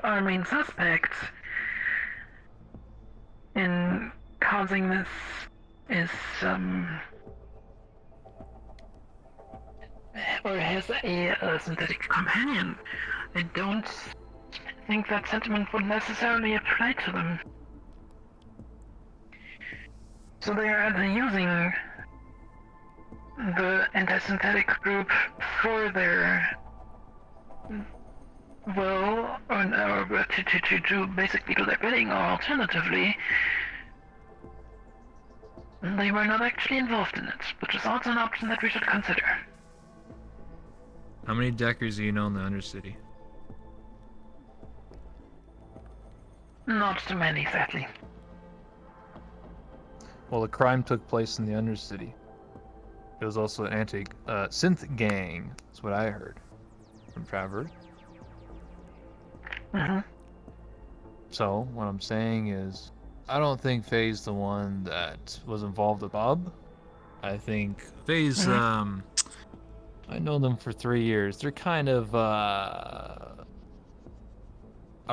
our main suspect in causing this is or has a synthetic companion, I don't think that sentiment would necessarily apply to them. So they are either using the anti-synthetic group for their will, or to basically do their bidding, or alternatively, they were not actually involved in it, which is also an option that we should consider. How many Deckers do you know in the Undercity? Not too many, sadly. Well, the crime took place in the Undercity. It was also an synth gang. That's what I heard from Travers. So, what I'm saying is, I don't think Faye's the one that was involved with Bob. I think Faye's, I know them for 3 years. They're kind of, a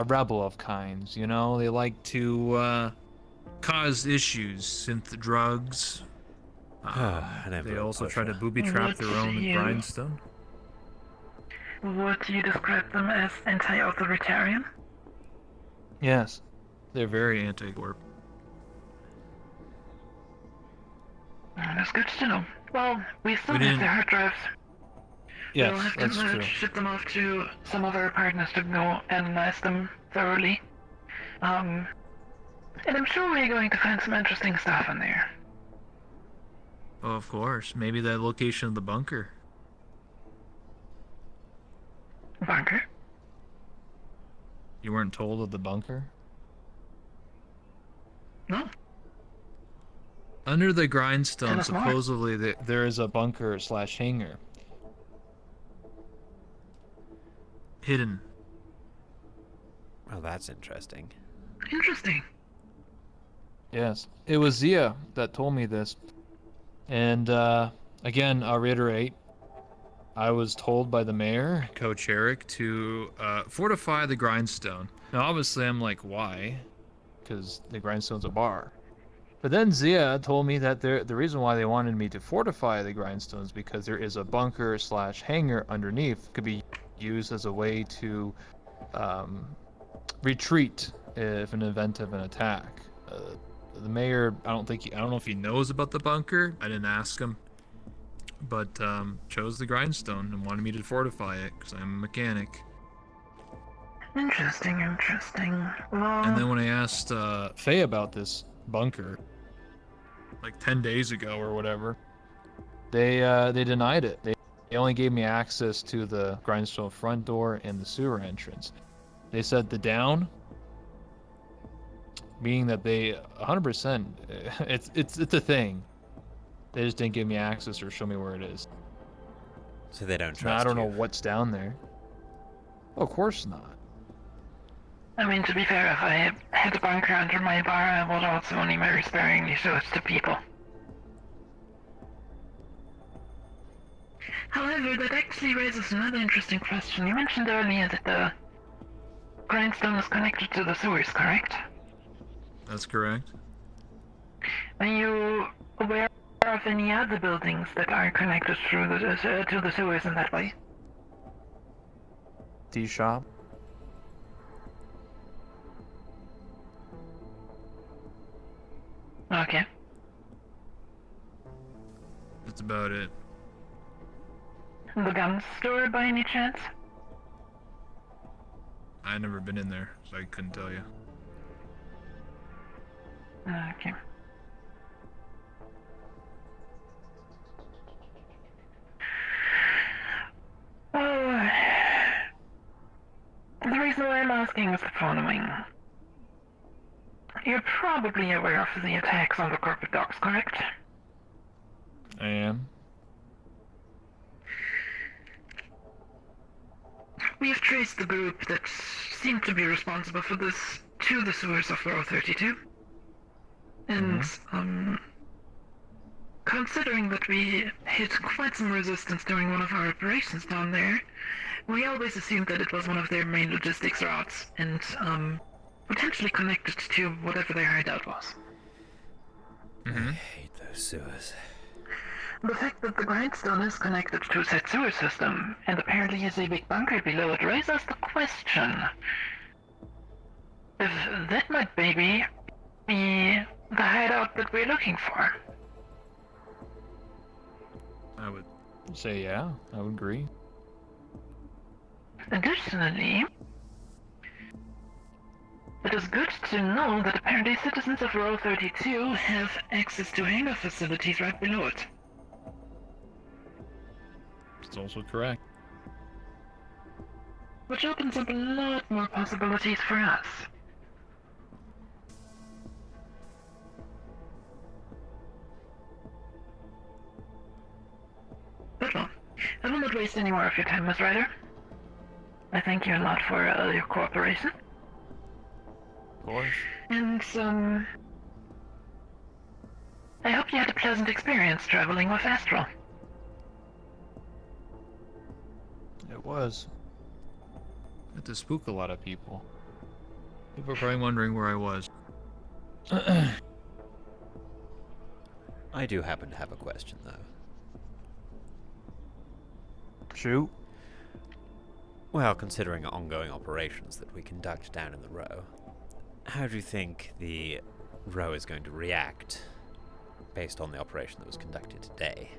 rebel of kinds, you know? They like to, cause issues, synth drugs. They also try to booby-trap their own grindstone. Would you describe them as anti-authoritarian? Yes, they're very anti-warp. That's good to know. Well, we still have their hard drives. Yes, we'll have that's to true. ship them off to some of our partners to go analyze them thoroughly. And I'm sure we're going to find some interesting stuff in there. Oh, of course. Maybe that location of the bunker. Bunker? You weren't told of the bunker? No. Under the grindstone, Tell us more. supposedly there is a bunker / hangar. Hidden. Well, that's interesting. Interesting. Yes. It was Zia that told me this. And, again, I'll reiterate. I was told by the mayor, Coach Eric, to fortify the grindstone. Now, obviously, I'm like, why? Because the grindstone's a bar. But then Zia told me that the reason why they wanted me to fortify the grindstone is because there is a bunker / hangar underneath. Could be used as a way to retreat if an event of an attack. The mayor, I don't know if he knows about the bunker. I didn't ask him. But chose the grindstone and wanted me to fortify it because I'm a mechanic. Interesting. Well, And then when I asked Faye about this bunker, like 10 days ago or whatever, they denied it. They only gave me access to the grindstone front door and the sewer entrance. They said the down, meaning that they 100%, it's a thing. They just didn't give me access or show me where it is. So they don't trust Now, I don't you. know what's down there. Oh, of course not. I mean, to be fair, if I had a bunker under my bar, I would also only very sparingly show it to people. However, that actually raises another interesting question. You mentioned earlier that the grindstone is connected to the sewers, correct? That's correct. Are you aware of any other buildings that are connected through to the sewers in that way? Tea shop. Okay. That's about it. The gun store by any chance? I've never been in there, so I couldn't tell you. Okay. The reason why I'm asking is the following. You're probably aware of the attacks on the corporate docks, correct? I am. We've traced the group that seemed to be responsible for this to the sewers of Row 32. And, considering that we hit quite some resistance during one of our operations down there, we always assumed that it was one of their main logistics routes, and, potentially connected to whatever their hideout was. I hate those sewers. The fact that the grindstone is connected to said sewer system, and apparently is a big bunker below it, raises the question if that might maybe be the hideout that we're looking for. I would say yeah, I would agree. Additionally, it is good to know that apparently citizens of Row 32 have access to hangar facilities right below it. It's also correct. Which opens up a lot more possibilities for us. But well, I will not waste any more of your time, Miss Ryder. I thank you a lot for your cooperation. Of course. And, I hope you had a pleasant experience traveling with Astral. It was. Had to spook a lot of people. People are probably wondering where I was. I do happen to have a question, though. Shoot. Well, considering ongoing operations that we conduct down in the Row, how do you think the Row is going to react based on the operation that was conducted today?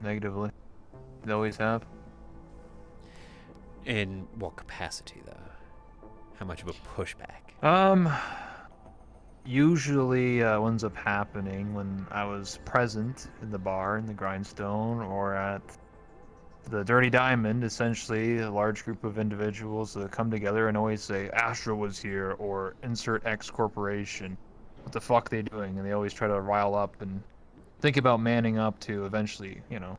Negatively. They always have. In what capacity, though? How much of a pushback? Usually what ends up happening when I was present in the bar, in the Grindstone, or at the Dirty Diamond, essentially a large group of individuals that come together and always say, Astro was here, or insert X corporation. What the fuck they doing? And they always try to rile up and think about manning up to eventually, you know,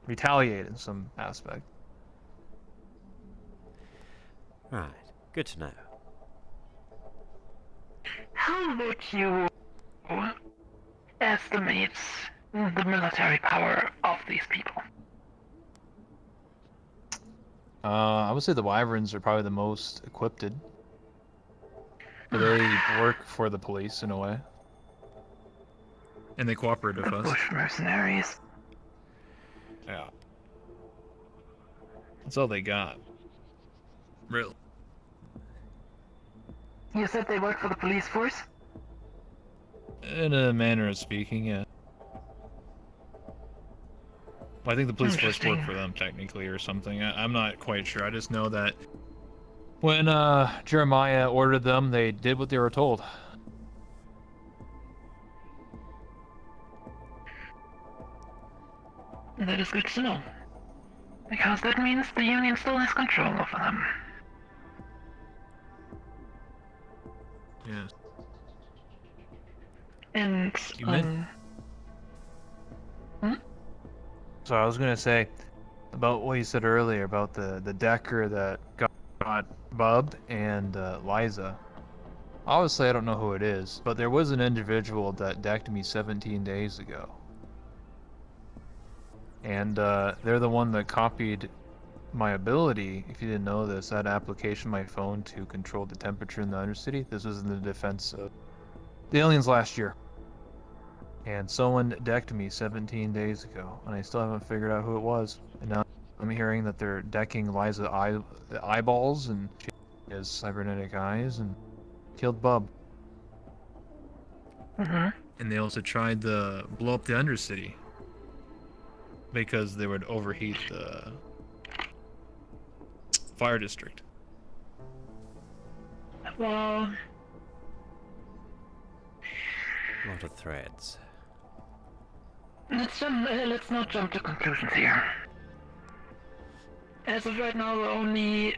retaliate in some aspect. Right. Good to know. How would you estimate the military power of these people? I would say the Wyverns are probably the most equipped. They work for the police in a way. And they cooperate with us. Bush mercenaries. Yeah. That's all they got. Really. You said they work for the police force? In a manner of speaking, yeah. Well, I think the police force work for them, technically, or something. I'm not quite sure. I just know that when Jeremiah ordered them, they did what they were told. That is good to know. Because that means the Union still has control over them. Yes. And, So I was gonna say about what you said earlier about the Decker that got Bub and Liza. Obviously, I don't know who it is, but there was an individual that decked me 17 days ago. And they're the one that copied my ability. If you didn't know this, I had an application on my phone to control the temperature in the Undercity. This was in the defense of the aliens last year. And someone decked me 17 days ago, and I still haven't figured out who it was. And now I'm hearing that they're decking Liza eyeballs, and she has cybernetic eyes, and killed Bub. Mm-hmm. And they also tried to blow up the Undercity because they would overheat the fire district. Well, A lot of threads. let's not jump to conclusions here. As of right now, the only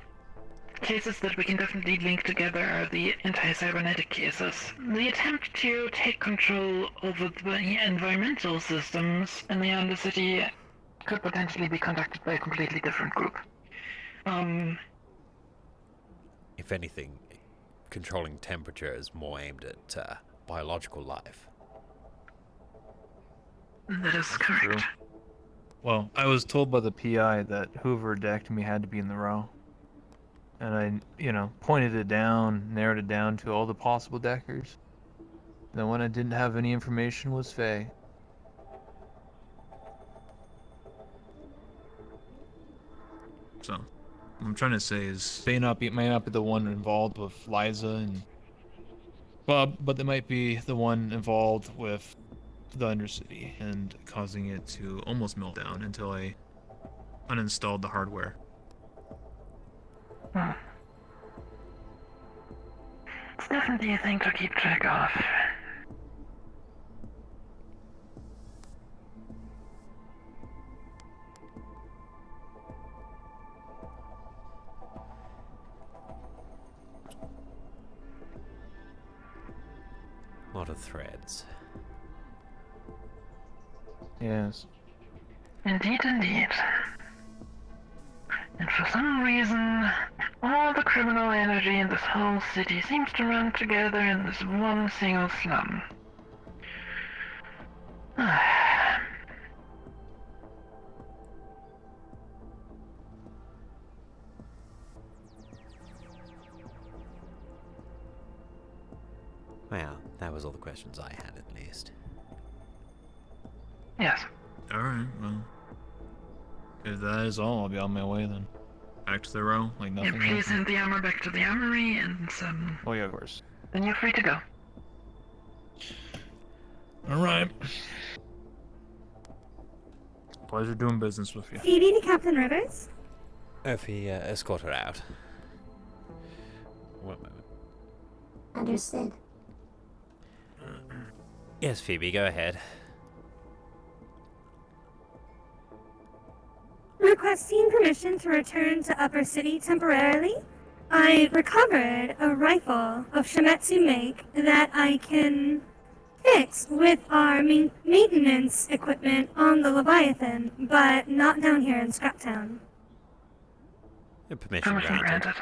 cases that we can definitely link together are the anti-cybernetic cases. The attempt to take control over the environmental systems in the Undercity could potentially be conducted by a completely different group. If anything, controlling temperature is more aimed at biological life. That is correct. True. Well, I was told by the PI that whoever decked me had to be in the row. And I, pointed it down, narrowed it down to all the possible deckers. The one I didn't have any information was Faye. So, what I'm trying to say is Faye may not be the one involved with Liza and Bub, but they might be the one involved with the Undercity and causing it to almost melt down until I uninstalled the hardware. It's definitely a thing to keep track of. A lot of threads. Yes. Indeed, indeed. And for some reason, all the criminal energy in this whole city seems to run together in this one single slum. Well, that was all the questions I had, at least. Yes. Alright, well. If that is all, I'll be on my way then. Back to the row, like nothing Yeah, please happened. send the armor back to the armory, and Oh yeah, of course. then you're free to go. Alright. Pleasure doing business with you. Phoebe to Captain Rivers? Ophi, escort her out. One moment. Understood. Yes, Phoebe, go ahead. Requesting permission to return to Upper City temporarily. I recovered a rifle of Shimetsu make that I can fix with our maintenance equipment on the Leviathan, but not down here in Scraptown. Permission granted.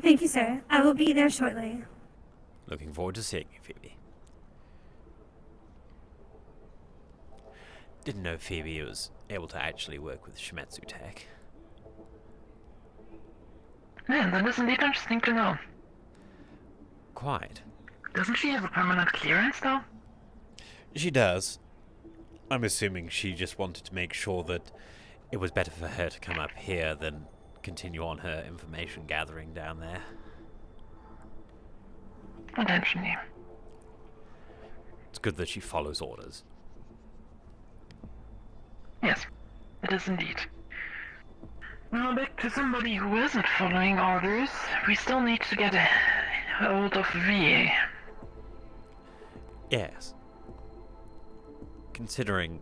Thank you, sir. I will be there shortly. Looking forward to seeing you, Phoebe. Didn't know Phoebe was able to actually work with Shimetsu Tech. Yeah, that is indeed interesting to know. Quite. Doesn't she have a permanent clearance, though? She does. I'm assuming she just wanted to make sure that it was better for her to come up here than continue on her information gathering down there. Potentially. It's good that she follows orders. Yes, it is indeed. Now back to somebody who isn't following orders. We still need to get a hold of V. Yes. Considering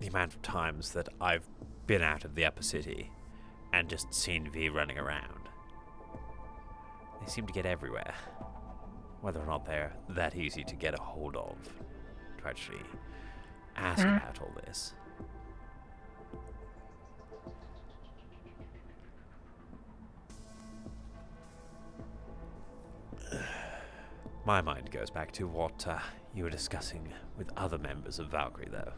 the amount of times that I've been out of the upper city and just seen V running around, they seem to get everywhere. Whether or not they're that easy to get a hold of, to actually ask about all this. My mind goes back to what you were discussing with other members of Valkyrie, though.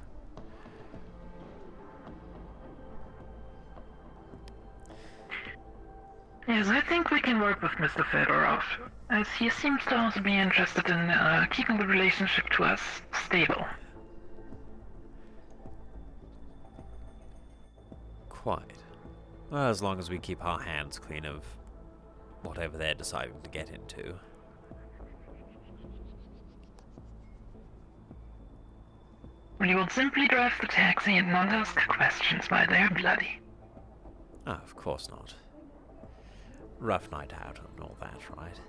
Yes, I think we can work with Mr. Fedorov, as he seems to also be interested in keeping the relationship to us stable. Quite. Well, as long as we keep our hands clean of whatever they're deciding to get into. We will simply drive the taxi and not ask questions while they're bloody. Ah, of course not. Rough night out and all that, right?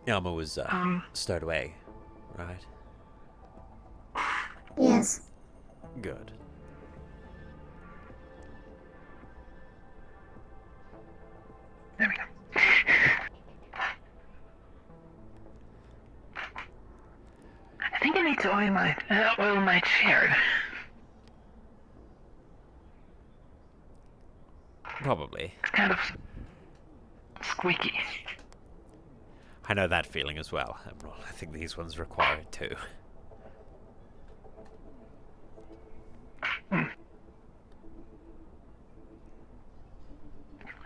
Yama was stowed away, right? Yes. Good. There we go. I think I need to oil my chair. Probably. It's kind of squeaky. I know that feeling as well, Emerald. I think these ones require it too.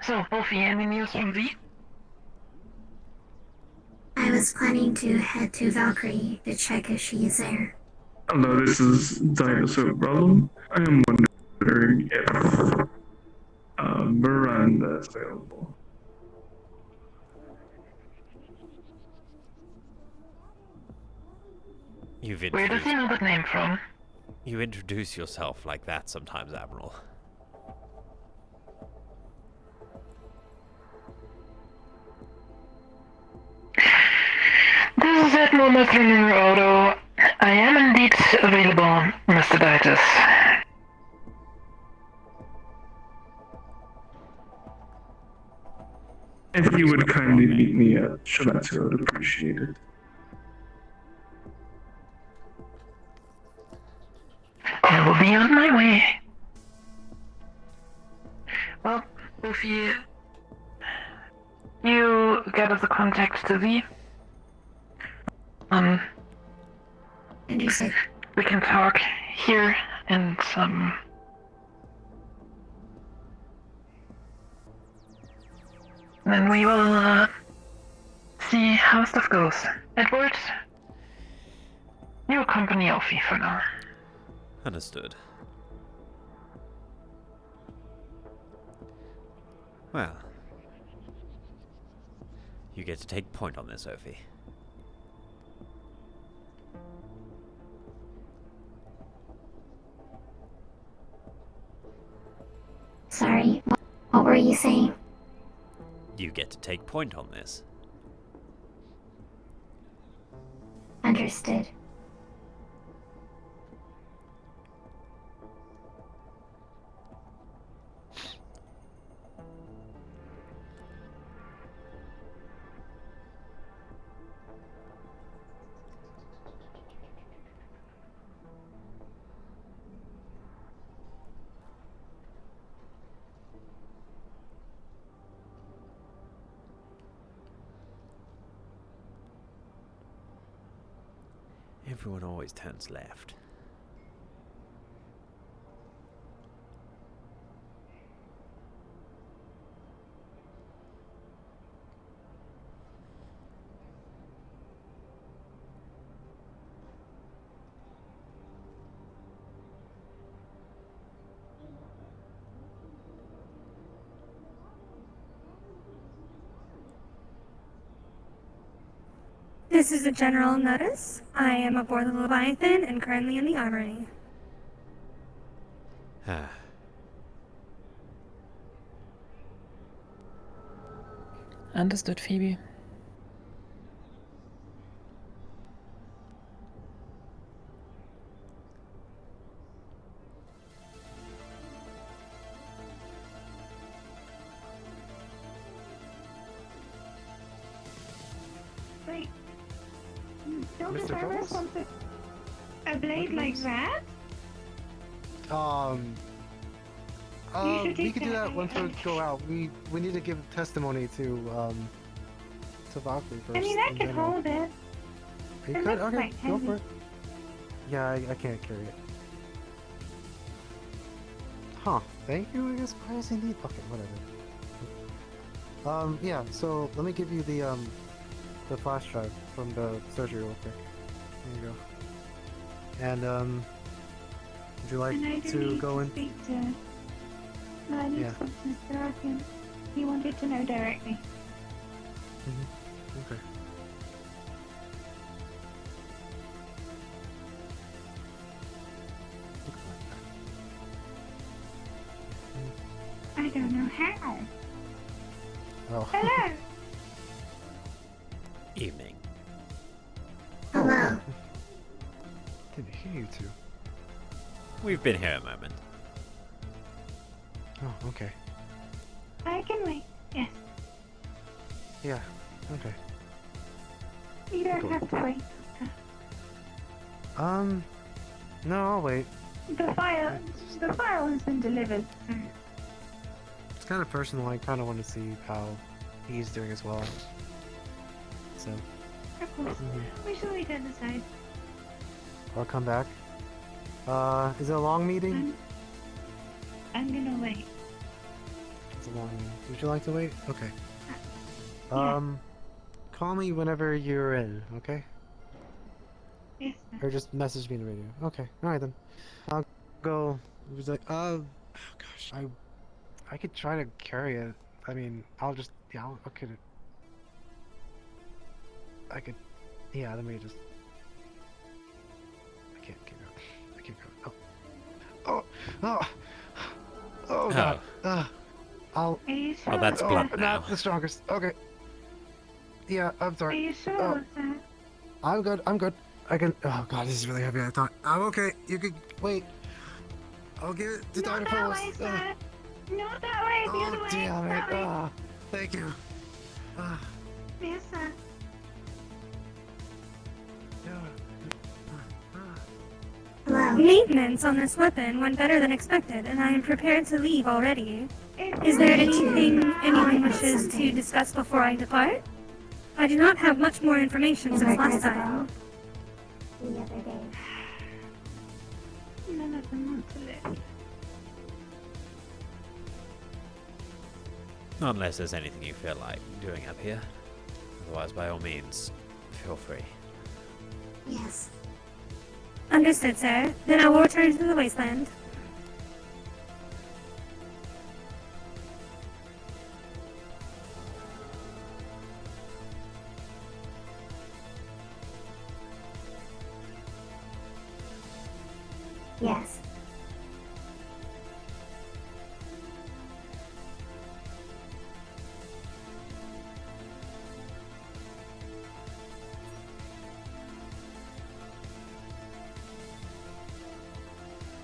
So, Wolfie, any news from V? I was planning to head to Valkyrie to check if she is there. Hello, this is Dinosaur Problem. I am wondering if Miranda is available. Where does he know that name from? You introduce yourself like that sometimes, Admiral. This is Admiral Mathrun Auto. I am indeed available, Mr. Ditus. If you would kindly meet me at Shimatsu, I would appreciate it. I will be on my way. Well, if you get us a contact to V, we can talk here and then we will see how stuff goes. Edward, you accompany Elfie for now. Understood. Well, you get to take point on this, Ophi. Sorry, what were you saying? You get to take point on this. Understood. Everyone always turns left. This is a general notice. I am aboard the Leviathan and currently in the armory. Understood, Phoebe. Wait. Don't Mr. the server Phillips? something a blade like that? We could do that once we go out. We need to give testimony to Valkyrie first. I mean, I in could general. hold it. You It could? looks Okay, quite go heavy. for it. Yeah, I can't carry it. Huh, thank you, I guess. Why does he need... Okay, whatever. Yeah, so let me give you the flash drive from the surgery real quick. There you go. And, would you like And I do to need go to in? speak to... No, I need Yeah. to speak to Mr. Arkin. He wanted to know directly. Okay. I don't know how. Oh. Hello. Evening. Hello. Didn't hear you two. We've been here a moment. Oh, okay. I can wait. Yes. Yeah, okay. You don't Go. have to wait. No, I'll wait. The file has been delivered. It's kind of personal. I kind of want to see how he's doing as well. So, Of course. We shall wait on the side. I'll come back. Is it a long meeting? I'm gonna wait. It's a long meeting. Would you like to wait? Okay. Yeah. Call me whenever you're in, okay? Yes. Or just message me in the radio. Okay. All right then. I'll go. It was like, oh gosh, I could try to carry it. I mean, I'll just, yeah, I could, yeah. Let me just. I can't go. Oh God. I'll. Are you sure? Well, that's blunt now. Not the strongest. Okay. Yeah, I'm Are sorry. you sure, sir? I'm good. I can. Oh God, this is really heavy. I thought. I'm okay. You can wait. I'll give it to Dr. Not that Phyllis. way, sir. Not that way. The other way. Damn it. That way. Thank you. Yes, sir. Maintenance on this weapon went better than expected, and I am prepared to leave already. Is there anything anyone wishes to discuss before I depart? I do not have much more information since last time. The other day. None of them want to live. Not unless there's anything you feel like doing up here. Otherwise, by all means, feel free. Yes. Understood, sir. Then I will return to the wasteland. Yes.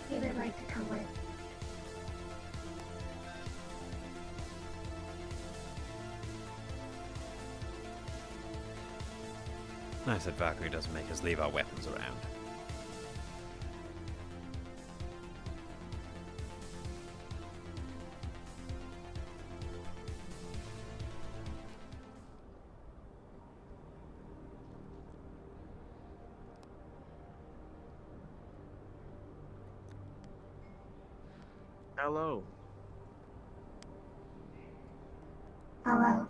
He would like to come with. Nice that Valkyrie doesn't make us leave our weapons around. Hello. Hello.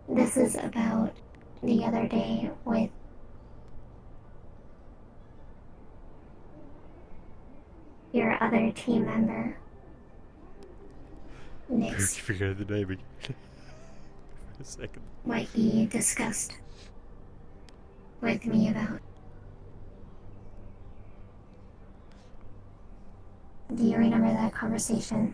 This is about the other day with your other team member. Nix, Forget the name again. For a second. what he discussed with me about. Do you remember that conversation?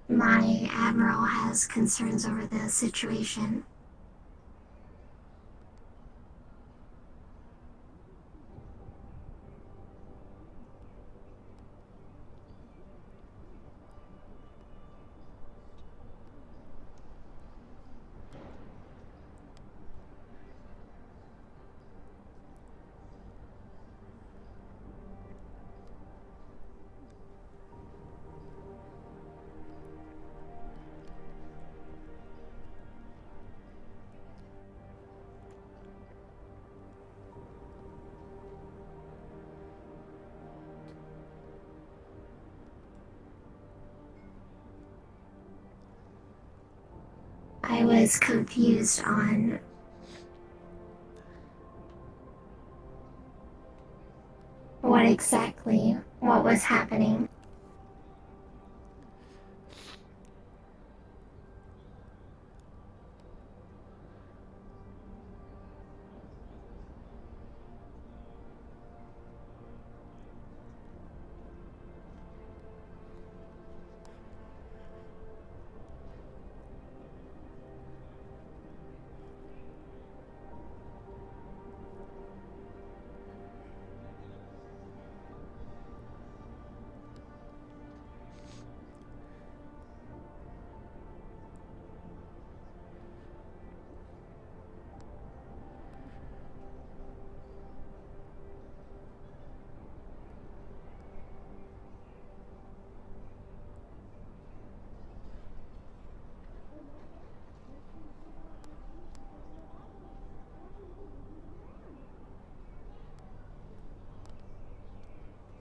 My admiral has concerns over the situation. I was confused on what was happening.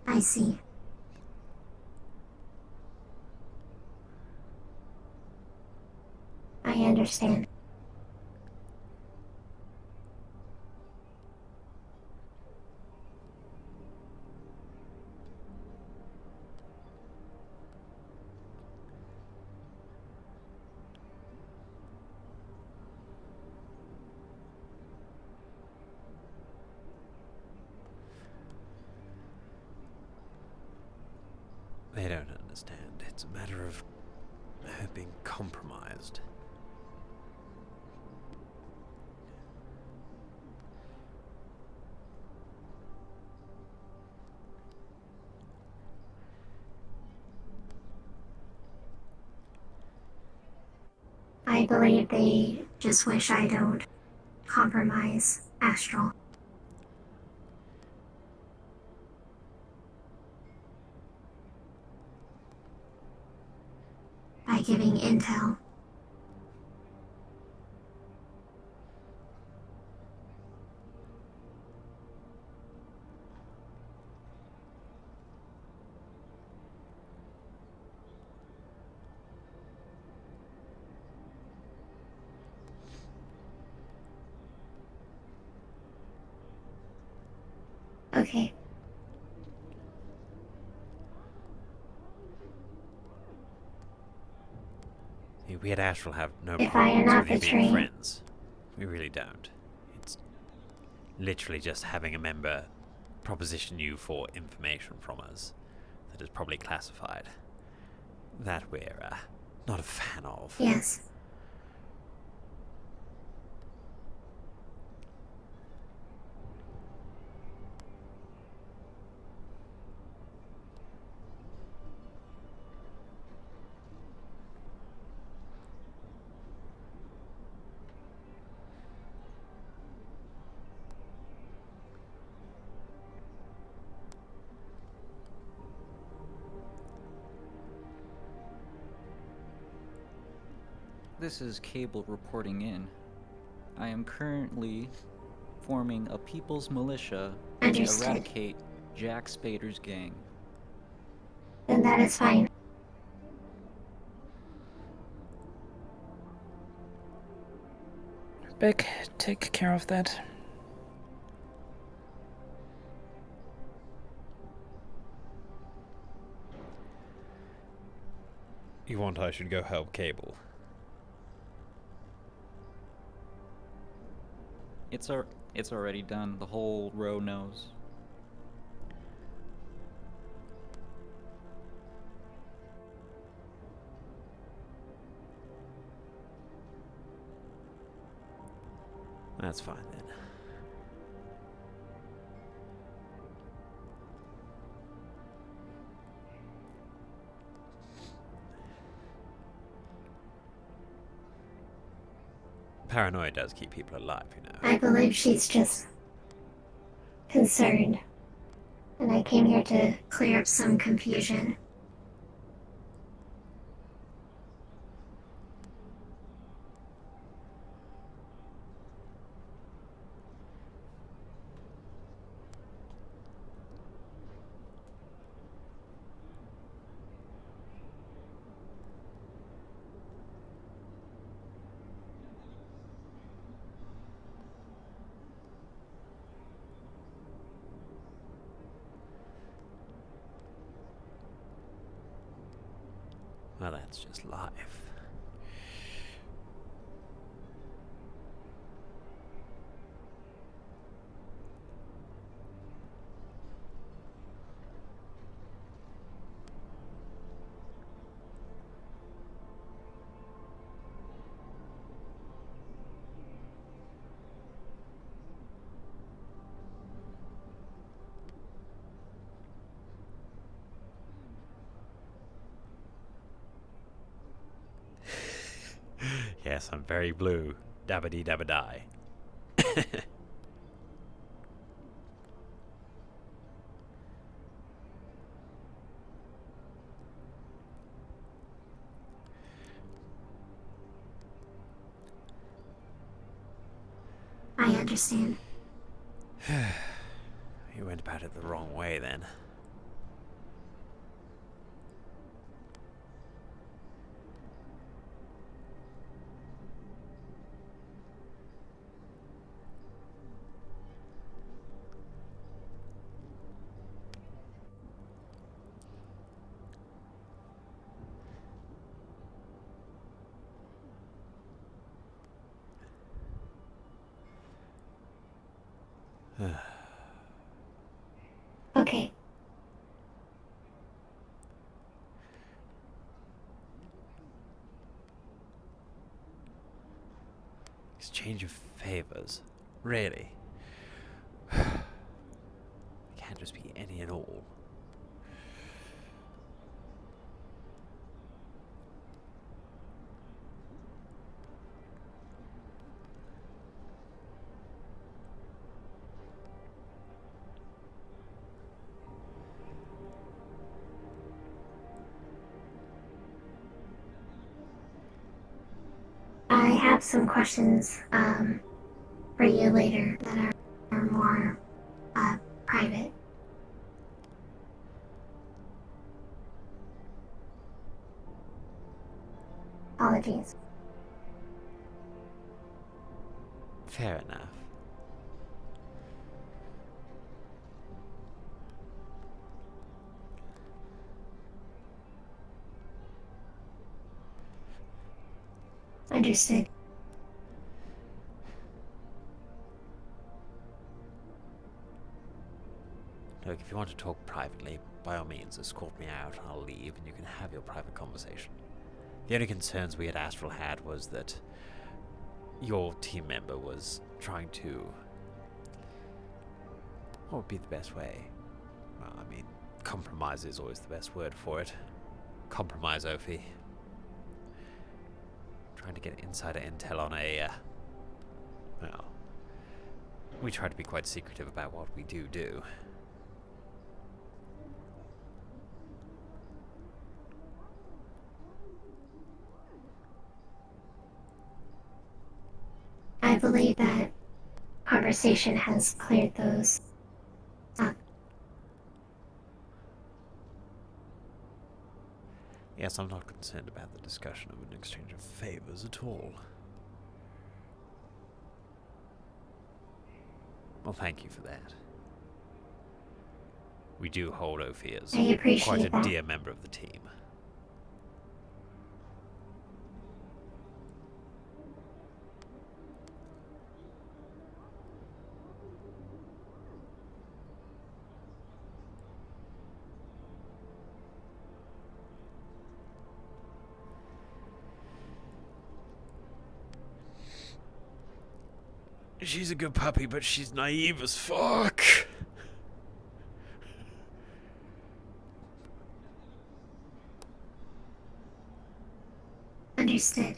I see. I understand. They don't understand. It's a matter of her being compromised. I believe they just wish I don't compromise Astral. By giving intel. Okay. We at Astral have no If I am problems not with you being betraying- friends. We really don't. It's literally just having a member proposition you for information from us that is probably classified. That we're not a fan of. Yes. This is Cable reporting in. I am currently forming a people's militia to Understood. eradicate Jack Spader's gang. Then that is fine. Beck, take care of that. You want I should go help Cable? It's already done. The whole row knows. That's fine then. Paranoia does keep people alive, you know. I believe she's just concerned. And I came here to clear up some confusion. Well, that's just life. Yes, I'm very blue. Dabba-dee dabba-die. I understand. You went about it the wrong way then. Okay. Exchange of favors. Really? It can't just be any and all. I have some questions for you later that are more private. Apologies. Fair enough. Understood. Look, if you want to talk privately, by all means, escort me out, I'll leave, and you can have your private conversation. The only concerns we at Astral had was that your team member was trying to... What would be the best way? Well, I mean, compromise is always the best word for it. Compromise, Ophi. Trying to get insider intel on a, well, we try to be quite secretive about what we do. I believe that conversation has cleared those up. Yes, I'm not concerned about the discussion of an exchange of favors at all. Well, thank you for that. We do hold Ophi as I appreciate quite a that. dear member of the team. She's a good puppy, but she's naive as fuck. Understood.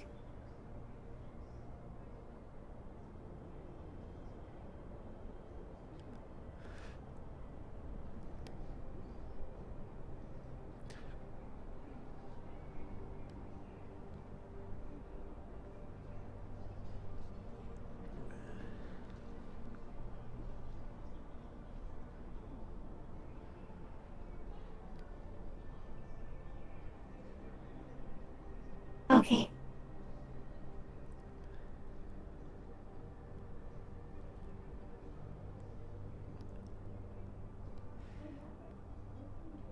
Okay.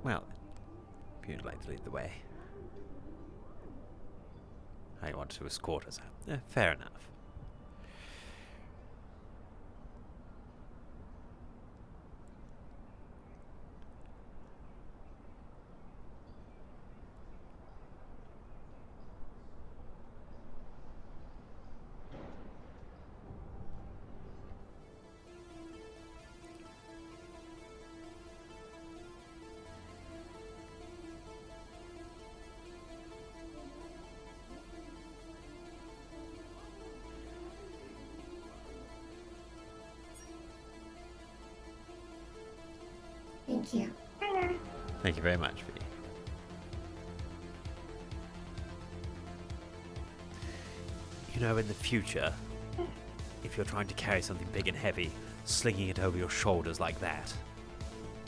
Well, if you'd like to lead the way. I want to escort us out. Fair enough. Thank you. Thank you very much, V. You know, in the future, if you're trying to carry something big and heavy, slinging it over your shoulders like that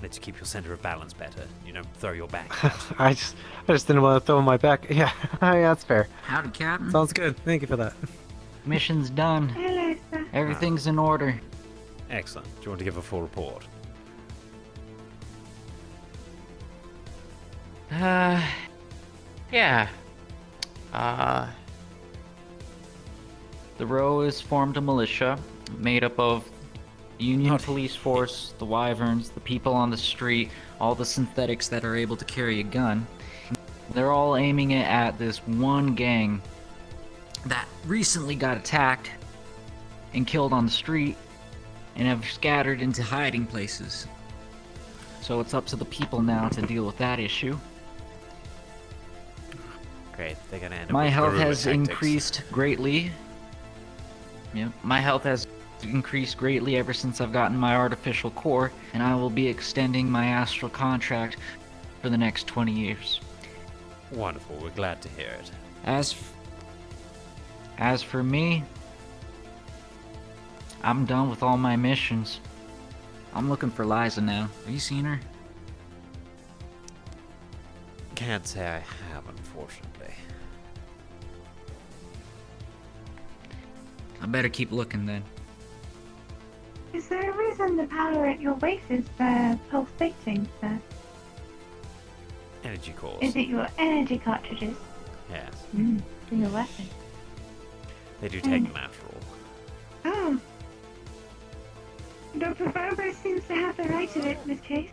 lets you keep your center of balance better. You don't throw your back out. I just didn't want to throw my back. Yeah, yeah, that's fair. Howdy, Captain. Sounds good. Thank you for that. Mission's done. Hello, sir. Everything's in order. Excellent. Do you want to give a full report? Yeah. The row has formed a militia made up of the Union Police Force, the Wyverns, the people on the street, all the synthetics that are able to carry a gun. They're all aiming it at this one gang that recently got attacked and killed on the street and have scattered into hiding places. So it's up to the people now to deal with that issue. Great, they're gonna end up My with health guerrilla has tactics. increased greatly. Yeah, my health has increased greatly ever since I've gotten my artificial core, and I will be extending my astral contract for the next 20 years. Wonderful, we're glad to hear it. As for me, I'm done with all my missions. I'm looking for Liza now. Have you seen her? Can't say I have, unfortunately. I better keep looking then. Is there a reason the powder at your waist is pulsating, sir? Energy cores. Is it your energy cartridges? Yes. For your weapon? They do take them after all. Oh. Dr. Farber seems to have the right of it in this case.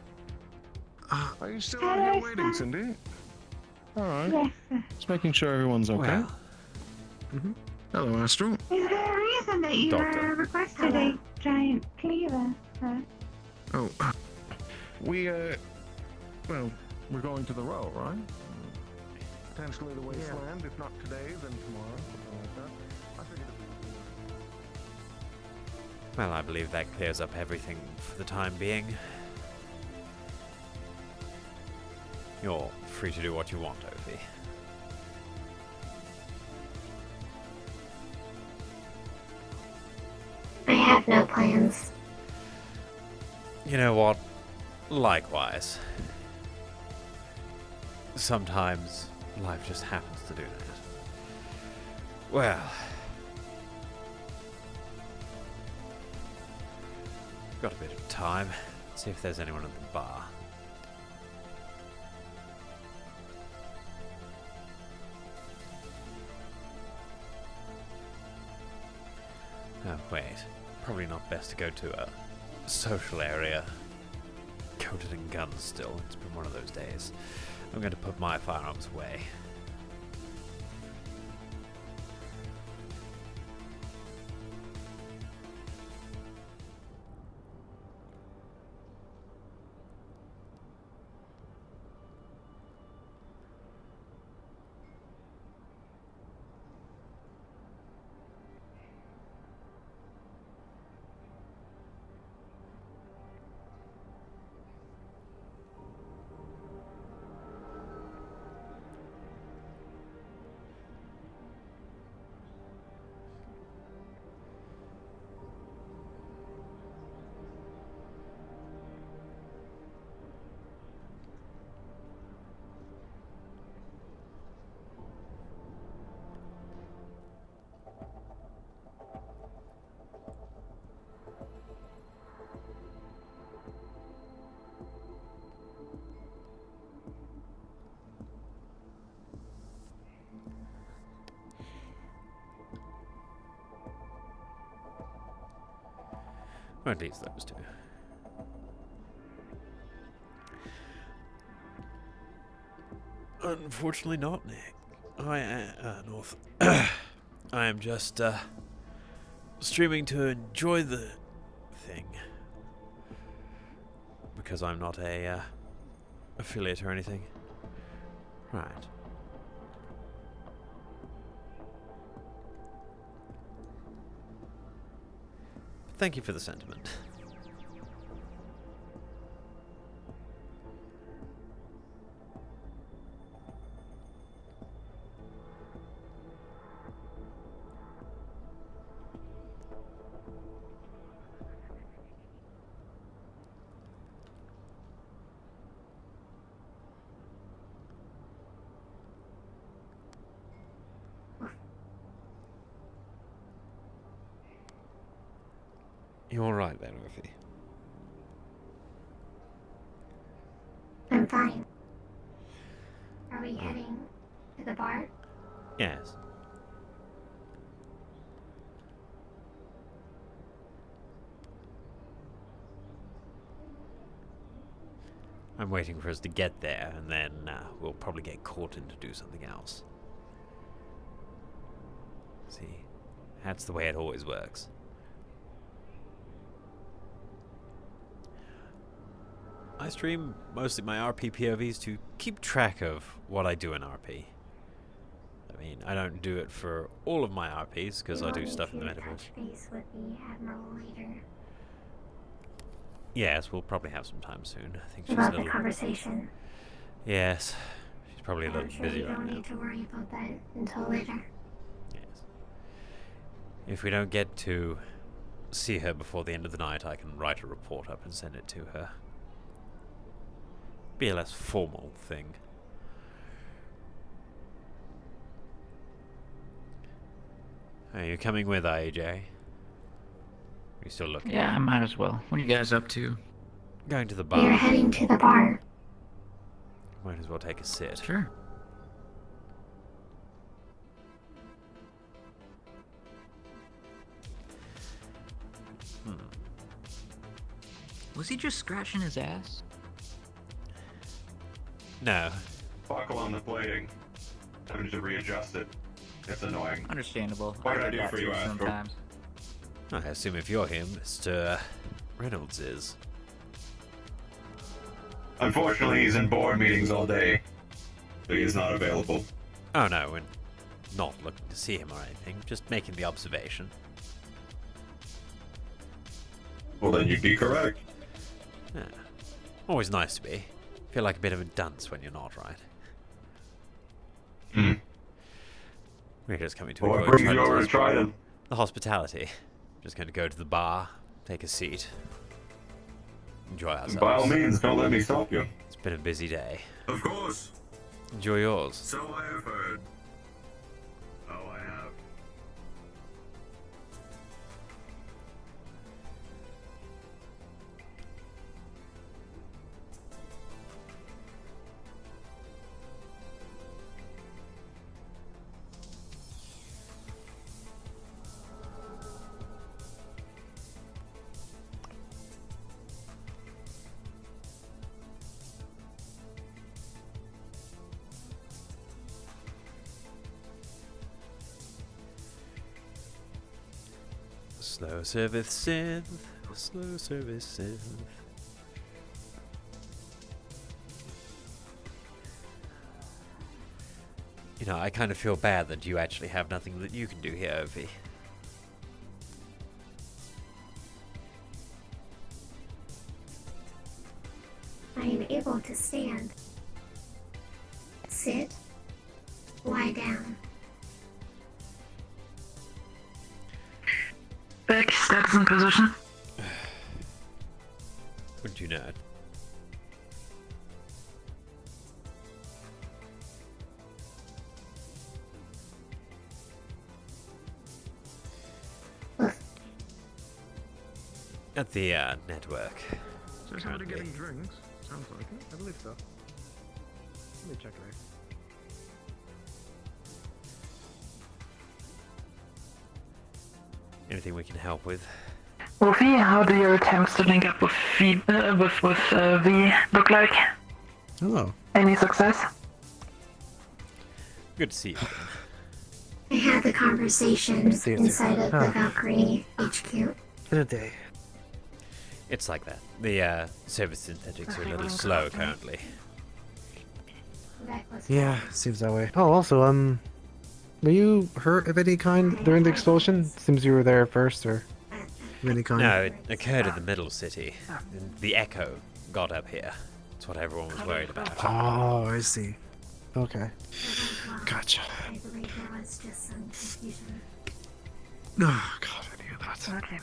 Are you still out here waiting, Cindy? Alright. Yes, sir. Just making sure everyone's okay. Well. Hello, Astral. Is there a reason that you Doctor. requested a giant cleaver, sir? Oh, we, well, we're going to the row, right? Potentially the wasteland, if not today, then tomorrow, something like that. I figured Well, I believe that clears up everything for the time being. You're free to do what you want, Ophi. I have no plans. You know what? Likewise. Sometimes life just happens to do that. Well, got a bit of time. Let's see if there's anyone at the bar. Oh, wait. Probably not best to go to a social area coated in guns still. It's been one of those days. I'm going to put my firearms away. Or at least those two. Unfortunately not, Nick. North. I am just, streaming to enjoy the thing. Because I'm not a, affiliate or anything. Right. Thank you for the sentiment. You alright there, Murphy? I'm fine. Are we heading to the bar? Yes. I'm waiting for us to get there, and then we'll probably get caught in to do something else. See, that's the way it always works. I stream mostly my RP POVs to keep track of what I do in RP. I mean, I don't do it for all of my RPs, because I do stuff in the metaverse. Base with the Admiral later. Yes, we'll probably have some time soon. I think she's About a little... the conversation. Yes, she's probably a little I'm sure busy you right don't now. need to worry about that until later. Yes. If we don't get to see her before the end of the night, I can write a report up and send it to her. Be a less formal thing. Are you coming with AJ? Are you still looking? Yeah, I might as well. What are you guys up to? Going to the bar. We're heading to the bar. Might as well take a sit. Sure. Was he just scratching his ass? No. Buckle on the plating. Having to readjust it. It's annoying. Understandable. What can I get do that for you, too Astro? sometimes. I assume if you're him, Mr. Reynolds is. Unfortunately, he's in board meetings all day. So he is not available. Oh no, we're not looking to see him or anything, just making the observation. Well, then you'd be correct. Yeah. Always nice to be. Feel like a bit of a dunce when you're not, right? Hmm. We're just coming to What enjoy brings you over to Trident? the hospitality. Just going to go to the bar, take a seat, enjoy ourselves. By all means, don't let me stop you. It's been a busy day. Of course. Enjoy yours. So I have heard. Oh, I have. Slow service synth. Slow service synth. You know, I kind of feel bad that you actually have nothing that you can do here, Ovi. I am able to stand, sit, lie down. Back, steps in position. Would you not? At the network. So somebody getting drinks? Sounds like it. I believe so. Let me check right. Anything we can help with? Wolfie, how do your attempts to link up with V look like? Hello. Any success? Good to see you. I had the conversation inside of the Valkyrie HQ. In a day. It's like that. The service synthetics are a little slow currently. Yeah, seems that way. Oh, also, were you hurt of any kind during the explosion? Seems you were there first, or of any kind? No, it occurred in the middle city. The echo got up here. That's what everyone was worried about. Oh, I see. Okay. Gotcha. I believe there was just some confusion. Oh, God, I knew that. Okay.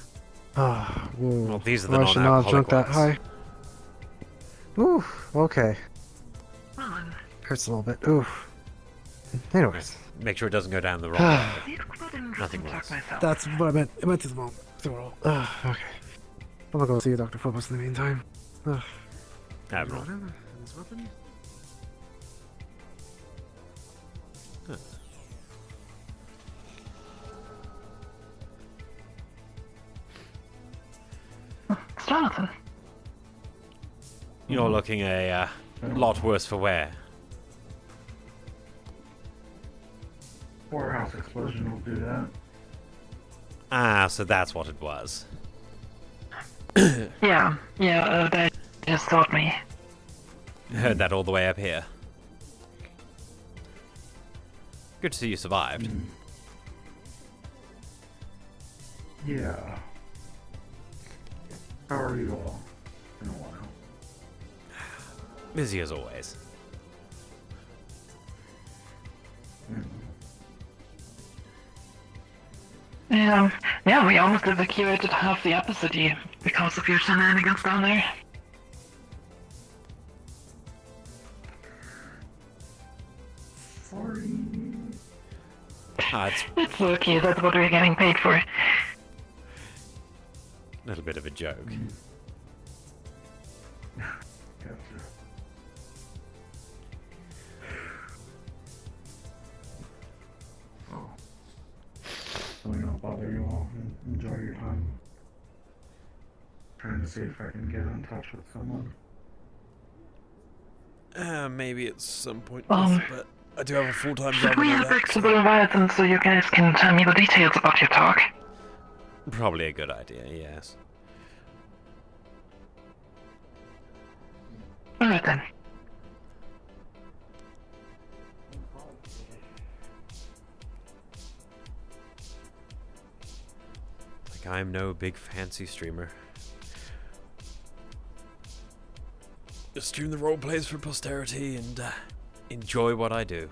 Ah, whoa. Well, these are the I should not have drunk that non-alcoholic high. Ooh, okay. Hurts a little bit. Ooh. Anyways. Make sure it doesn't go down the wrong way. Nothing worse. That's what I meant. I meant to the moment. Okay. I'm gonna go see Dr. Phobos in the meantime. Admiral. His weapon? It's Jonathan. You're looking a lot worse for wear. Warehouse explosion will do that. Ah, so that's what it was. Yeah, they just told me. Heard that all the way up here. Good to see you survived. Yeah. How are you all? In a while. Busy as always. Yeah, we almost evacuated half the upper city because of your shenanigans down there. Sorry. It's okay, that's what we're getting paid for. A little bit of a joke. Let me not bother you all. Enjoy your time. Trying to see if I can get in touch with someone. Maybe at some point, Um, but I do have a full-time job. Should we and all have that, flexible environment so you guys can tell me the details about your talk? Probably a good idea, yes. Alright then. Like I'm no big fancy streamer. Just stream the role plays for posterity and enjoy what I do.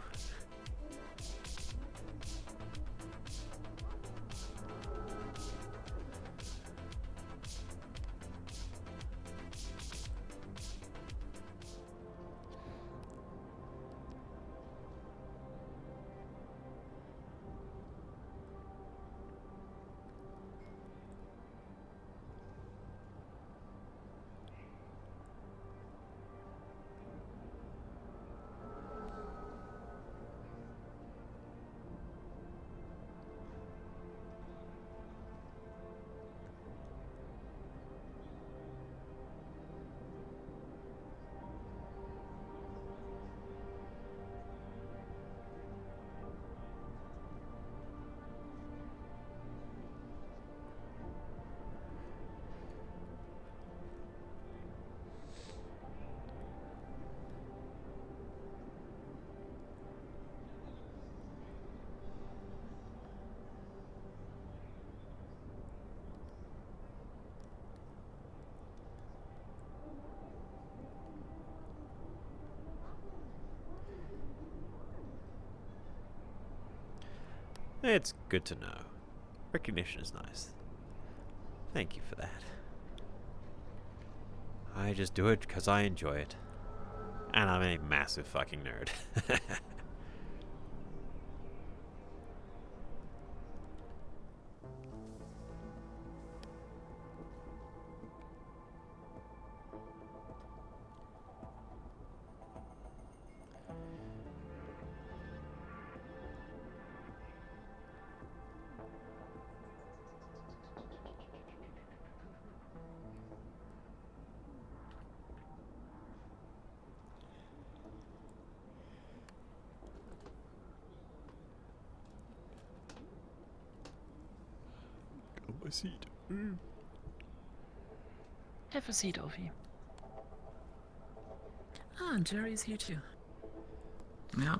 It's good to know. Recognition is nice. Thank you for that. I just do it because I enjoy it. And I'm a massive fucking nerd. My seat. Have a seat, Ovi. Ah, and Jerry's here too. Yeah.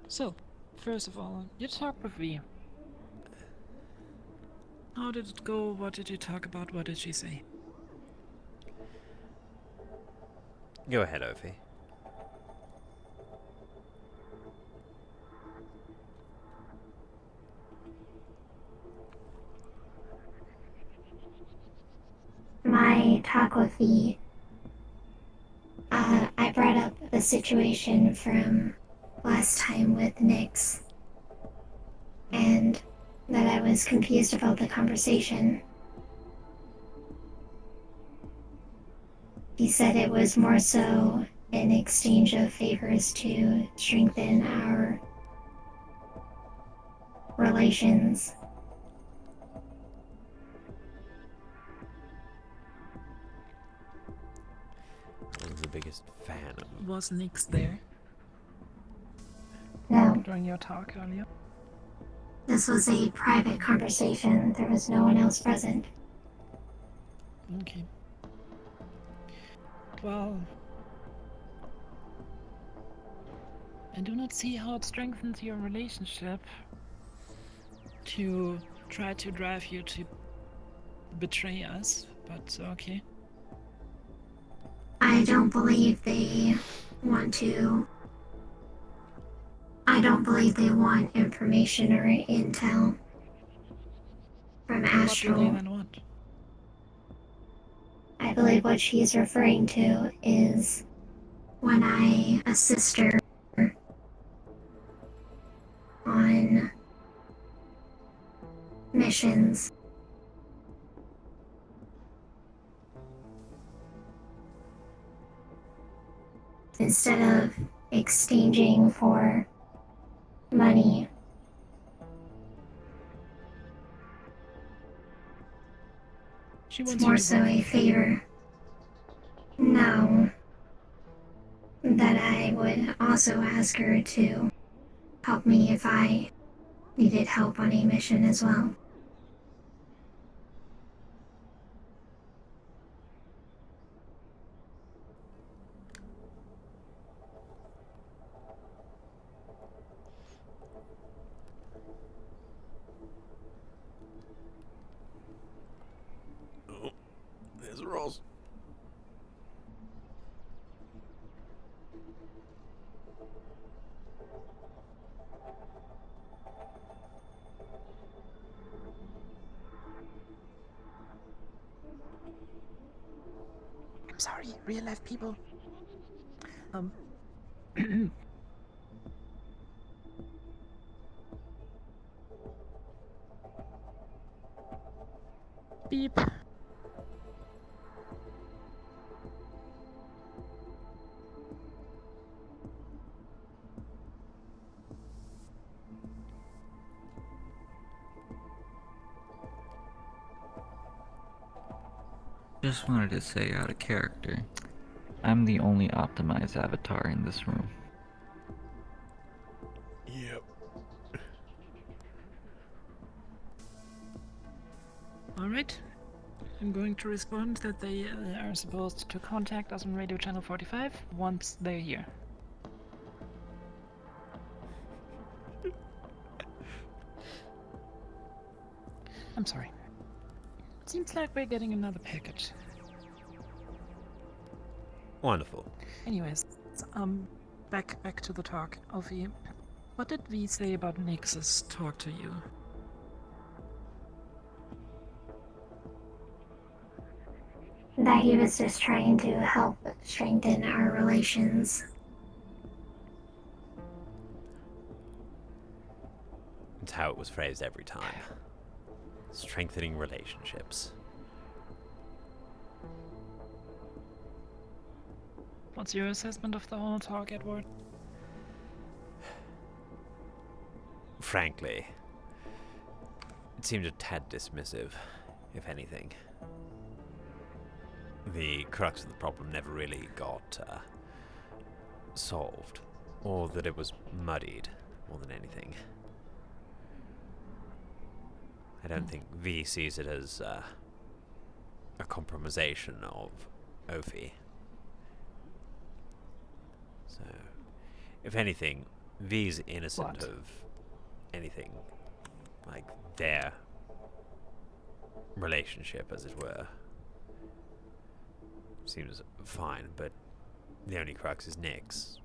So, first of all, you talked with V. How did it go? What did you talk about? What did she say? Go ahead, Ovi. My talk with V, I brought up the situation from last time with Nyx, and that I was confused about the conversation. He said it was more so an exchange of favors to strengthen our relations. I was the biggest fan of. Was Nyx there? No. During your talk earlier? This was a private conversation. There was no one else present. Okay. Well, I do not see how it strengthens your relationship to try to drive you to betray us, but okay. I don't believe they want to. I don't believe they want information or intel from Astral. What do they then want? I believe what she's referring to is when I assist her on missions. Instead of exchanging for money, it's more so a favor. No. That I would also ask her to help me if I needed help on a mission as well. Oh, there's Ross. I'm sorry, real life people. Beep. Just wanted to say out of character, I'm the only optimized avatar in this room. Yep. Alright. I'm going to respond that they are supposed to contact us on Radio Channel 45 once they're here. I'm sorry. Seems like we're getting another package. Wonderful. Anyways, back to the talk. Alfie, What did V say about Nix's talk to you? That he was just trying to help strengthen our relations. It's how it was phrased every time. Strengthening relationships. What's your assessment of the whole talk, Edward? Frankly, it seemed a tad dismissive, if anything. The crux of the problem never really got solved, or that it was muddied more than anything. I don't think V sees it as a compromisation of Ophi. So, if anything, V's innocent of anything like their relationship, as it were. Seems fine, but the only crux is Nix.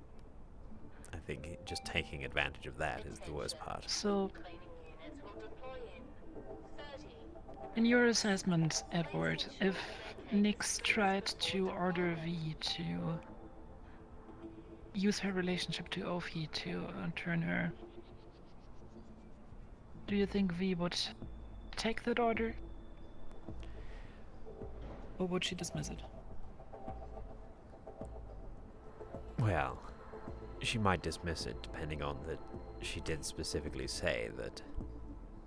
I think just taking advantage of that is the worst part. So, in your assessment, Edward, if Nix tried to order V to use her relationship to Ophi to turn her, do you think V would take that order? Or would she dismiss it? Well, she might dismiss it depending on that she did specifically say that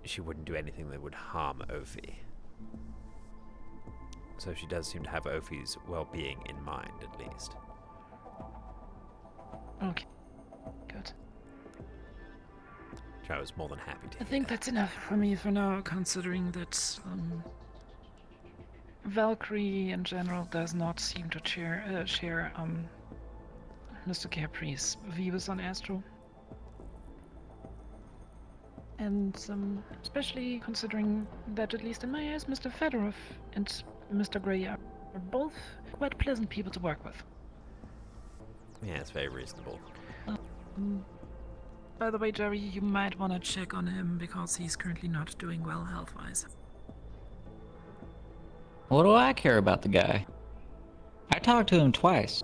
she wouldn't do anything that would harm Ophi. So she does seem to have Ophi's well-being in mind, at least. Okay, good. Which I was more than happy to I think that's enough for me for now, considering that Valkyrie in general does not seem to share Mr. Capri's views on Astro. And especially considering that, at least in my eyes, Mr. Fedorov and Mr. Grey are both quite pleasant people to work with. Yeah, it's very reasonable. By the way, Jerry, you might want to check on him because he's currently not doing well health-wise. What do I care about the guy? I talked to him twice.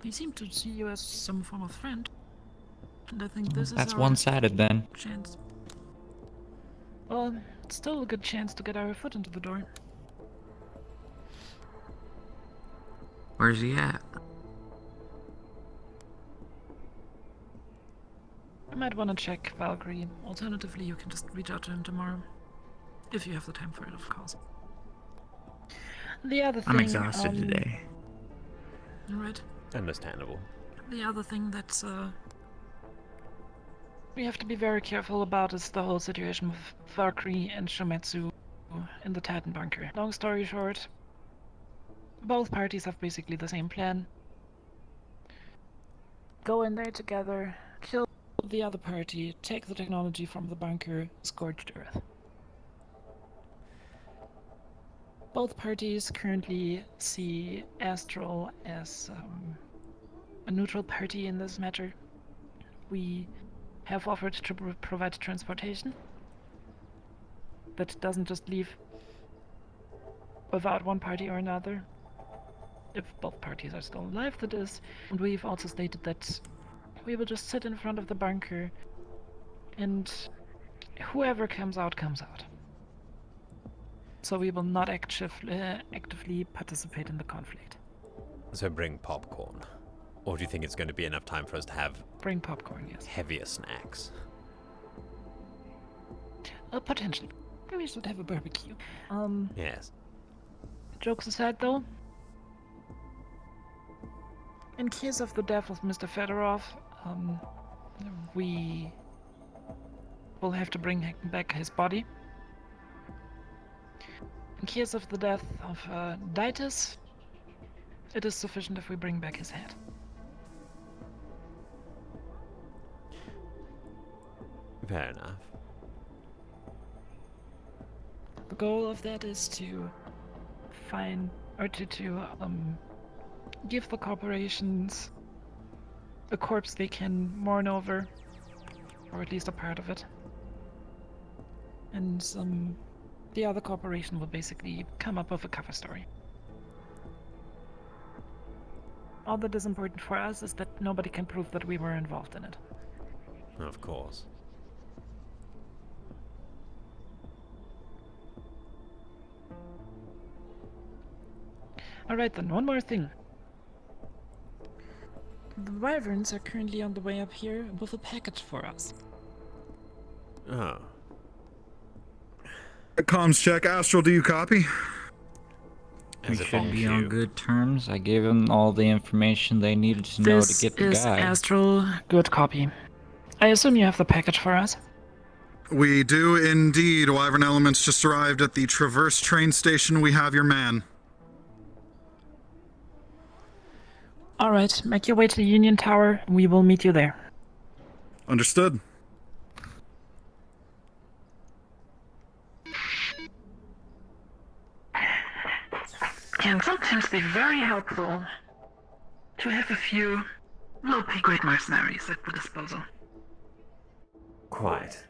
He seemed to see you as some form of friend. And I think this is That's our one-sided then. chance. Well, it's still a good chance to get our foot into the door. Where's he at? I might want to check Valkyrie. Alternatively, you can just reach out to him tomorrow. If you have the time for it, of course. The other thing... I'm exhausted today. Right. Understandable. The other thing that we have to be very careful about is the whole situation with Valkyrie and Shometsu in the Titan bunker. Long story short, both parties have basically the same plan. Go in there together, kill the other party, take the technology from the bunker, scorched earth. Both parties currently see Astral as a neutral party in this matter. We have offered to provide transportation that doesn't just leave without one party or another. If both parties are still alive, that is. And we've also stated that we will just sit in front of the bunker and whoever comes out, comes out. So we will not actively participate in the conflict. So bring popcorn. Or do you think it's going to be enough time for us to have... Bring popcorn, yes. Heavier snacks? Potentially. Maybe we should have a barbecue. Yes. Jokes aside, though, in case of the death of Mr. Fedorov, we will have to bring back his body. In case of the death of Daitis, it is sufficient if we bring back his head. Fair enough. The goal of that is to find, or to give the corporations a corpse they can mourn over, or at least a part of it. And the other corporation will basically come up with a cover story. All that is important for us is that nobody can prove that we were involved in it. Of course. Alright then, one more thing. The Wyverns are currently on the way up here with a package for us. Oh. Comms check. Astral, do you copy? We should be on good terms. I gave them all the information they needed to know to get the This is guy. Astral. Good copy. I assume you have the package for us? We do indeed. Wyvern Elements just arrived at the Traverse train station. We have your man. Alright, make your way to the Union Tower. We will meet you there. Understood. Can sometimes be very helpful to have a few low-pay-grade mercenaries at the disposal. Quite.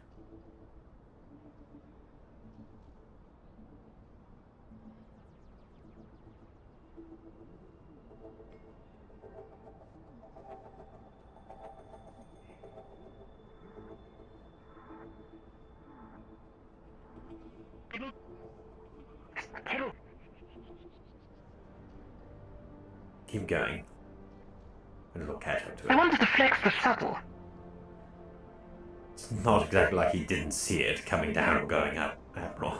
Keep going. And it'll catch up to I it. wanted to flex the shuttle. It's not exactly like he didn't see it coming down or going up, Admiral.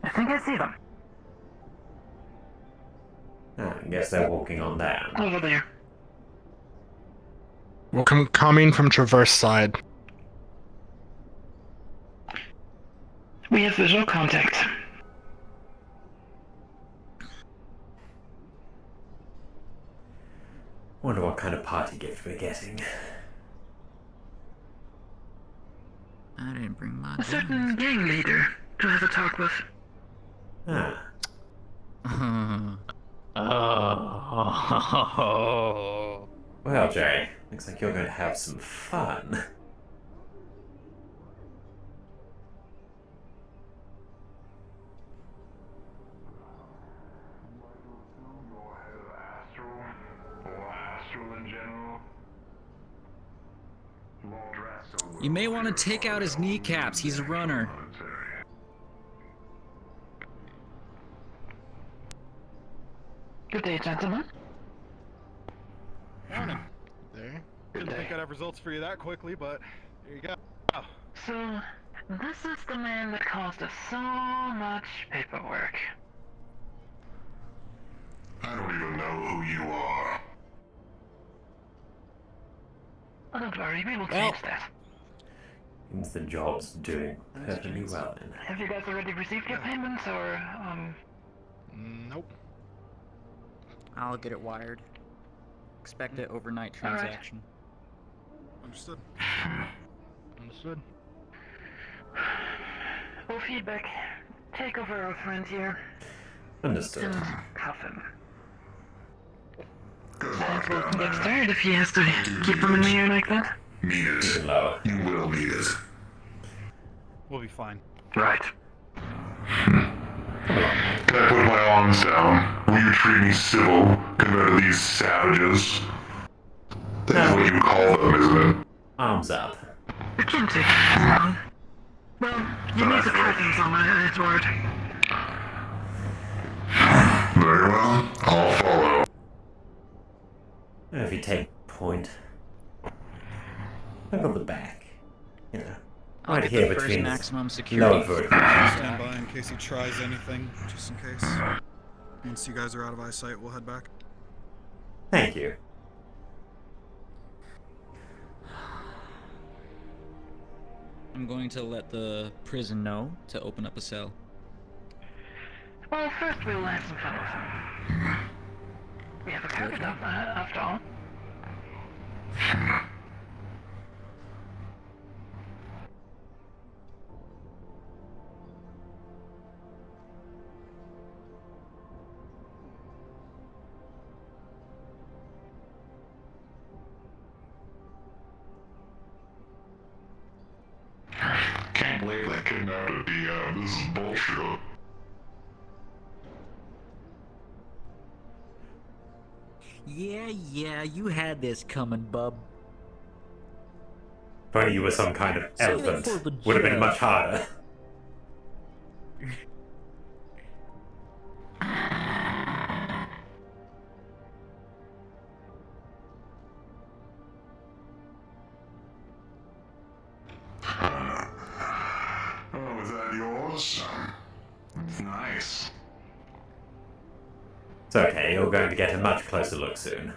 I think I see them. I guess they're walking on down. Over there. Well, coming from Traverse side. We have visual contact. Wonder what kind of party gift we're getting. I didn't bring my A certain gang leader to have a talk with. Ah. Oh. Well, Jay, looks like you're going to have some fun. You may want to take out his kneecaps. He's a runner. Good day, gentlemen. Morning. There. Didn't think I'd have results for you that quickly, but here you go. Oh. So, this is the man that caused us so much paperwork. I don't even know who you are. Oh, don't worry, we will change that. Means the job's doing perfectly well then. Have you guys already received your payments, or, Nope. I'll get it wired. Expect it overnight All right. transaction. Understood. Understood. Full feedback. Take over our friend here. Understood. And cuff him. That will get started if he has to keep them in the air like that. Need it. Lower. You will need it. We'll be fine. Right. Can I put my arms down? Will you treat me civil compared to these savages? That's what you call them, isn't it? Arms up. Akin to. Well, you need the curtains on my word. Very well. I'll follow. If you take point, look on the back, you know, I'll Right get here the first between maximum lower security. foot. Stand by in case he tries anything, just in case. Once you guys are out of eyesight, we'll head back. Thank you. I'm going to let the prison know to open up a cell. Well, first we'll have some fun with him. We have a target after all. Can't believe they kidnapped a DM. This is bullshit. Yeah, you had this coming, bub. If only you were some kind of Save it elephant, for the would have been judge. much harder. Oh, is that yours? It's nice. It's okay, you're going to get a much closer look soon.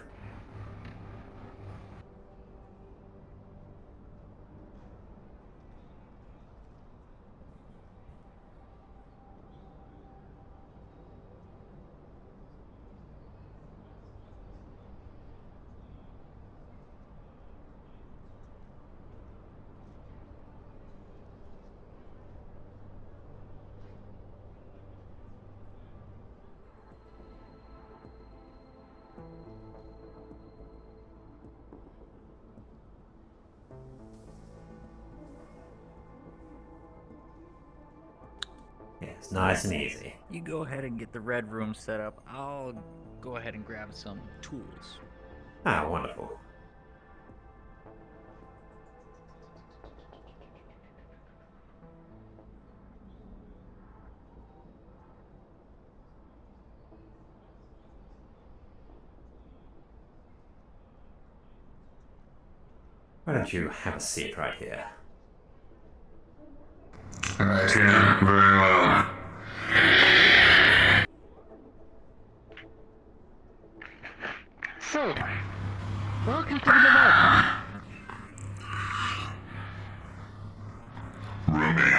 Yes, nice and easy. You go ahead and get the red room set up. I'll go ahead and grab some tools. Ah, wonderful. Why don't you have a seat right here? Right here. Very well. So, welcome to the development. Roomy.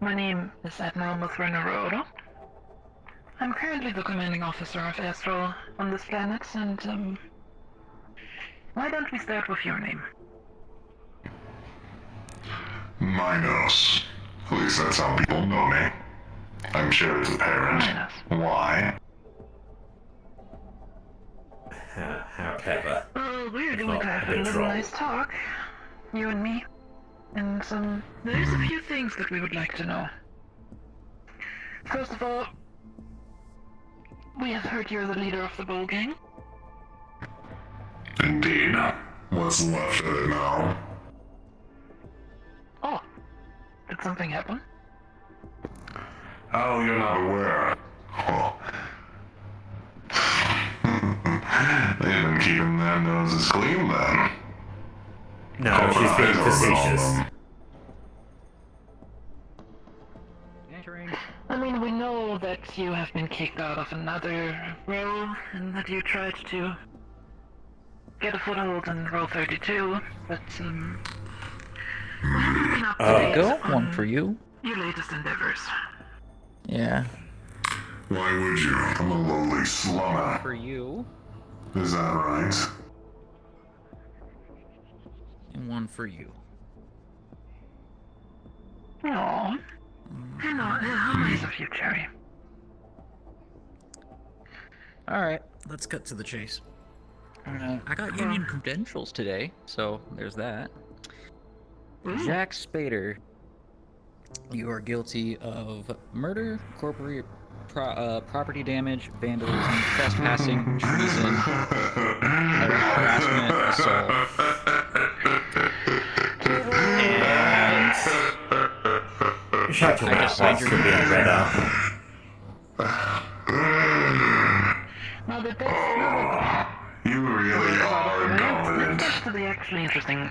My name is Admiral Mathrena Rhoda. I'm currently the commanding officer of Astral on this planet, and, why don't we start with your name? Minos. At least that's how people know me. I'm sure it's apparent. Minos. Why? How clever. We're If going not to have a a bit little droll. nice talk. You and me. And, there's a few things that we would like to know. First of all, we have heard you're the leader of the Bull Gang. Indeed. What's left of it now? Oh, did something happen? Oh, you're not aware. Oh. They've been keeping their noses clean then. No, she's being facetious. I mean, we know that you have been kicked out of another role, and that you tried to get a foothold in Role 32, but, we haven't been up to date Go, on one for you. your latest endeavors. Yeah. Why would you? I'm a lowly slummer. For you. Is that right? And one for you. Aww. How nice of you, Cherry. Alright, let's cut to the chase. I got union credentials today, so there's that. Jack Spader, you are guilty of murder, property damage, vandalism, trespassing, treason, harassment, assault, and Shut your I mouth just signed whilst your you're being read up. You really are Let's incompetent. get to the actually interesting.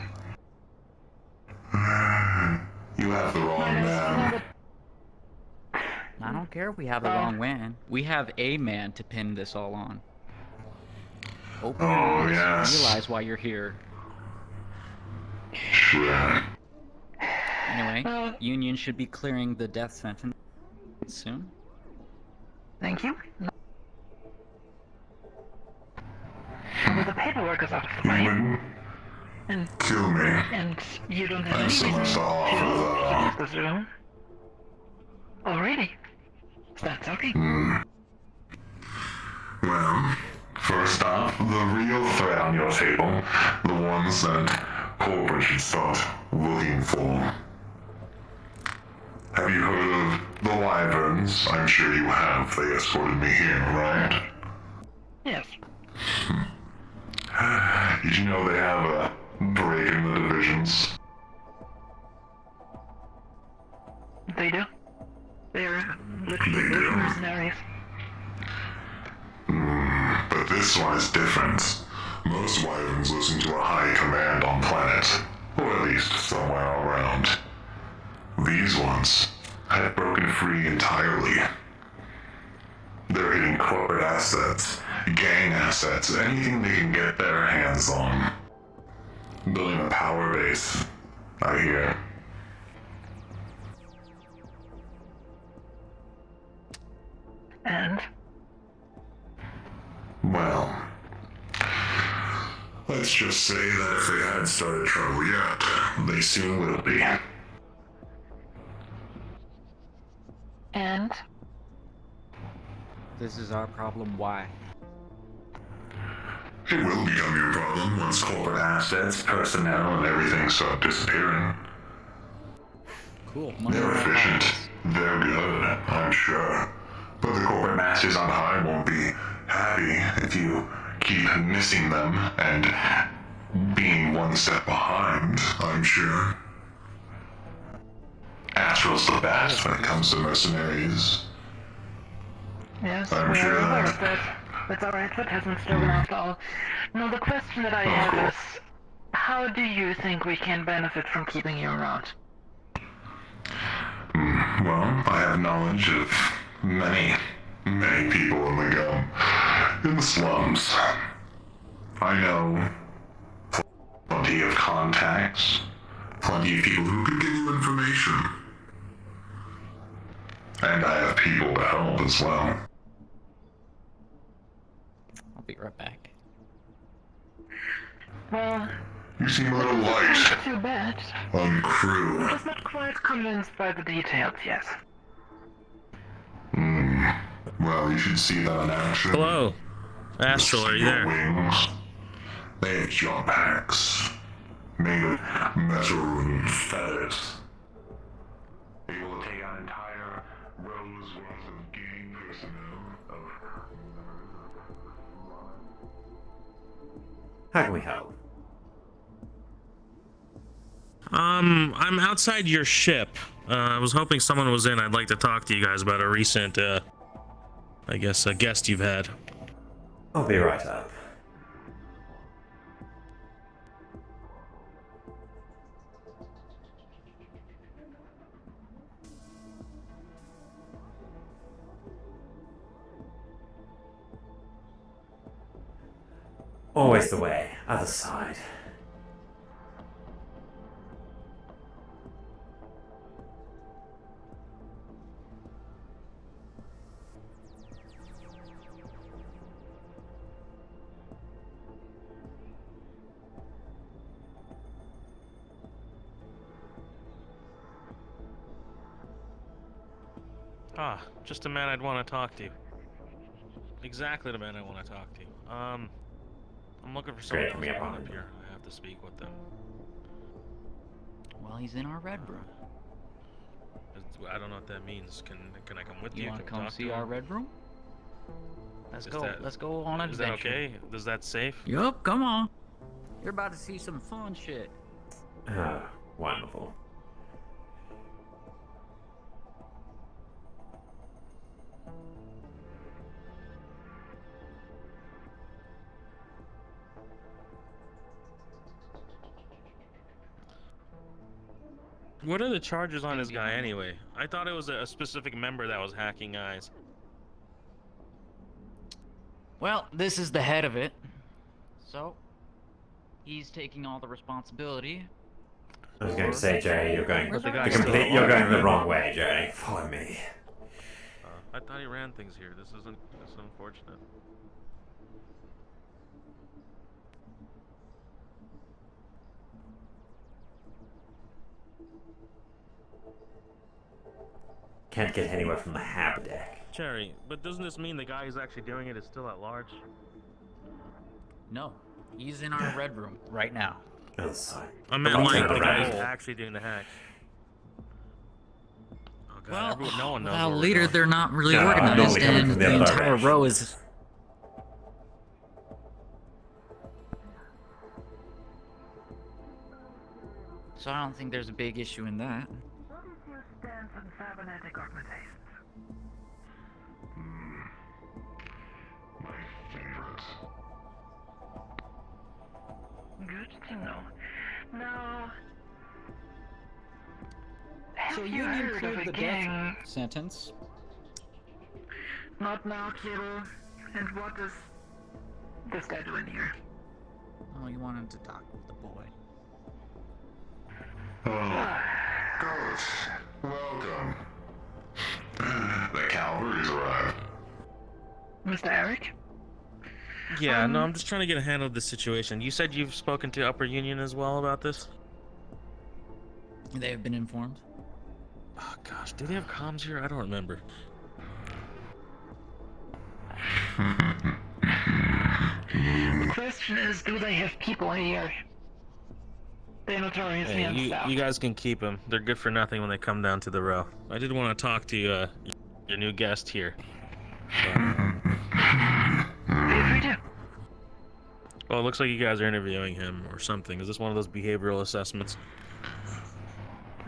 have the wrong man. I don't care if we have the wrong man. We have a man to pin this all on. Open your Oh, eyes, yes. realize why you're here. Sure. Anyway, Union should be clearing the death sentence soon. Thank you. Well, the paperwork is out of the way. And kill me. And you don't have I have so any much reason to offer, to though. use this room. Oh, really? That's okay. Well, first off, the real threat on your table. The ones that corporate should start looking for. Have you heard of the Wyverns? I'm sure you have. They escorted me here, right? Yes. Did you know they have a break in the divisions? They do. They're literally bush mercenaries. But this one is different. Most Wyverns listen to a high command on planet, or at least somewhere around. These ones have broken free entirely. They're hitting corporate assets, gang assets, anything they can get their hands on. Building a power base, I hear. And? Well, let's just say that if they hadn't started trouble yet, they soon will be. And? This is our problem, why? It will become your problem once corporate assets, personnel, and everything start disappearing. Cool. They're efficient. They're good, I'm sure. But the corporate masters on high won't be happy if you keep missing them and being one step behind, I'm sure. Astral's the best when it comes to mercenaries. Yes, I'm we sure are aware that- of that. That's alright, that hasn't stolen after all. No, the question that I have is, how do you think we can benefit from keeping you around? Well, I have knowledge of many people in the slums. I know plenty of contacts, plenty of people who could give you information. And I have people to help as well. I'll be right back. Well, You seem a little light not too bad. on crew. I'm just not quite convinced by the details yet. Well, you should see them in action. Hello. Astral, are you there? Wings. They have jump packs made of metal and feathers. Able to take out entire rows worth of gang personnel. How can we help? I'm outside your ship. I was hoping someone was in. I'd like to talk to you guys about a recent, I guess, a guest you've had. I'll be right up. Always the way. Other side. Ah, just a man I'd want to talk to. Exactly the man I want to talk to. I'm looking for someone Great, who's we have up one. here. I have to speak with them. Well, he's in our red room. I don't know what that means. Can I come with you? You want to Can we come talk see to our him? red room? Let's Is go. that- Let's go on an Is that adventure. okay? Is that safe? Yup, come on. You're about to see some fun shit. Ah, wonderful. What are the charges on this guy anyway? I thought it was a specific member that was hacking eyes. Well, this is the head of it. So, he's taking all the responsibility. I was going to say, Jerry, you're going But the the guy's complete. still You're going alive. the wrong way, Jerry. Follow me. I thought he ran things here. This is unfortunate. Can't get anywhere from the hab deck. Jerry, but doesn't this mean the guy who's actually doing it is still at large? No, he's in our red room right now. Oh, sorry. I meant like the guy who's actually doing the hacks. Oh, God, Well, no one knows. well, where we're later going. they're not really No, organized, normally coming and from the the other entire direction. row is. So I don't think there's a big issue in that. What is your stance on cybernetic augmentations? My favorite. Good to know. Now, So have you Union heard of cleared a the gang? death sentence. Not now, kiddo. And what does this guy do in here? Oh, you wanted to talk with the boy. Oh, good. Welcome. The cavalry's arrived. Mr. Eric? Yeah, no, I'm just trying to get a handle of the situation. You said you've spoken to Upper Union as well about this? They have been informed. Oh, gosh, do they have comms here? I don't remember. The question is, do they have people here? They're notoriously Hey, unstaffed. you guys can keep them. They're good for nothing when they come down to the row. I did want to talk to you, your new guest here. Feel free to. Well, it looks like you guys are interviewing him or something. Is this one of those behavioral assessments?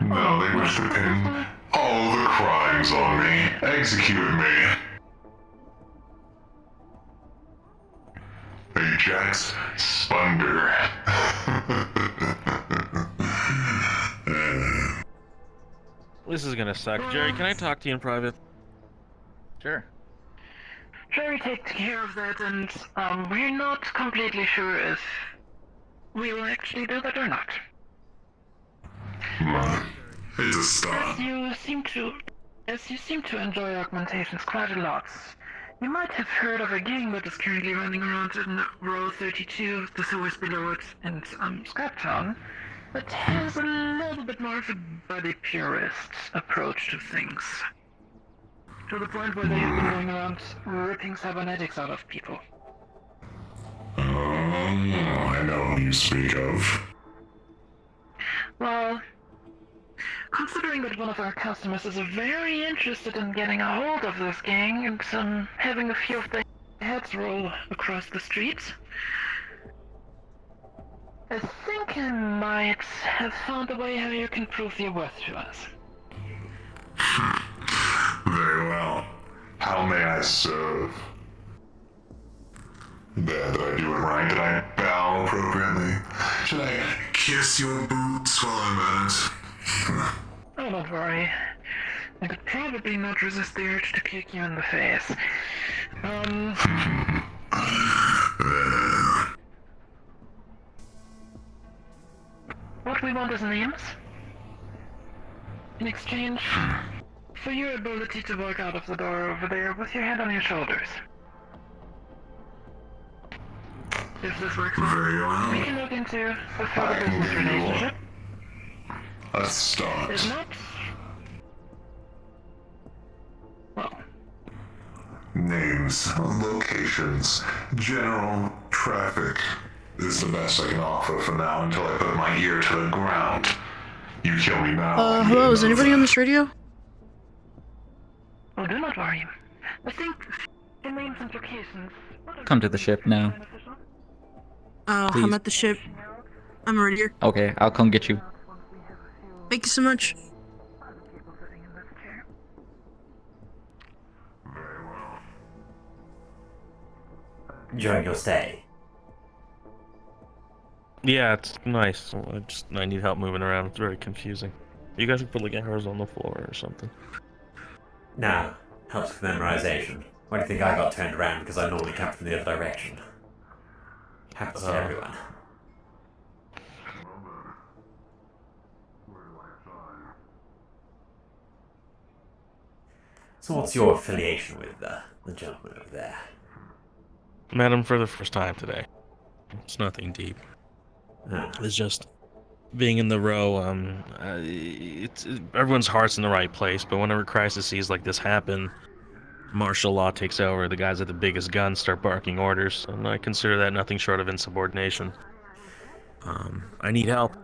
Now they wish to pin all the crimes on me. Execute me. Ajax Spunder. This is gonna suck. Jerry, can I talk to you in private? Sure. Jerry takes care of that, and we're not completely sure if we will actually do that or not. It's a start. As you seem to enjoy augmentations quite a lot, you might have heard of a gang that is currently running around in row 32, the sewers below it, and Scraptown, that has a little bit more of a body purist approach to things. To the point where they have been going around ripping cybernetics out of people. I know who you speak of. Well, considering that one of our customers is very interested in getting a hold of this gang and having a few of their heads roll across the streets, I think I might have found a way how you can prove your worth to us. Very well. How may I serve? Did I do it right? Did I bow appropriately? Should I kiss your boots while I'm at it? Oh, don't worry. I could probably not resist the urge to kick you in the face. What we want is names. In exchange for your ability to walk out of the door over there with your head on your shoulders. If this works Very well. we can look into a further business relationship. Let's start. If not, Names, locations, general traffic is the best I can offer for now until I put my ear to the ground. You kill me now. Hello, is anybody on this radio? oh, do not worry. I think the names and locations. Come to the ship now. Oh, Please. I'm at the ship. I'm right here. Okay, I'll come get you. Thank you so much. Enjoying your stay. Yeah, it's nice. I need help moving around. It's very confusing. You guys can put like arrows on the floor or something. Now, helps with memorization. Why do you think I got turned around? Because I normally come from the other direction. Happens to everyone. So what's your affiliation with the gentleman over there? Met him for the first time today. It's nothing deep. It's just being in the row. Everyone's heart's in the right place, but whenever crises like this happen, martial law takes over. The guys with the biggest guns start barking orders, and I consider that nothing short of insubordination. I need help.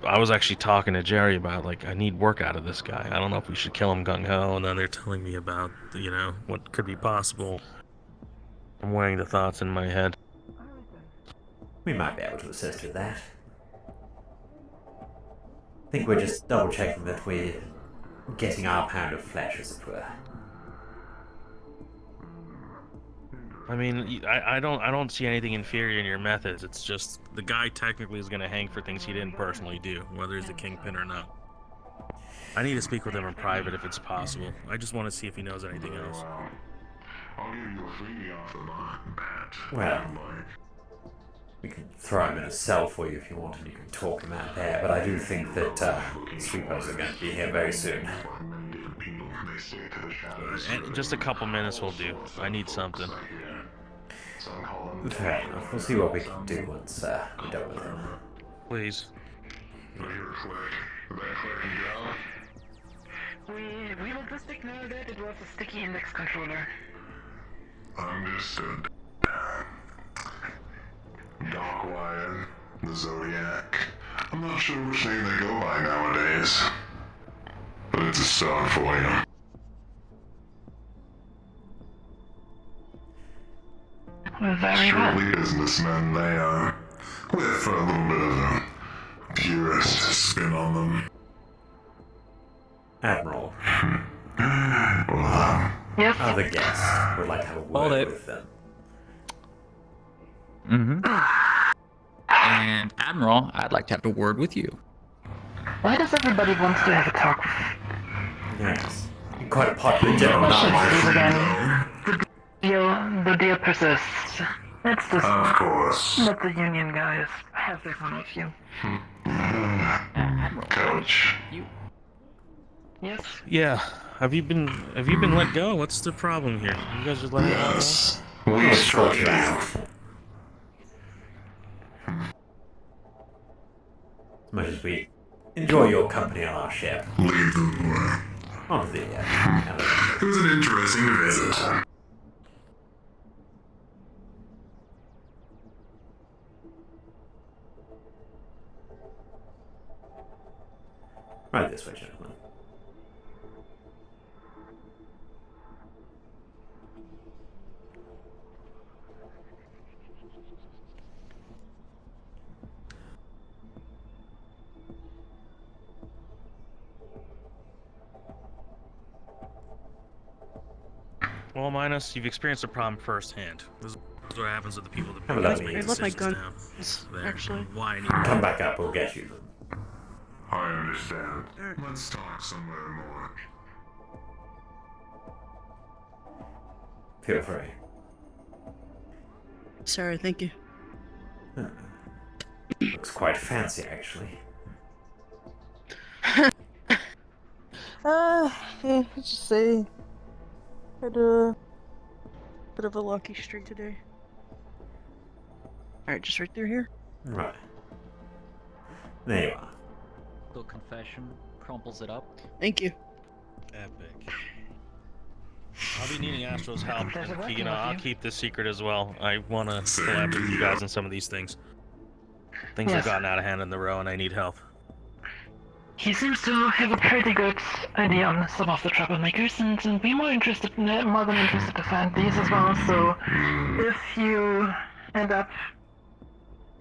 I was actually talking to Jerry about, like, I need work out of this guy. I don't know if we should kill him gung-ho, and then they're telling me about, you know, what could be possible. I'm weighing the thoughts in my head. We might be able to assist with that. I think we're just double-checking that we're getting our pound of flesh, as it were. I mean, I don't see anything inferior in your methods. It's just the guy technically is going to hang for things he didn't personally do, whether he's a kingpin or not. I need to speak with him in private if it's possible. I just want to see if he knows anything else. I'll give you a freebie off the bat. Well, we can throw him in a cell for you if you want, and you can talk him out there, but I do think that sweepers are going to be here very soon. And just a couple minutes will do. I need something. Fair enough. We'll see what we can do once we're done with him. Please. We logistic know that it was a sticky index controller. Understood. Darkwire, the Zodiac. I'm not sure which name they go by nowadays. But it's a start for you. Surely businessmen they are. With a little bit of a purist spin on them. Admiral. Well, yes. Other guests would like to have a word with them. And Admiral, I'd like to have a word with you. Why does everybody want to have a talk? Yes. Quite a popular general The deal persists. Let's just of course. let the union guys have their fun with you. Coach. Yes. Yeah. Have you been let go? What's the problem here? You guys just let me go? Yes. We struck you out. As much as we enjoy your company on our ship. Leave them. On the elevator. It was an interesting visit. Right this way, gentlemen. Well, Minus, you've experienced a problem firsthand. This is what happens with the people that Have a make lovely decisions Where's my gun? down there. Actually. Why I need Come back up, we'll get you. I understand. Let's talk somewhere more. Feel free. Sorry, thank you. Looks quite fancy, actually. Yeah, let's just say had a bit of a lucky streak today. Alright, just right through here. Right. There you are. Little confession, crumples it up. Thank you. Epic. I'll be needing Astro's help. There's a You know, I'll keep this secret as well. I want to collaborate with you guys on some of these things. Things have gotten out of hand in the row, and I need help. He seems to have a pretty good idea on some of the troublemakers, and we're more than interested to find these as well. So, if you end up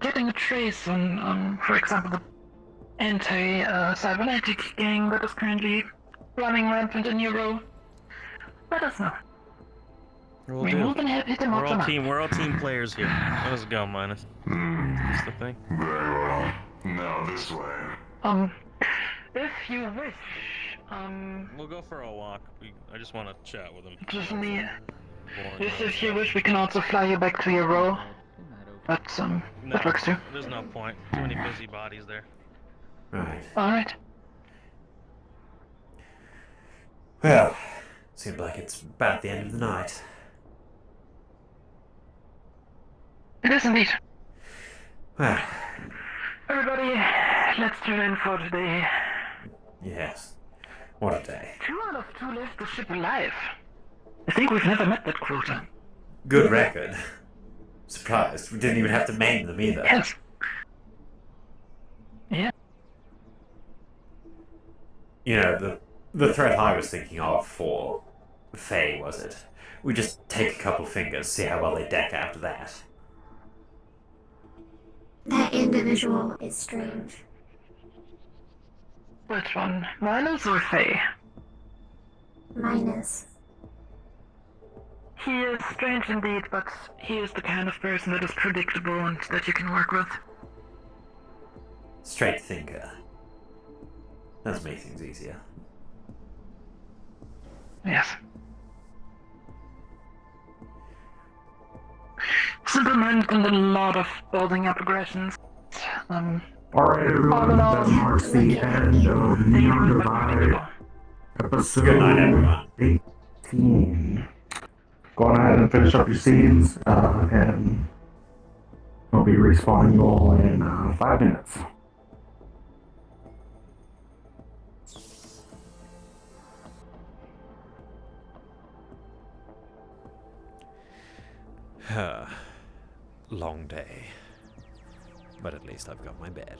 getting a trace on for example, the anti-cybernetic gang that is currently running rampant in your row, let us know. We'll We're do. more than happy to We're help them all out. team players here. Let's go, Minus. That's the thing. Very well. No, this way. If you wish, We'll go for a walk. I just want to chat with him. just me. Yes, if you wish, we can also fly you back to your row. But, that works too. There's no point. Too many busybodies there. Right. Alright. Well, seems like it's about the end of the night. It is indeed. Well, Everybody, let's tune in for today. yes. What a day. 2 out of 2 left the ship alive. I think we've never met that quota. Good record. Surprised. We didn't even have to maim them either. Yes. Yeah. You know, the threat I was thinking of for Faye, was it? We just take a couple fingers, see how well they deck after that. That individual is strange. Which one? Minos or Faye? Minus. He is strange indeed, but he is the kind of person that is predictable and that you can work with. Straight thinker. Does make things easier. Yes. Simple mind and a lot of building up aggressions. Alright, everyone, that marks the end of Neon Divide, episode Good night, everyone. 18. Go on ahead and finish up your scenes, and we'll be respawning you all in 5 minutes. Long day. But at least I've got my bed.